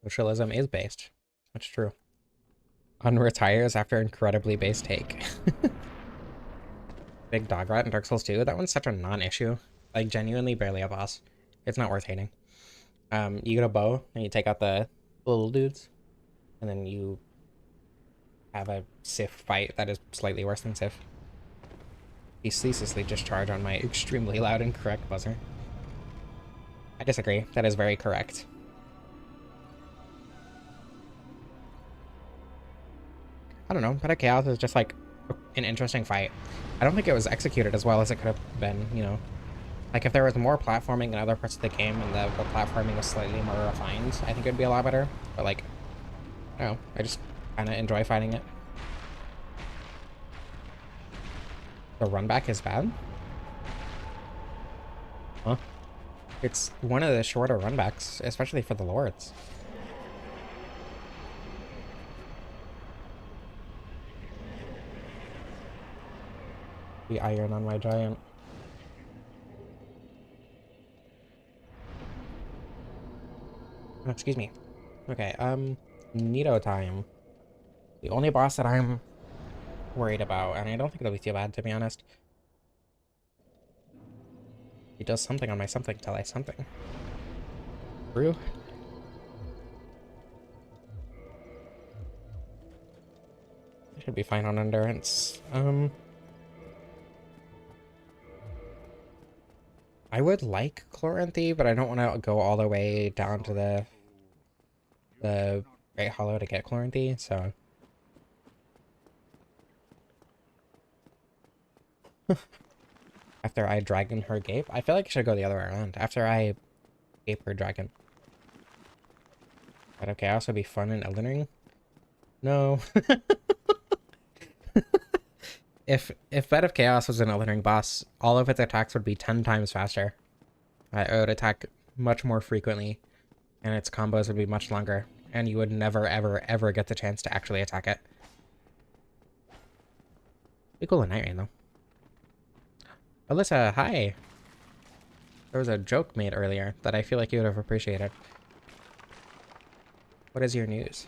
Socialism is based. That's true. Unretires after incredibly base take. Big Dog Rat in Dark Souls 2. That one's such a non-issue. Like, genuinely barely a boss. It's not worth hating. You get a bow, and you take out the little dudes. And then you have a Sif fight that is slightly worse than Sif. He ceaselessly discharge on my extremely loud and correct buzzer. I disagree. That is very correct. I don't know. Bed of Chaos is just like an interesting fight. I don't think it was executed as well as it could have been, you know. Like, if there was more platforming in other parts of the game and the platforming was slightly more refined, I think it would be a lot better. But, like, I don't know. I just kind of enjoy fighting it. The run back is bad? Huh? It's one of the shorter run backs, especially for the lords. The iron on my giant. Oh, excuse me. Okay, Nito time. The only boss that I'm worried about, and I don't think it'll be too bad, to be honest. He does something on my something till I something. True. I should be fine on endurance. I would like Chloranthy, but I don't want to go all the way down to the Great Hollow to get Chloranthy, so... After I Dragon her Gape? I feel like I should go the other way around. After I Gape her Dragon. But of Chaos would be fun in Elden Ring? No. If Bed of Chaos was an Elden Ring boss, all of its attacks would be 10 times faster. It would attack much more frequently, and its combos would be much longer, and you would never, ever, ever get the chance to actually attack it. Be cool in Night Rain, though. Alyssa, hi! There was a joke made earlier that I feel like you would have appreciated. What is your news?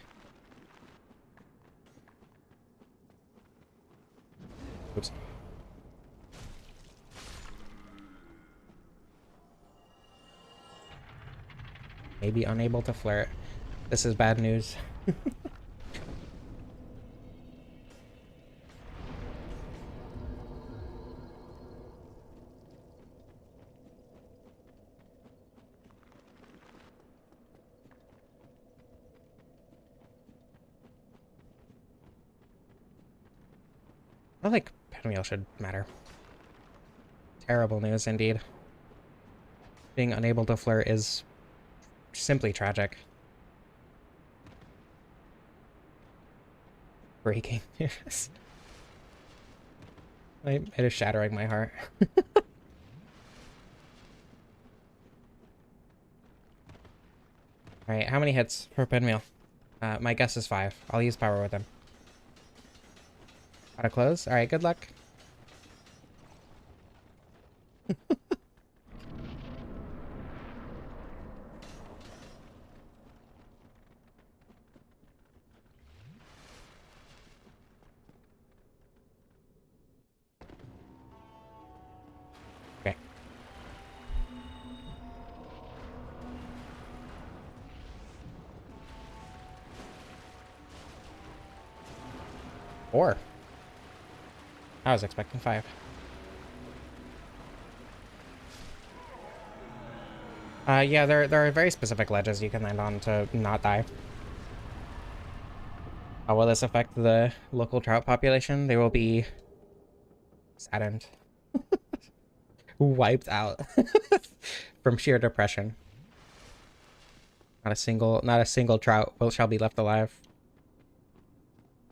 Oops. Maybe unable to flirt. This is bad news. I think Pinwheel should matter. Terrible news indeed. Being unable to flirt is simply tragic. Breaking news. It is shattering my heart. Alright, how many hits for Pinwheel? My guess is 5. I'll use power with him. Gotta close? Alright, good luck. Okay. Four. I was expecting 5. Yeah, there are very specific ledges you can land on to not die. How will this affect the local trout population? They will be saddened. Wiped out from sheer depression. Not a single trout shall be left alive.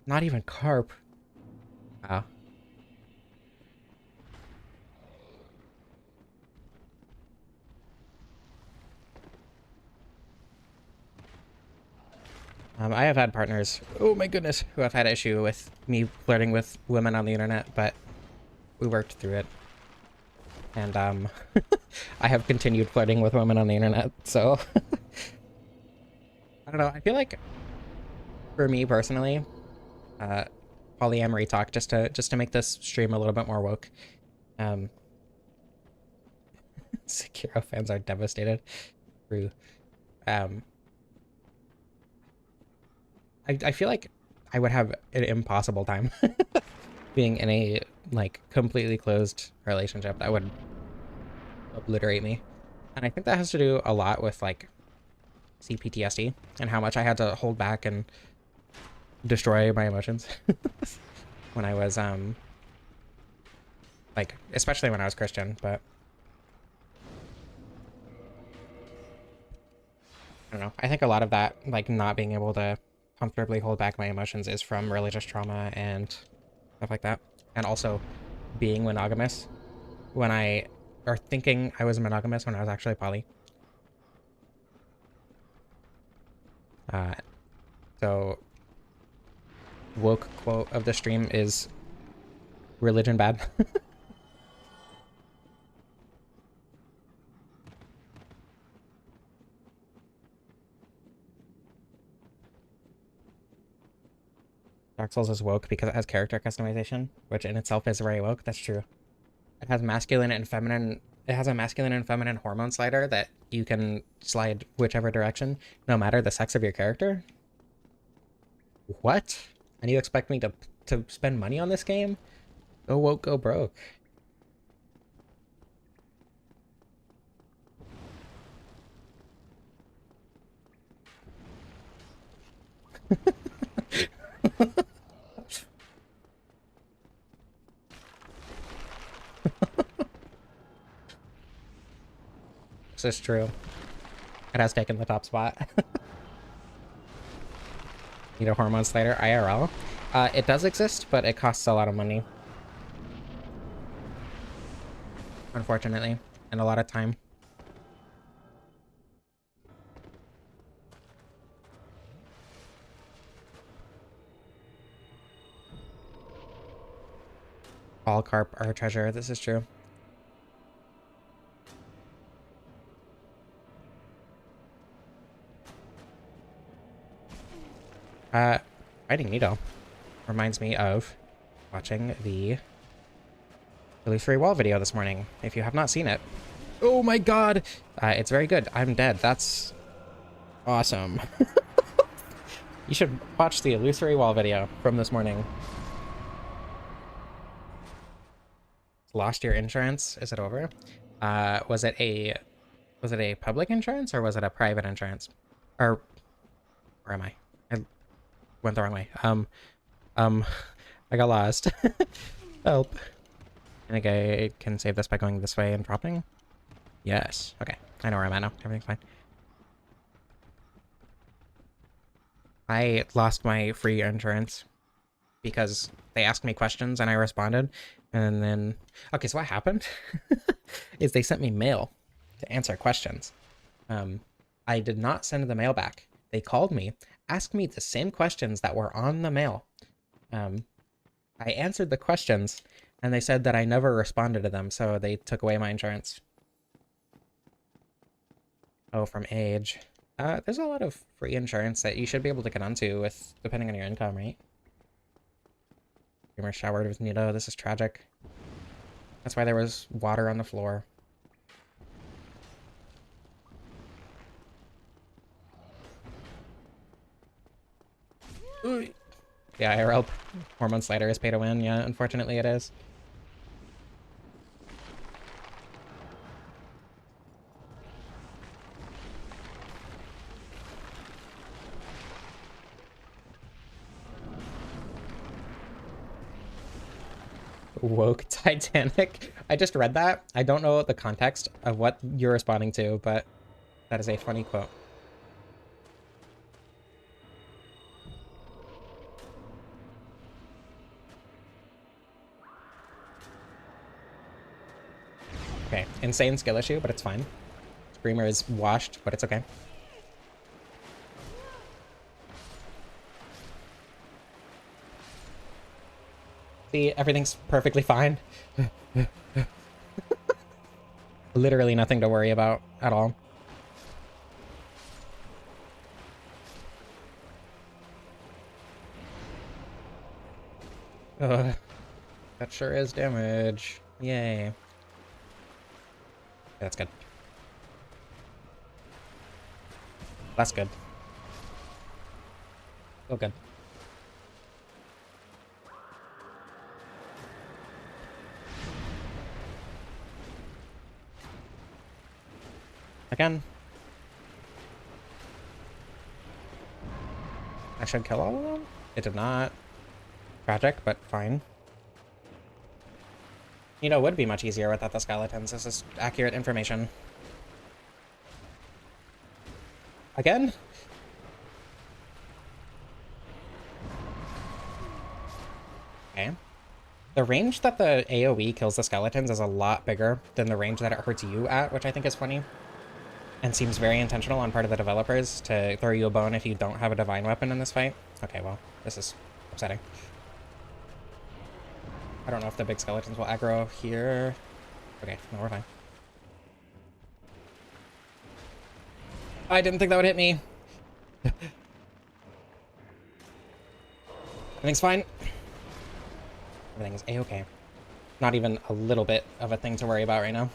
Not even carp. Wow. I have had partners, oh my goodness, who have had issue with me flirting with women on the internet, but we worked through it. And I have continued flirting with women on the internet, so I don't know. I feel like for me personally, polyamory talk just to make this stream a little bit more woke. Sekiro fans are devastated. True. I feel like I would have an impossible time being in a like completely closed relationship. That would obliterate me. And I think that has to do a lot with like CPTSD and how much I had to hold back and destroy my emotions when I was like especially when I was Christian, but I don't know. I think a lot of that like not being able to comfortably hold back my emotions is from religious trauma and stuff like that. And also being monogamous or thinking I was monogamous when I was actually poly. So woke quote of the stream is religion bad. Dark Souls is woke because it has character customization, which in itself is very woke. That's true. It has masculine and feminine. It has a masculine and feminine hormone slider that you can slide whichever direction, no matter the sex of your character. What? And you expect me to spend money on this game? Go woke, go broke. This is true. It has taken the top spot. Need a hormone slider IRL. It does exist, but it costs a lot of money. Unfortunately, and a lot of time. All carp are a treasure. This is true. Fighting Nito reminds me of watching the Illusory Wall video this morning. If you have not seen it, oh my god, it's very good. I'm dead. That's awesome. You should watch the Illusory Wall video from this morning. Lost your insurance? Is it over? Was it a public insurance or was it a private insurance? Or where am I? I went the wrong way. I got lost. Help. I think I can save this by going this way and dropping. Yes. Okay. I know where I'm at now. Everything's fine. I lost my free insurance because they asked me questions and I responded. And then, okay, so what happened is they sent me mail to answer questions. I did not send the mail back. They called me, asked me the same questions that were on the mail. I answered the questions and they said that I never responded to them, so they took away my insurance. Oh, from age. There's a lot of free insurance that you should be able to get onto with, depending on your income, right? Gamer showered with Nito. This is tragic. That's why there was water on the floor. Ooh. Yeah, IRL hormone slider is pay to win. Yeah, unfortunately it is. Woke Titanic. I just read that. I don't know the context of what you're responding to, but that is a funny quote. Okay, insane skill issue, but it's fine. Screamer is washed, but it's okay. See, everything's perfectly fine. Literally nothing to worry about at all. Ugh, that sure is damage. Yay. That's good. That's good. Still good. Again. I should kill all of them? It did not. Tragic, but fine. You know, it would be much easier without the skeletons. This is accurate information. Again? Okay. The range that the AoE kills the skeletons is a lot bigger than the range that it hurts you at, which I think is funny. And seems very intentional on part of the developers to throw you a bone if you don't have a divine weapon in this fight. Okay, well, this is upsetting. I don't know if the big skeletons will aggro here. Okay, no, we're fine. I didn't think that would hit me. Everything's fine. Everything's a-okay. Not even a little bit of a thing to worry about right now.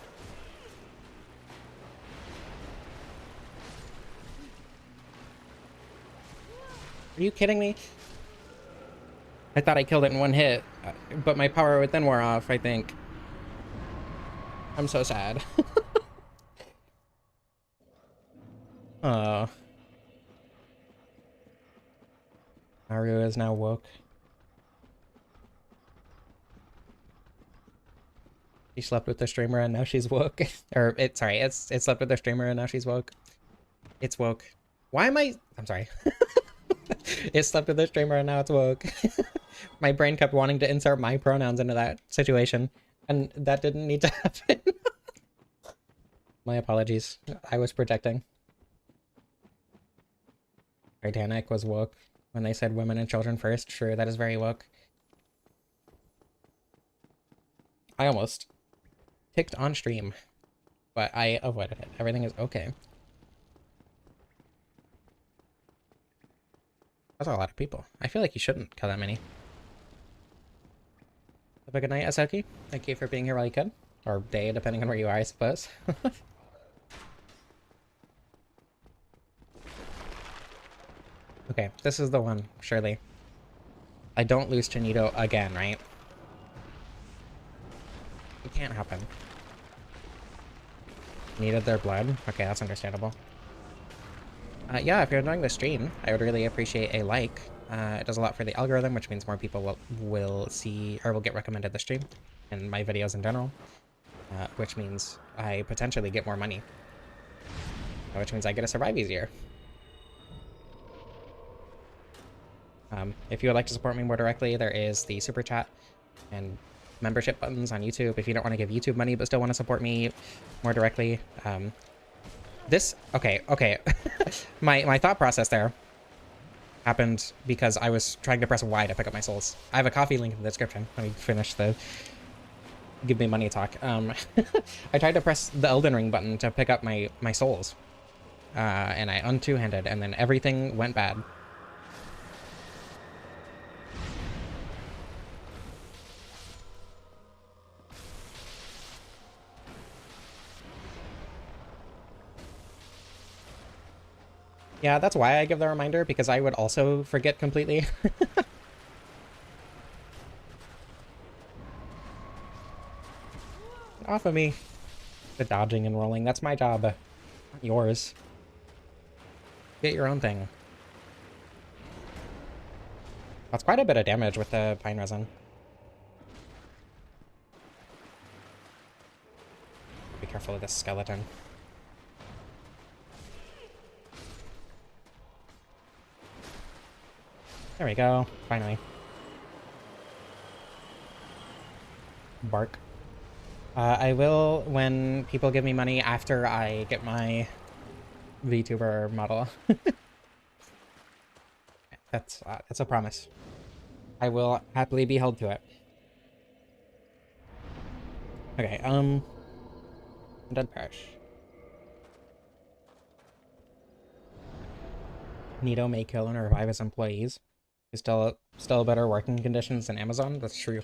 Are you kidding me? I thought I killed it in one hit, but my power then wore off, I think. I'm so sad. Oh. Maru is now woke. She slept with the streamer and now she's woke. Or, it slept with the streamer and now she's woke. It's woke. Why am I... I'm sorry. It slept with the streamer and now it's woke. My brain kept wanting to insert my pronouns into that situation, and that didn't need to happen. My apologies. I was projecting. Titanic was woke when they said women and children first. Sure, that is very woke. I almost ticked on stream, but I avoided it. Everything is okay. That's a lot of people. I feel like you shouldn't kill that many. Have a good night, Asoki. Thank you for being here while you could. Or day, depending on where you are, I suppose. Okay, this is the one, surely. I don't lose to Nito again, right? It can't happen. Needed their blood? Okay, that's understandable. Yeah, if you're enjoying the stream, I would really appreciate a like. It does a lot for the algorithm, which means more people will see or will get recommended the stream and my videos in general, which means I potentially get more money, which means I get to survive easier. If you would like to support me more directly, there is the super chat and membership buttons on YouTube. If you don't want to give YouTube money but still want to support me more directly, okay. my thought process there happened because I was trying to press Y to pick up my souls. I have a coffee link in the description. Let me finish the give me money talk. I tried to press the Elden Ring button to pick up my souls, and I two-handed, and then everything went bad. Yeah, that's why I give the reminder, because I would also forget completely. Off of me. The dodging and rolling, that's my job, not yours. Get your own thing. That's quite a bit of damage with the pine resin. Be careful of this skeleton. There we go, finally. Bark. I will when people give me money after I get my VTuber model. That's a promise. I will happily be held to it. Okay, Dead Parish. Nito may kill and revive his employees. He's still better working conditions than Amazon. That's true.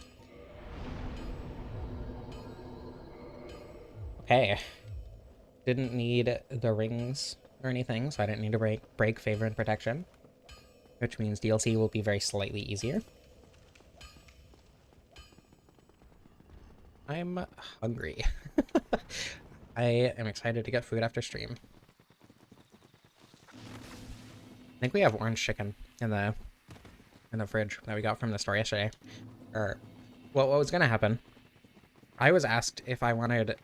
Okay. Didn't need the rings or anything, so I didn't need to break favor and protection, which means DLC will be very slightly easier. I'm hungry. I am excited to get food after stream. I think we have orange chicken in the fridge that we got from the store yesterday. Or, well, what was gonna happen? I was asked if I wanted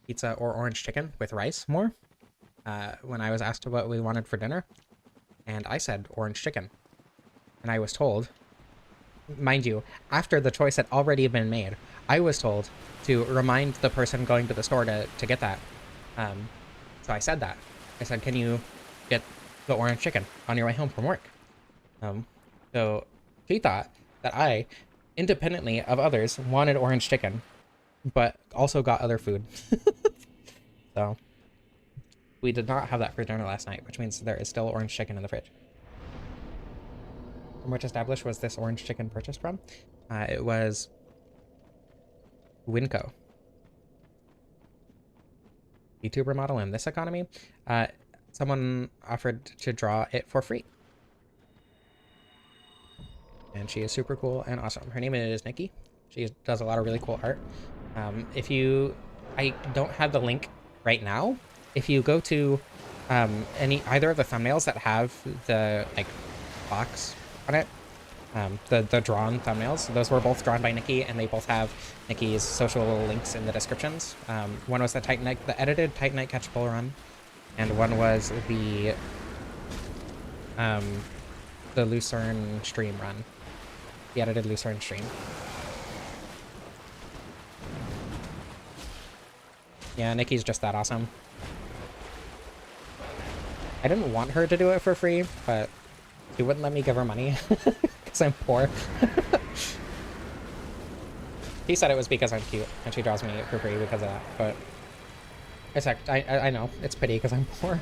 pizza or orange chicken with rice more when I was asked what we wanted for dinner, and I said orange chicken, and I was told, mind you, after the choice had already been made, I was told to remind the person going to the store to get that. So I said that. I said, can you get the orange chicken on your way home from work? So she thought that I, independently of others, wanted orange chicken, but also got other food. So we did not have that for dinner last night, which means there is still orange chicken in the fridge. From which establishment was this orange chicken purchased from? It was Winco. YouTuber model in this economy. Someone offered to draw it for free. And she is super cool and awesome. Her name is Nikki. She does a lot of really cool art. I don't have the link right now. If you go to either of the thumbnails that have the box on it, the drawn thumbnails, those were both drawn by Nikki, and they both have Nikki's social links in the descriptions. One was the edited Titanite catchable run, and one was the the Lucerne stream run. The edited Lucerne stream. Yeah, Nikki's just that awesome. I didn't want her to do it for free, but she wouldn't let me give her money because I'm poor. He said it was because I'm cute and she draws me for free because of that, but I know it's pity because I'm poor.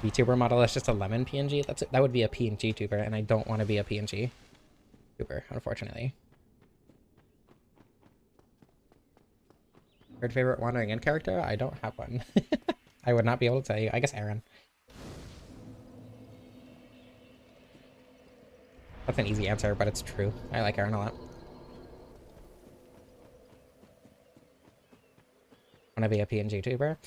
VTuber model is just a lemon PNG. That would be a PNG tuber, and I don't want to be a PNG tuber, unfortunately. Third favorite wandering in character? I don't have one. I would not be able to tell you. I guess Aaron. That's an easy answer, but it's true. I like Aaron a lot. Want to be a PNG tuber?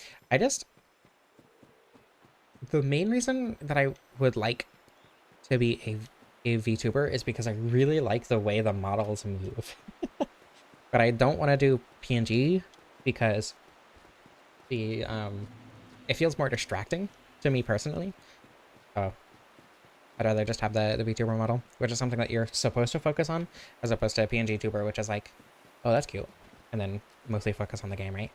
The main reason that I would like to be a VTuber is because I really like the way the models move. But I don't want to do PNG because it feels more distracting to me personally. Oh, I'd rather just have the VTuber model, which is something that you're supposed to focus on, as opposed to a PNG tuber, which is like, oh, that's cute, and then mostly focus on the game, right?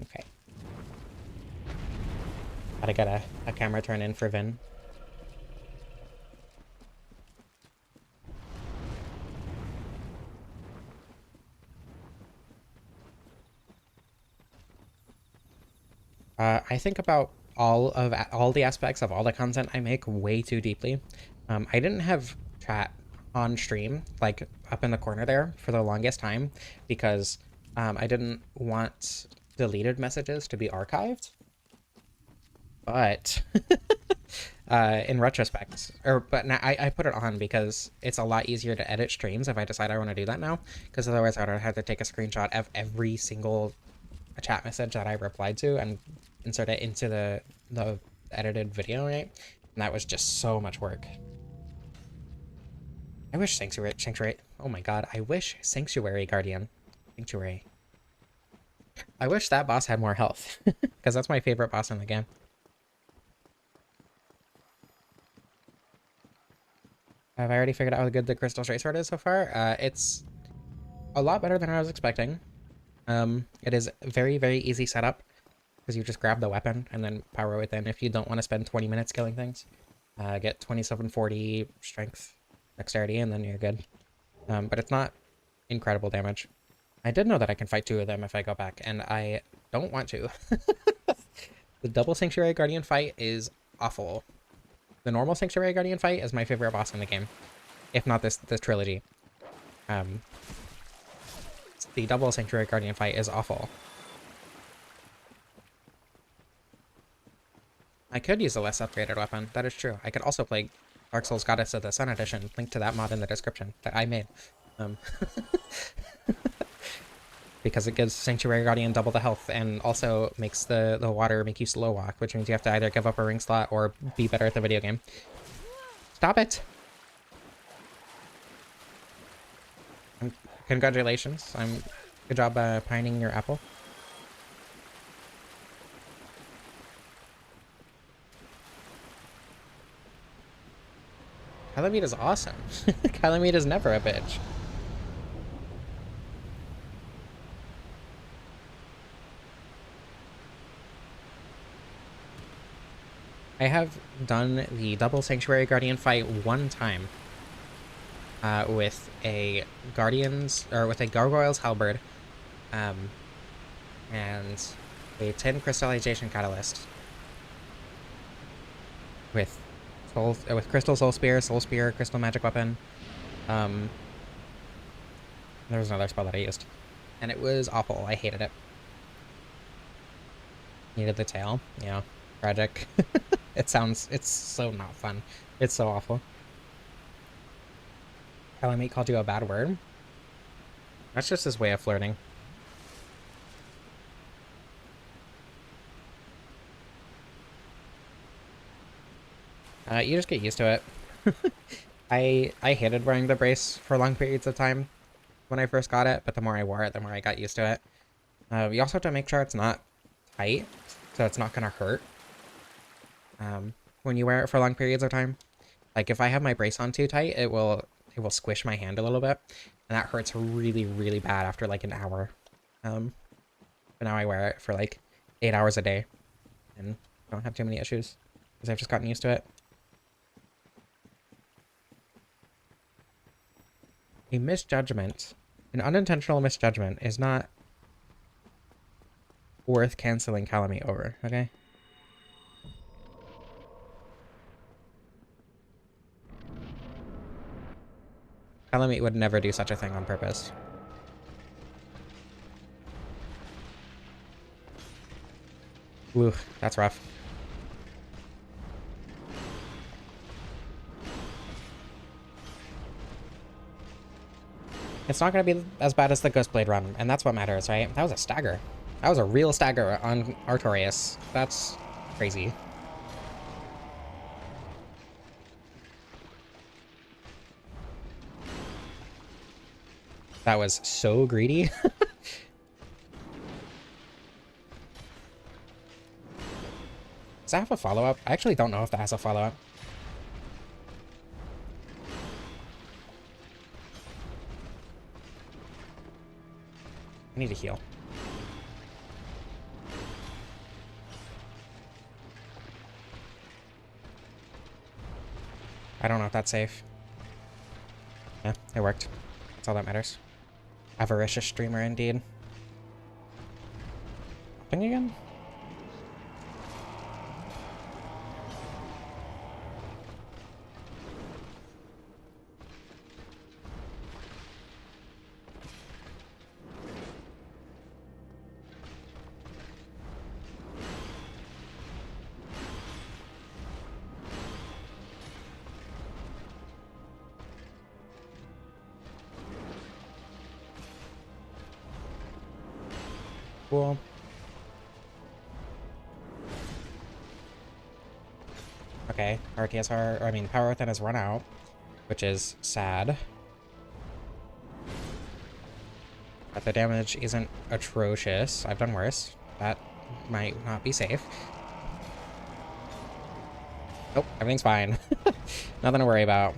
Okay. Gotta get a camera turn in for Vin. I think about all the aspects of all the content I make way too deeply. I didn't have chat on stream, like up in the corner there, for the longest time because I didn't want deleted messages to be archived. But in retrospect, but now I put it on because it's a lot easier to edit streams if I decide I want to do that now, because otherwise I would have to take a screenshot of every single chat message that I replied to and insert it into the edited video, right? And that was just so much work. I wish Sanctuary. Oh my god, I wish Sanctuary Guardian. Sanctuary. I wish that boss had more health, because that's my favorite boss in the game. Have I already figured out how good the Crystal Straight Sword is so far? It's a lot better than I was expecting. It is very, very easy setup, because you just grab the weapon and then power within if you don't want to spend 20 minutes killing things. Get 2740 strength, dexterity, and then you're good. But it's not incredible damage. I did know that I can fight two of them if I go back, and I don't want to. The double Sanctuary Guardian fight is awful. The normal Sanctuary Guardian fight is my favorite boss in the game, if not this trilogy. The double Sanctuary Guardian fight is awful. I could use a less upgraded weapon, that is true. I could also play Dark Souls Goddess of the Sun Edition, link to that mod in the description, that I made. Because it gives Sanctuary Guardian double the health, and also makes the water make you slow walk, which means you have to either give up a ring slot or be better at the video game. Stop it! Congratulations. Good job pining your apple. Calamite is awesome. Calamite is never a bitch. I have done the double Sanctuary Guardian fight one time. With a Gargoyle's Halberd, and a Tin Crystallization Catalyst with Crystal Soul Spear, Crystal Magic Weapon. There was another spell that I used, and it was awful. I hated it. Needed the tail. Yeah, tragic. It's so not fun. It's so awful. Calamite called you a bad word? That's just his way of flirting. You just get used to it. I hated wearing the brace for long periods of time when I first got it, but the more I wore it, the more I got used to it. You also have to make sure it's not tight, so it's not gonna hurt when you wear it for long periods of time. Like if I have my brace on too tight, it will squish my hand a little bit, and that hurts really, really bad after like an hour. But now I wear it for like 8 hours a day and don't have too many issues because I've just gotten used to it. A misjudgment, an unintentional misjudgment is not worth canceling Calamite over, okay? Calamite would never do such a thing on purpose. Ooh, that's rough. It's not going to be as bad as the Ghostblade run, and that's what matters, right? That was a stagger. That was a real stagger on Artorias. That's crazy. That was so greedy. Does that have a follow-up? I actually don't know if that has a follow-up. I need to heal. I don't know if that's safe. Yeah, it worked. That's all that matters. Avaricious streamer indeed. Thing again? Cool. Okay, our TSR, I mean, Power Within has run out, which is sad. But the damage isn't atrocious. I've done worse. That might not be safe. Nope, everything's fine. Nothing to worry about.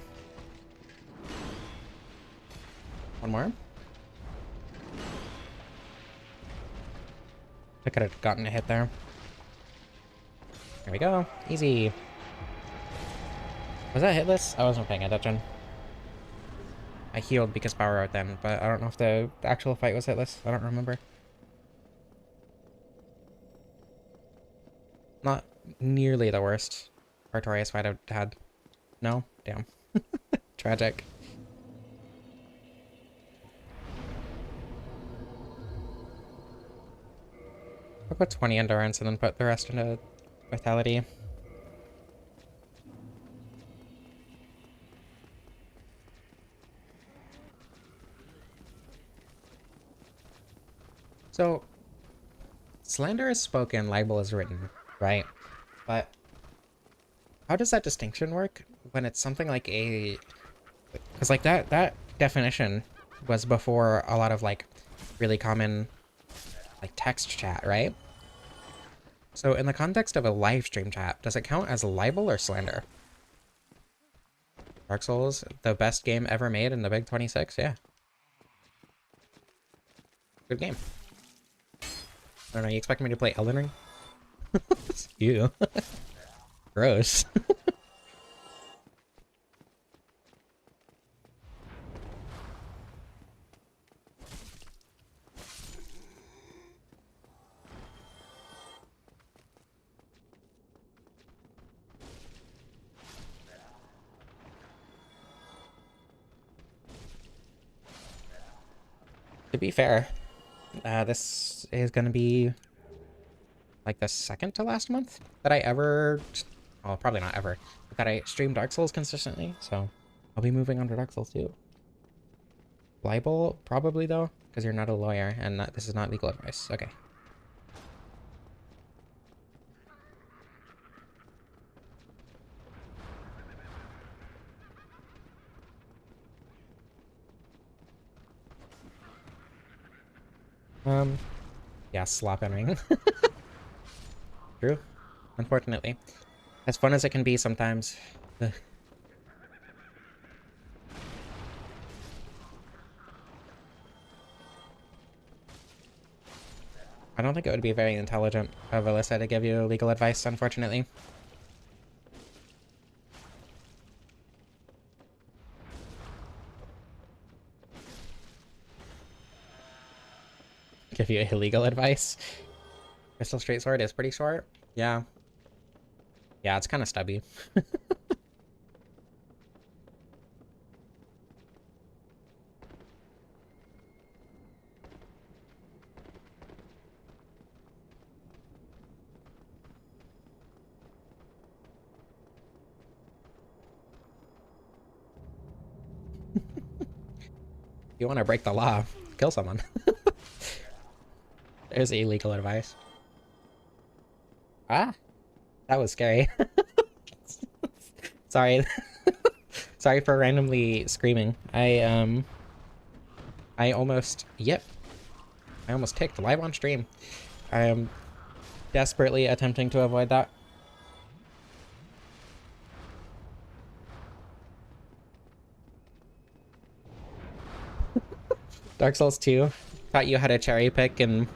One more. I could have gotten a hit there. There we go. Easy. Was that hitless? I wasn't paying attention. I healed because Power Out then, but I don't know if the actual fight was hitless. I don't remember. Not nearly the worst Artorias fight I've had. No? Damn. Tragic. I'll put 20 endurance and then put the rest into vitality. So, slander is spoken, libel is written, right? But how does that distinction work when it's something like a... Because like that definition was before a lot of like really common like text chat, right? So in the context of a live stream chat, does it count as libel or slander? Dark Souls, the best game ever made in the Big 26, yeah. Good game. I don't know, you expect me to play Elden Ring? Ew. Gross. To be fair, this is going to be like the second to last month that I ever, well, probably not ever, that I stream Dark Souls consistently, so I'll be moving on to Dark Souls too. Libel, probably though, because you're not a lawyer and this is not legal advice. Okay. Yeah, slop entering. True. Unfortunately. As fun as it can be sometimes. Ugh. I don't think it would be very intelligent of Alyssa to give you legal advice, unfortunately. Give you illegal advice. Crystal Straight Sword is pretty short. Yeah. Yeah, it's kind of stubby. You want to break the law, kill someone. There's illegal advice. Ah, that was scary. Sorry. Sorry for randomly screaming. I almost, yep. I almost ticked live on stream. I am desperately attempting to avoid that. Dark Souls 2 taught you how to cherry pick and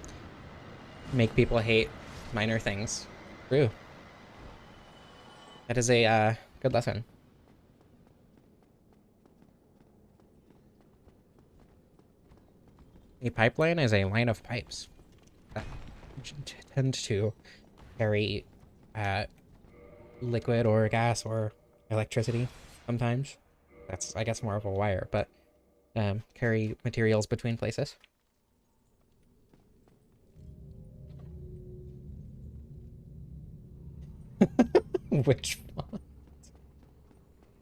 make people hate minor things. True. That is a good lesson. A pipeline is a line of pipes that tend to carry liquid or gas or electricity sometimes. That's, I guess, more of a wire, but carry materials between places. Which font?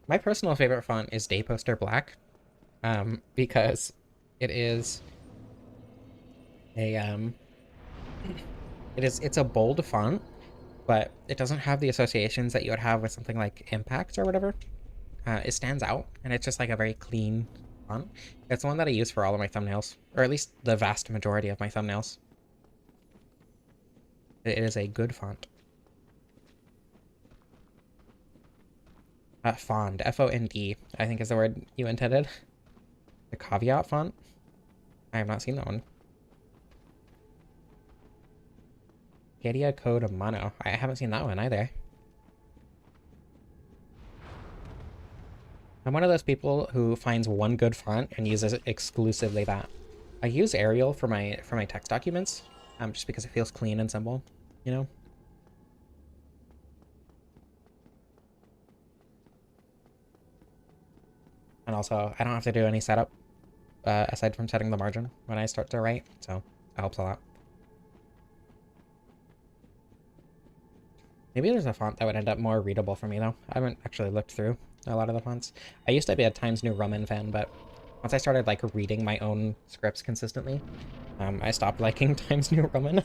My personal favorite font is Day Poster Black, because it is a it's a bold font, but it doesn't have the associations that you would have with something like Impact or whatever. It stands out, and it's just like a very clean font. It's the one that I use for all of my thumbnails, or at least the vast majority of my thumbnails. It is a good font. Fond, F-O-N-D, I think is the word you intended. The caveat font? I have not seen that one. Cadia Code Mono. I haven't seen that one either. I'm one of those people who finds one good font and uses exclusively that. I use Arial for my text documents, just because it feels clean and simple, you know? And also, I don't have to do any setup, aside from setting the margin when I start to write, so that helps a lot. Maybe there's a font that would end up more readable for me, though. I haven't actually looked through a lot of the fonts. I used to be a Times New Roman fan, but once I started, like, reading my own scripts consistently, I stopped liking Times New Roman.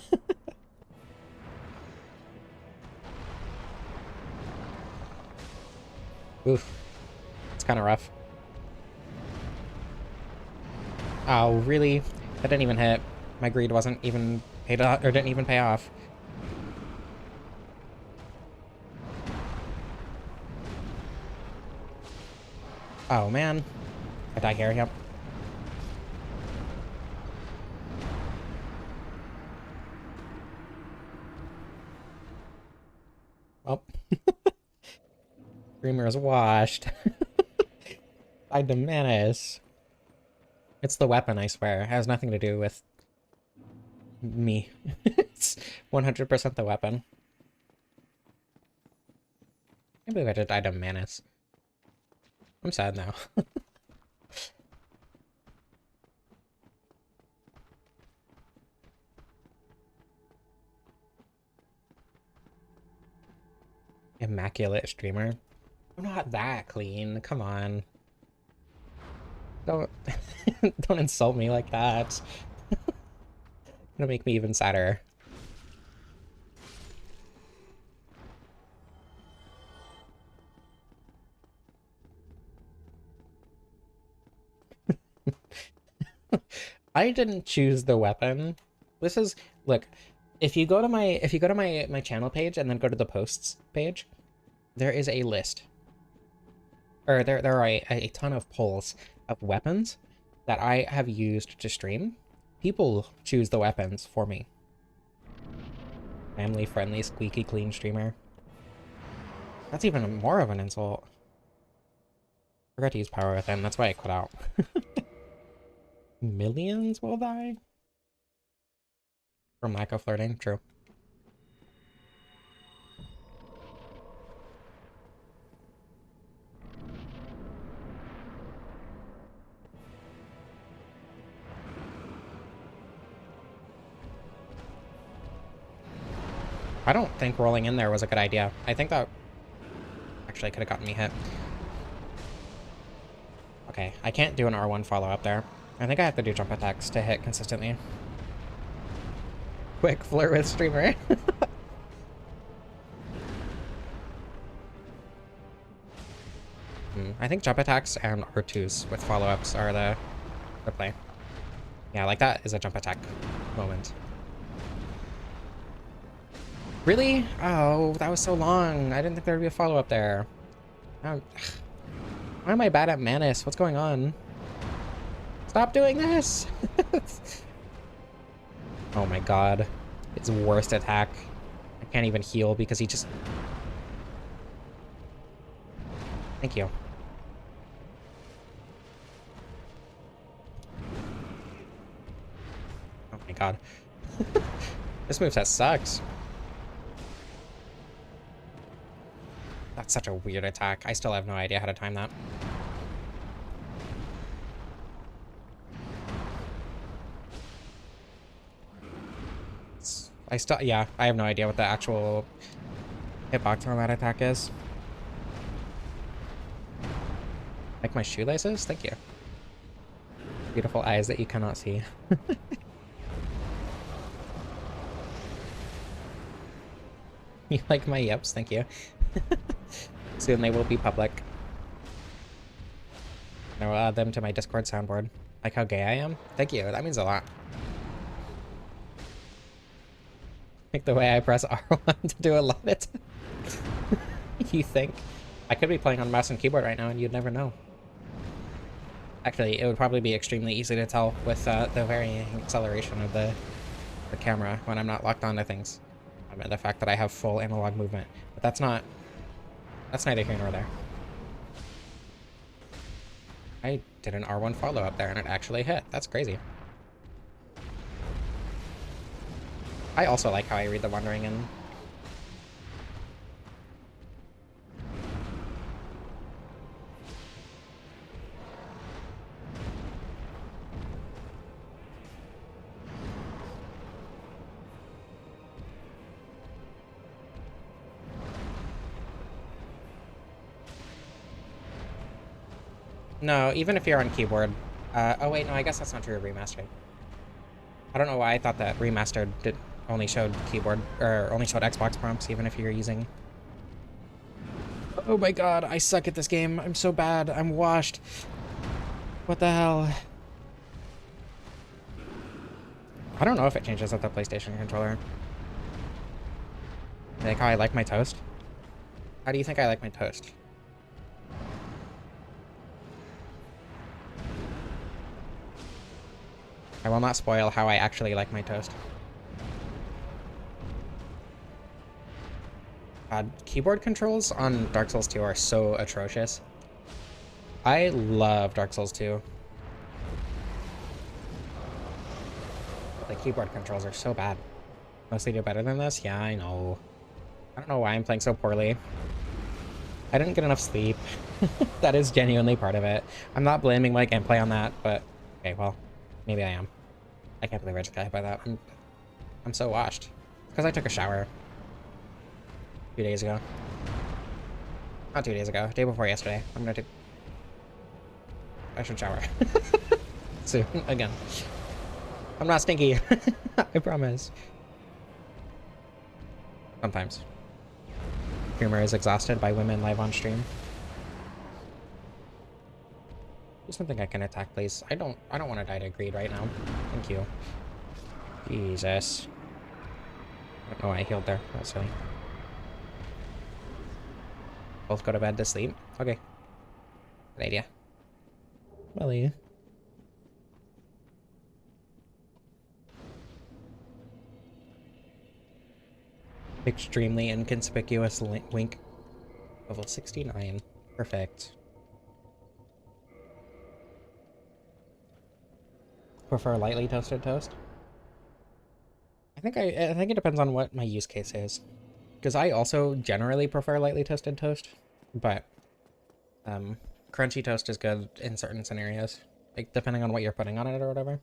Oof. It's kind of rough. Oh, really? That didn't even hit. My greed wasn't even paid off, or didn't even pay off. Oh, man. I die here, yep. Oh. Dreamer is washed. I Demanis. It's the weapon, I swear. It has nothing to do with me. It's 100% the weapon. I can't believe I just died to Manus. I'm sad now. Immaculate streamer. I'm not that clean. Come on. Don't don't insult me like that. It'll make me even sadder. I didn't choose the weapon. This is, look, if you go to my channel page and then go to the posts page, there is a list. Or there are a ton of polls of weapons that I have used to stream. People choose the weapons for me. Family friendly, squeaky clean streamer. That's even more of an insult. Forgot to use power within, that's why I quit out. Millions will die? From lack of flirting, true. I don't think rolling in there was a good idea. I think that actually could have gotten me hit. Okay, I can't do an R1 follow-up there. I think I have to do jump attacks to hit consistently. Quick flirt with streamer. I think jump attacks and R2s with follow-ups are the play. Yeah, like that is a jump attack moment. Really? Oh, that was so long. I didn't think there would be a follow-up there. Why am I bad at Manus? What's going on? Stop doing this! Oh my god. His worst attack. I can't even heal because he just... Thank you. Oh my god. This moveset sucks. That's such a weird attack. I still have no idea how to time that. Yeah, I have no idea what the actual hitbox on that attack is. Like my shoelaces? Thank you. Beautiful eyes that you cannot see. You like my yips? Thank you. Soon they will be public. I will add them to my Discord soundboard. Like how gay I am? Thank you, that means a lot. Like the way I press R1 to do a lot of it. You think? I could be playing on mouse and keyboard right now and you'd never know. Actually, it would probably be extremely easy to tell with the varying acceleration of the camera when I'm not locked onto things. I mean, the fact that I have full analog movement. But that's neither here nor there. I did an R1 follow-up there and it actually hit. That's crazy. I also like how I read the Wandering in. No, even if you're on keyboard. Oh wait, no, I guess that's not true of remastered. I don't know why I thought that remastered only showed keyboard, or only showed Xbox prompts, even if you're using... Oh my god, I suck at this game. I'm so bad. I'm washed. What the hell? I don't know if it changes with the PlayStation controller. Like how I like my toast? How do you think I like my toast? I will not spoil how I actually like my toast. Keyboard controls on Dark Souls 2 are so atrocious. I love Dark Souls 2. The keyboard controls are so bad. Mostly do better than this? Yeah, I know. I don't know why I'm playing so poorly. I didn't get enough sleep. That is genuinely part of it. I'm not blaming my gameplay on that, but... Okay, well, maybe I am. I can't believe I just got hit by that. I'm so washed. Because I took a shower. 2 days ago. Not 2 days ago. Day before yesterday. I'm gonna take... I should shower. Soon. Again. I'm not stinky. I promise. Sometimes. Humor is exhausted by women live on stream. Do something I can attack, please. I don't want to die to greed right now. Thank you. Jesus. I don't know why I healed there. That's silly. Both go to bed to sleep. Okay. Good idea. Welly. Extremely inconspicuous wink. Level 69. Perfect. Prefer lightly toasted toast? I think it depends on what my use case is. Because I also generally prefer lightly toasted toast, but crunchy toast is good in certain scenarios, like depending on what you're putting on it or whatever.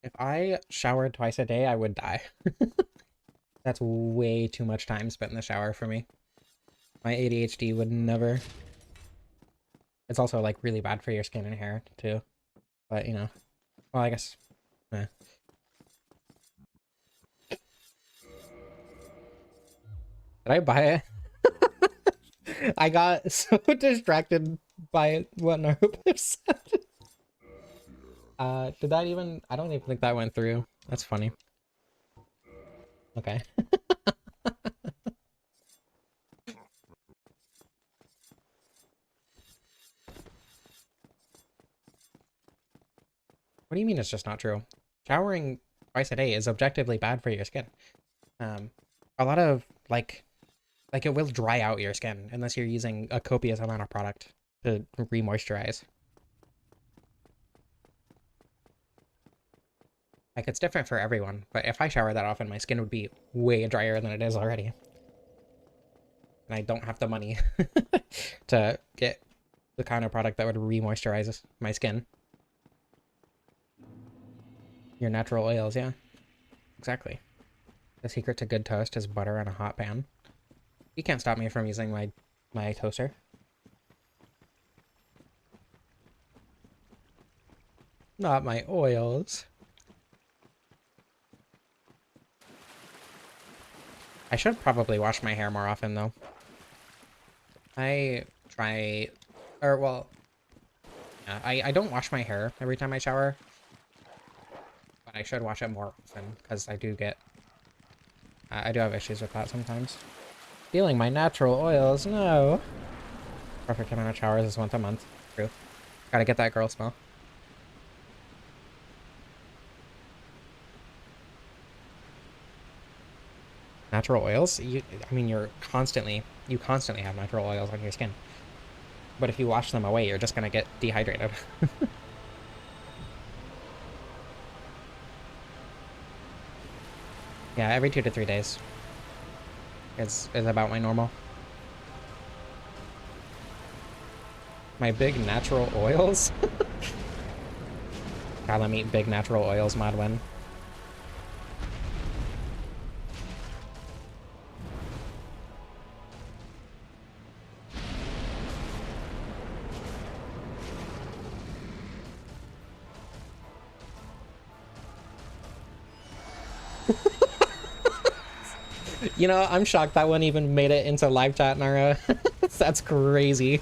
If I showered twice a day, I would die. That's way too much time spent in the shower for me. My ADHD would never. It's also like really bad for your skin and hair too. But you know, well, I guess. Eh. Did I buy it? I got so distracted by what Naruto said. Did that even? I don't even think that went through. That's funny. Okay. What do you mean it's just not true? Showering twice a day is objectively bad for your skin. A lot of like it will dry out your skin unless you're using a copious amount of product to re-moisturize. Like it's different for everyone, but if I shower that often, my skin would be way drier than it is already. And I don't have the money to get the kind of product that would re-moisturize my skin. Your natural oils, yeah. Exactly. The secret to good toast is butter on a hot pan. You can't stop me from using my toaster. Not my oils. I should probably wash my hair more often, though. I try... Or, well... Yeah, I don't wash my hair every time I shower. But I should wash it more often, because I do get... I do have issues with that sometimes. Stealing my natural oils, no! Perfect amount of showers is once a month. True. Gotta get that girl smell. Natural oils? I mean, you constantly have natural oils on your skin. But if you wash them away, you're just gonna get dehydrated. Yeah, every 2 to 3 days is about my normal. My big natural oils? Gotta meet big natural oils, Madwen. You know, I'm shocked that one even made it into live chat, Nara. That's crazy.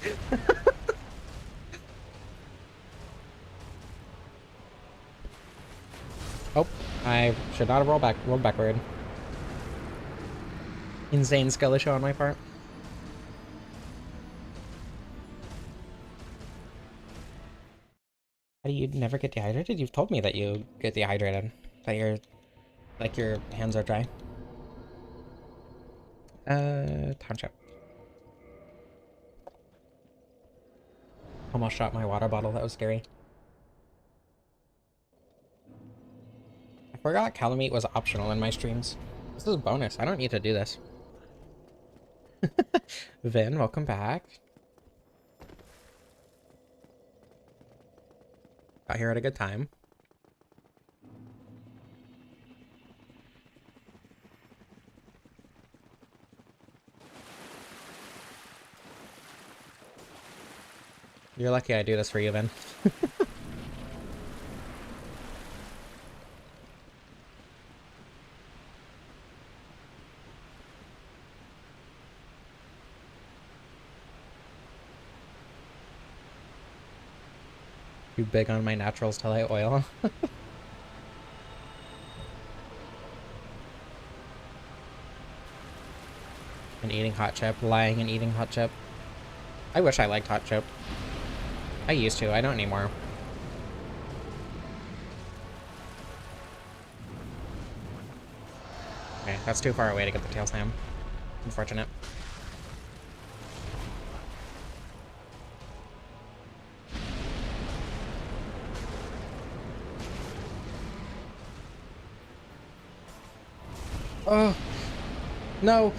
Oh, I should not have rolled backward. Insane skill issue on my part. How do you never get dehydrated? You've told me that you get dehydrated. That your hands are dry. Township. Almost shot my water bottle, that was scary. I forgot Calamite was optional in my streams. This is a bonus, I don't need to do this. Vin, welcome back. Got here at a good time. You're lucky I do this for you, Vin. Too big on my naturals till I oil. And eating hot chip, lying and eating hot chip. I wish I liked hot chip. I used to, I don't anymore. Okay, that's too far away to get the tail slam. Unfortunate. Oh! No!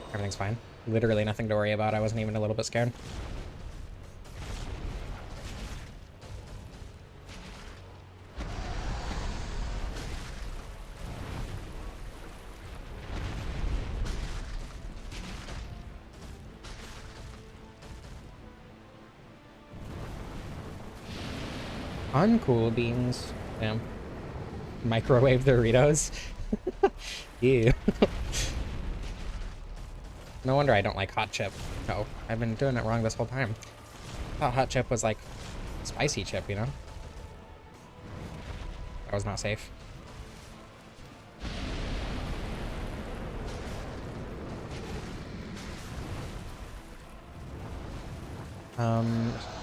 Everything's fine. Literally nothing to worry about. I wasn't even a little bit scared. Uncool beans. Damn. Microwave Doritos. Yeah. No wonder I don't like hot chip. Oh, I've been doing it wrong this whole time. I thought hot chip was like spicy chip, you know? That was not safe.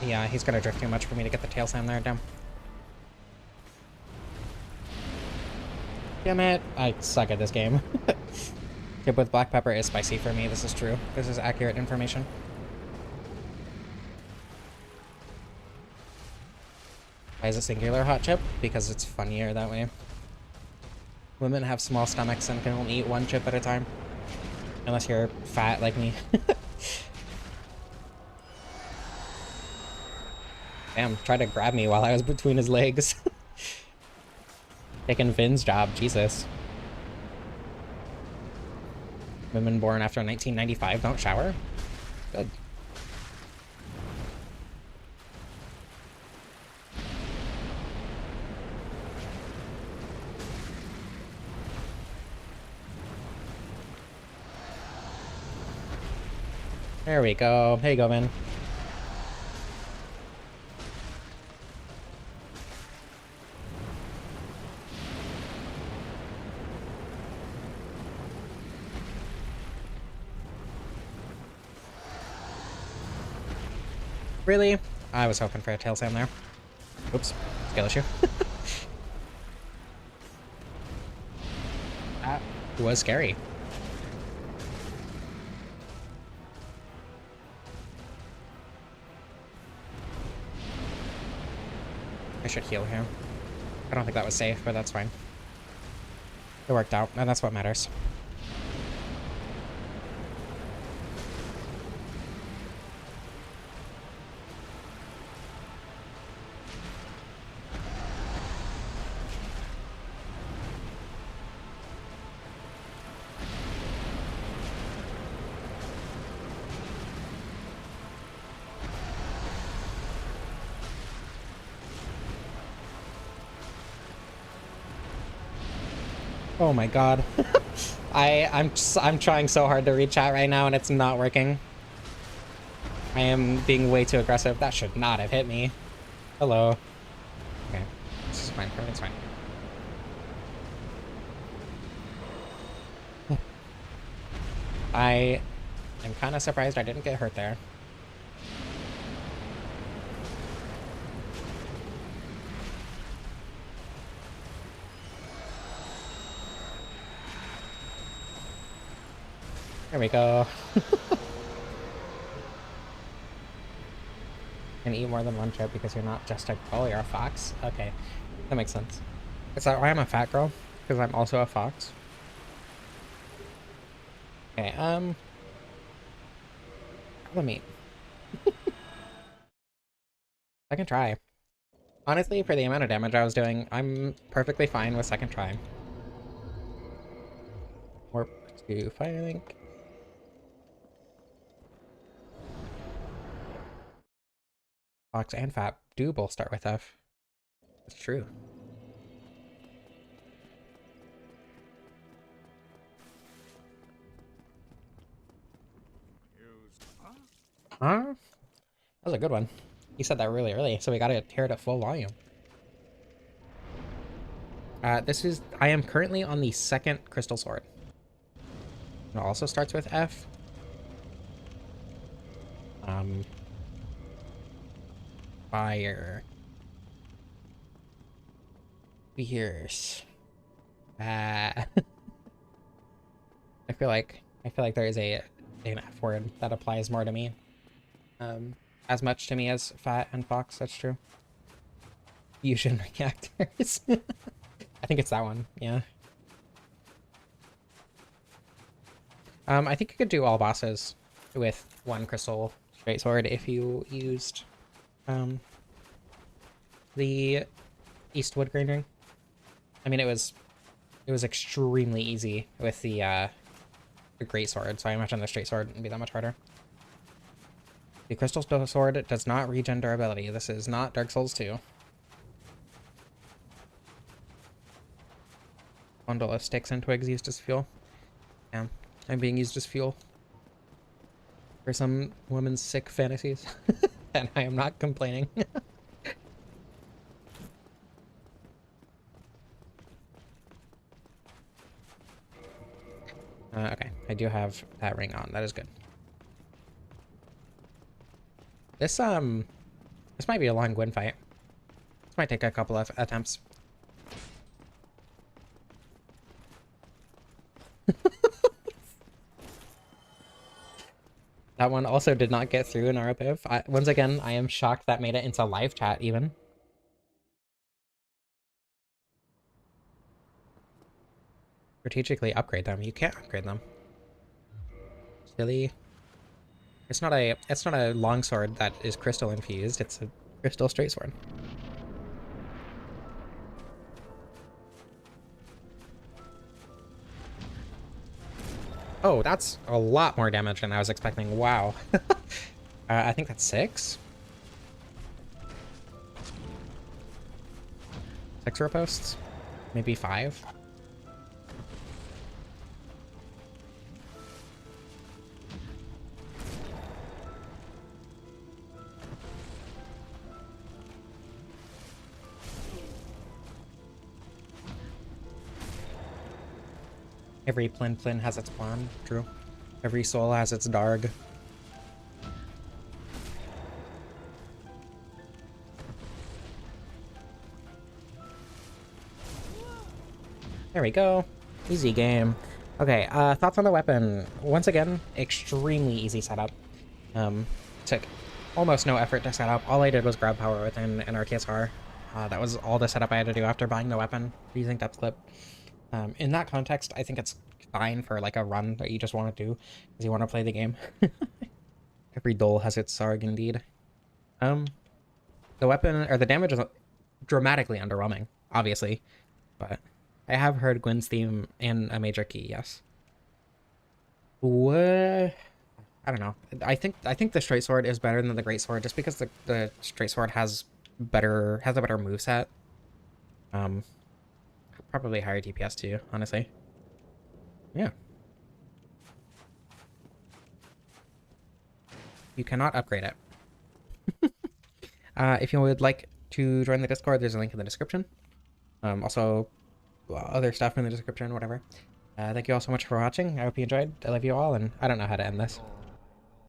Yeah, he's gonna drift too much for me to get the tail slam there, damn. Damn it, I suck at this game. Chip with black pepper is spicy for me, this is true. This is accurate information. Why is it singular hot chip? Because it's funnier that way. Women have small stomachs and can only eat one chip at a time. Unless you're fat like me. Damn, tried to grab me while I was between his legs. Taking Vin's job, Jesus. Women born after 1995 don't shower? Good. There we go. There you go, man. Really? I was hoping for a tail slam there. Oops. Skill issue. That was scary. I should heal here. I don't think that was safe, but that's fine. It worked out, and that's what matters. Oh my god. I'm trying so hard to read chat right now and it's not working. I am being way too aggressive. That should not have hit me. Hello. Okay. This is fine. Everything's fine. I am kind of surprised I didn't get hurt there. There we go. And eat more than one chip because you're not just a girl, you're a fox. Okay, that makes sense. Is that why I'm a fat girl? Because I'm also a fox? Okay, let me... I can try. Honestly, for the amount of damage I was doing, I'm perfectly fine with second try. Warp to Firelink. Fox and Fat do both start with F. It's true. Huh? That was a good one. You said that really early, so we gotta hear it at full volume. I am currently on the second crystal sword. It also starts with F. Fire. Fierce. I feel like there is an F word that applies more to me. As much to me as fat and fox, that's true. Fusion reactors. I think it's that one, yeah. I think you could do all bosses with one crystal straight sword if you used the Eastwood Green Ring. I mean, it was extremely easy with the great sword, so I imagine the straight sword wouldn't be that much harder. The crystal sword does not regen durability. This is not Dark Souls 2. Bundle of sticks and twigs used as fuel. Yeah, I'm being used as fuel for some woman's sick fantasies, and I am not complaining. Okay, I do have that ring on. That is good. This might be a long Gwyn fight. This might take a couple of attempts. That one also did not get through in RPiv. Once again, I am shocked that made it into live chat even. Strategically upgrade them. You can't upgrade them. Silly. It's not a longsword that is crystal infused. It's a crystal straight sword. Oh, that's a lot more damage than I was expecting. Wow. I think that's 6. 6 row posts? Maybe 5? Every Plin has its plan, true. Every soul has its Darg. There we go. Easy game. Okay, thoughts on the weapon. Once again, extremely easy setup. Took almost no effort to set up. All I did was grab power within an RTSR. That was all the setup I had to do after buying the weapon, using depth clip. In that context, I think it's fine for like a run that you just want to do because you want to play the game. Every dole has its Sarg indeed. The weapon or the damage is dramatically underwhelming, obviously, but I have heard Gwyn's theme in a major key, yes. What? I don't know. I think the straight sword is better than the great sword just because the straight sword has a better moveset. Probably higher DPS too, honestly. Yeah. You cannot upgrade it. If you would like to join the Discord, there's a link in the description. Also, other stuff in the description, whatever. Thank you all so much for watching. I hope you enjoyed. I love you all, and I don't know how to end this.